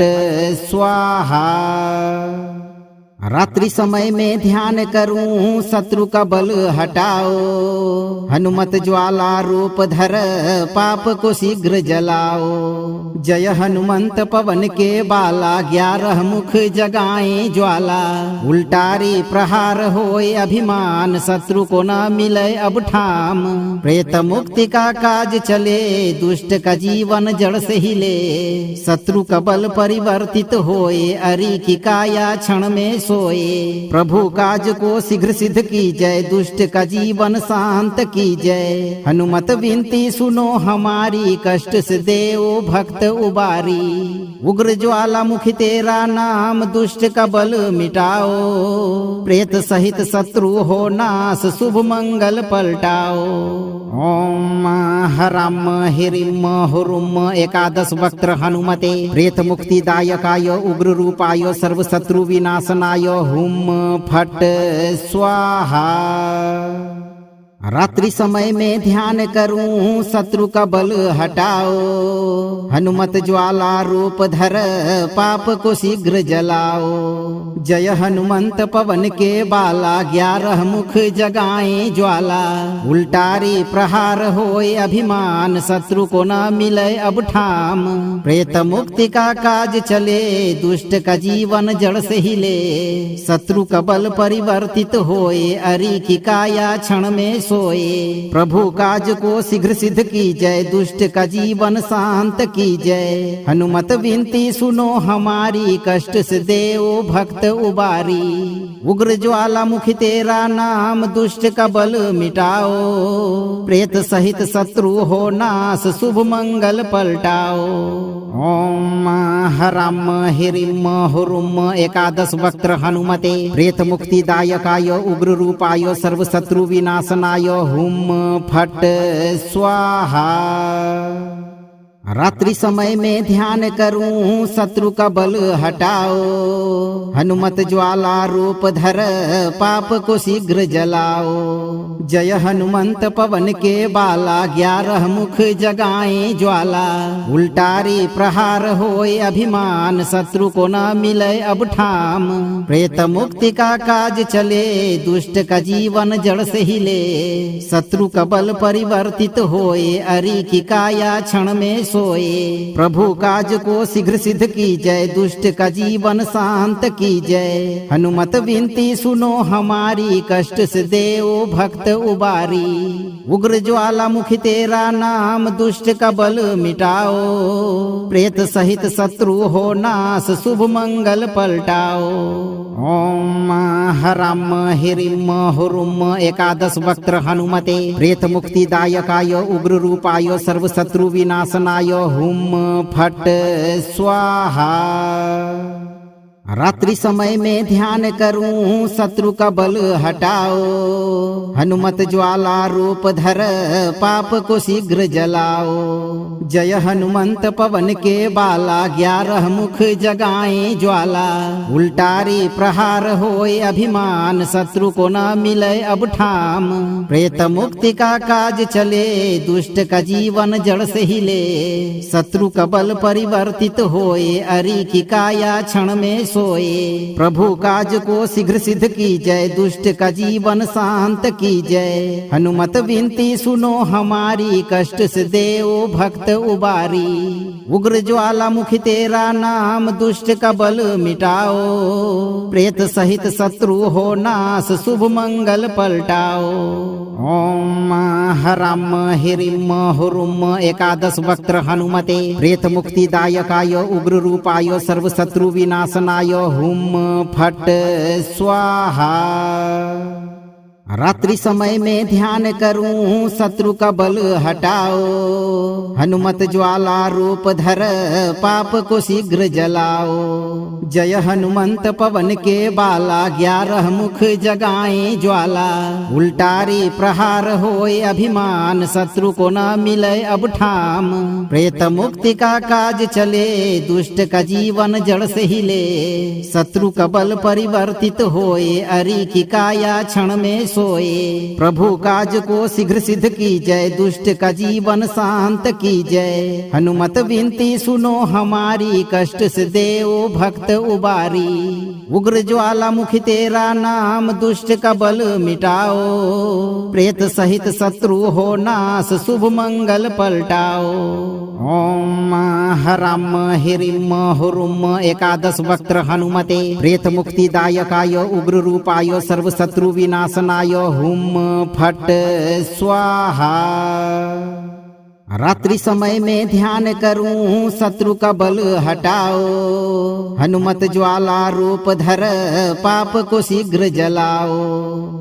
स्वाहा। रात्रि समय में ध्यान करूं, शत्रु का बल हटाओ। हनुमत ज्वाला रूप धर, पाप को शीघ्र जलाओ। जय हनुमंत पवन के बाला, 11 मुख जगाए ज्वाला। उल्टारी प्रहार होए अभिमान, शत्रु को न मिले अब ठाम। प्रेत मुक्ति का काज चले, दुष्ट का जीवन जड़ से हिले। शत्रु का बल परिवर्तित होए, अरि की काया क्षण में सोए। प्रभु काज को शीघ्र सिद्ध कीजय, दुष्ट का जीवन शांत कीजय। हनुमत विनती सुनो हमारी, कष्ट से देओ भक्त उबारी। उग्र ज्वालामुखी तेरा नाम, दुष्ट का बल मिटाओ। प्रेत सहित शत्रु हो नाश, शुभ मंगल पलटाओ। ओम हराम हिरिम हुरुम एकादश वक्त्र हनुमते, प्रेत मुक्ति दायकाय उग्र रूपाय सर्व शत्रु विनाशनाय हुम फट स्वाहा। रात्रि समय में ध्यान करूं शत्रु का बल हटाओ। हनुमत ज्वाला रूप धर पाप को शीघ्र जलाओ। जय हनुमंत पवन के बाला 11 मुख जगाए ज्वाला। उल्टारी प्रहार होए अभिमान शत्रु को न मिले अब ठाम। प्रेत मुक्ति का काज चले दुष्ट का जीवन जड़ से हिले। शत्रु का बल परिवर्तित होए अरि की काया क्षण में सोए। प्रभु काज को शीघ्र सिद्ध की जय दुष्ट का जीवन शांत की जय। हनुमत विनती सुनो हमारी कष्ट से देओ भक्त उबारी। उग्र ज्वालामुखी तेरा नाम दुष्ट का बल मिटाओ। प्रेत सहित शत्रु हो नाश शुभ मंगल पलटाओ। ओम हराम हिरिम हुरुम एकादश वक्त्र हनुमते प्रेत मुक्ति दायकाय उग्र रूपाय सर्व शत्रु विनाशनाय हुम फट स्वाहा। रात्रि समय में ध्यान करूं शत्रु का बल हटाओ। हनुमत ज्वाला रूप धर पाप को शीघ्र जलाओ। जय हनुमंत पवन के बाला 11 मुख जगाए ज्वाला। उल्टारी प्रहार होए अभिमान शत्रु को न मिले अब ठाम। प्रेत मुक्ति का काज चले दुष्ट का जीवन जड़ से हिले। शत्रु का बल परिवर्तित होए अरि की काया क्षण में सोए। प्रभु काज को शीघ्र सिद्ध की जय दुष्ट का जीवन शांत की जय। हनुमत विनती सुनो हमारी कष्ट से देओ भक्त उबारी। उग्र ज्वालामुखी तेरा नाम दुष्ट का बल मिटाओ। प्रेत सहित शत्रु हो नाश शुभ मंगल पलटाओ। ओम हराम हिरिम हुरुम एकादश वक्त्र हनुमते प्रेत मुक्ति दायकाय उग्र रूपाय सर्व शत्रु विनाशनाय हुम फट स्वाहा। रात्रि समय में ध्यान करूं शत्रु का बल हटाओ। हनुमत ज्वाला रूप धर पाप को शीघ्र जलाओ। जय हनुमंत पवन के बाला 11 मुख जगाए ज्वाला। उल्टारी प्रहार होए अभिमान शत्रु को न मिले अब ठाम। प्रेत मुक्ति का काज चले दुष्ट का जीवन जड़ से हिले। शत्रु का बल परिवर्तित होए अरि की काया क्षण में सोए। प्रभु काज को शीघ्र सिद्ध की जय दुष्ट का जीवन शांत की जय। हनुमत विनती सुनो हमारी कष्ट से देओ भक्त उबारी। उग्र ज्वालामुखी तेरा नाम दुष्ट का बल मिटाओ। प्रेत सहित शत्रु हो नाश शुभ मंगल पलटाओ। ओम हराम हिरिम हुरुम एकादश वक्त्र हनुमते प्रेत मुक्ति दायकाय उग्र रूपाय सर्व शत्रु विनाशनाय हुम फट स्वाहा। रात्रि समय में ध्यान करूं शत्रु का बल हटाओ। हनुमत ज्वाला रूप धर पाप को शीघ्र जलाओ। जय हनुमंत पवन के बाला 11 मुख जगाए ज्वाला। उल्टारी प्रहार होए अभिमान शत्रु को न मिले अब ठाम। प्रेत मुक्ति का काज चले दुष्ट का जीवन जड़ से हिले। शत्रु का बल परिवर्तित होए अरि की काया क्षण में सोए। प्रभु काज को शीघ्र सिद्ध की जय दुष्ट का जीवन शांत की जय। हनुमत विनती सुनो हमारी कष्ट से देओ भक्त उबारी। उग्र ज्वालामुखी तेरा नाम दुष्ट का बल मिटाओ। प्रेत सहित शत्रु हो नाश शुभ मंगल पलटाओ। ओम हराम हिरिम हुरुम एकादश वक्त्र हनुमते प्रेत मुक्ति दायकाय उग्र रूपाय सर्व शत्रु विनाशनाय हुम फट स्वाहा। रात्रि समय में ध्यान करूं शत्रु का बल हटाओ। हनुमत ज्वाला रूप धर पाप को शीघ्र जलाओ।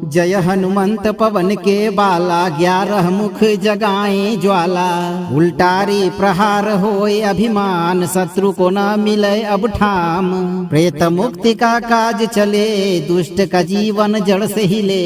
जय हनुमंत पवन के बाला 11 मुख जगाए ज्वाला। उल्टारी प्रहार होए अभिमान शत्रु को न मिले अब ठाम। प्रेत मुक्ति का काज चले दुष्ट का जीवन जड़ से हिले।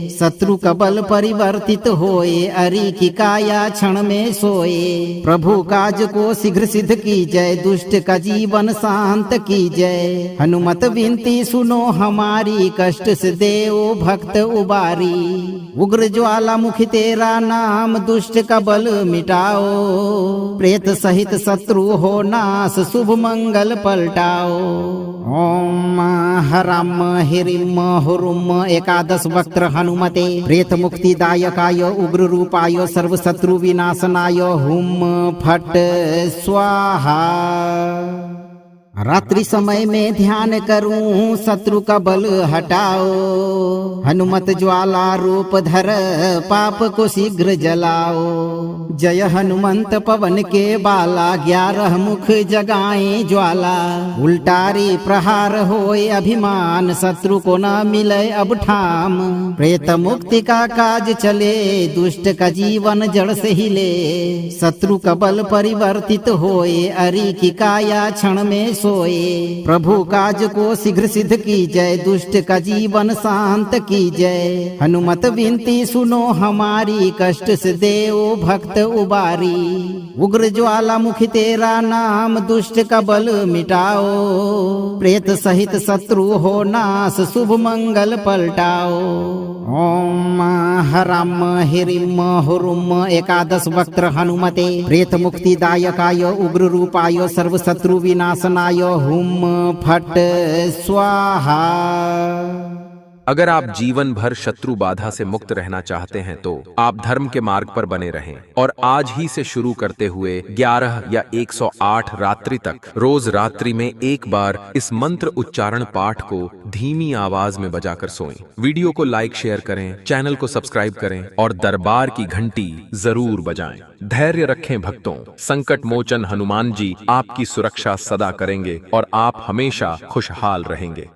शत्रु का बल परिवर्तित होए अरि की काया क्षण में सोए। प्रभु काज को शीघ्र सिद्ध कीजय, दुष्ट का जीवन शांत कीजय। हनुमत विनती सुनो हमारी, कष्ट से देओ भक्त उबारी। उग्र ज्वालामुखी तेरा नाम, दुष्ट का बल मिटाओ। प्रेत सहित शत्रु हो नाश, शुभ मंगल पलटाओ। ओम हराम हिरिम हुरुम एकादश वक्त्र हनुमते, प्रेत मुक्ति दायकाय उग्र रूपाय सर्व शत्रु विनाशनाय हुम फट स्वाहा। रात्रि समय में ध्यान करूं शत्रु का बल हटाओ। हनुमत ज्वाला रूप धर पाप को शीघ्र जलाओ। जय हनुमंत पवन के बाला, 11 मुख जगाए ज्वाला। उल्टारी प्रहार होए अभिमान, शत्रु को न मिले अब ठाम। प्रेत मुक्ति का काज चले, दुष्ट का जीवन जड़ से हिले। शत्रु का बल परिवर्तित होए, अरि की काया क्षण में सोए। प्रभु काज को शीघ्र सिद्ध कीजय, दुष्ट का जीवन शांत कीजय। हनुमत विनती सुनो हमारी, कष्ट से देओ भक्त उबारी। उग्र ज्वालामुखी तेरा नाम, दुष्ट का बल मिटाओ। प्रेत सहित शत्रु हो नाश, शुभ मंगल पलटाओ। ओम हराम हिरिम हुरुम एकादश वक्त्र हनुमते, प्रेत मुक्ति दायकाय उग्र रूपाय सर्व शत्रु विनाशनाय हुम फट स्वाहा। अगर आप जीवन भर शत्रु बाधा से मुक्त रहना चाहते हैं तो आप धर्म के मार्ग पर बने रहें और आज ही से शुरू करते हुए 11 या 108 रात्रि तक रोज रात्रि में एक बार इस मंत्र उच्चारण पाठ को धीमी आवाज में बजाकर सोएं। वीडियो को लाइक शेयर करें, चैनल को सब्सक्राइब करें और दरबार की घंटी जरूर बजाएं। धैर्य रखें भक्तों, संकट मोचन हनुमान जी आपकी सुरक्षा सदा करेंगे और आप हमेशा खुशहाल रहेंगे।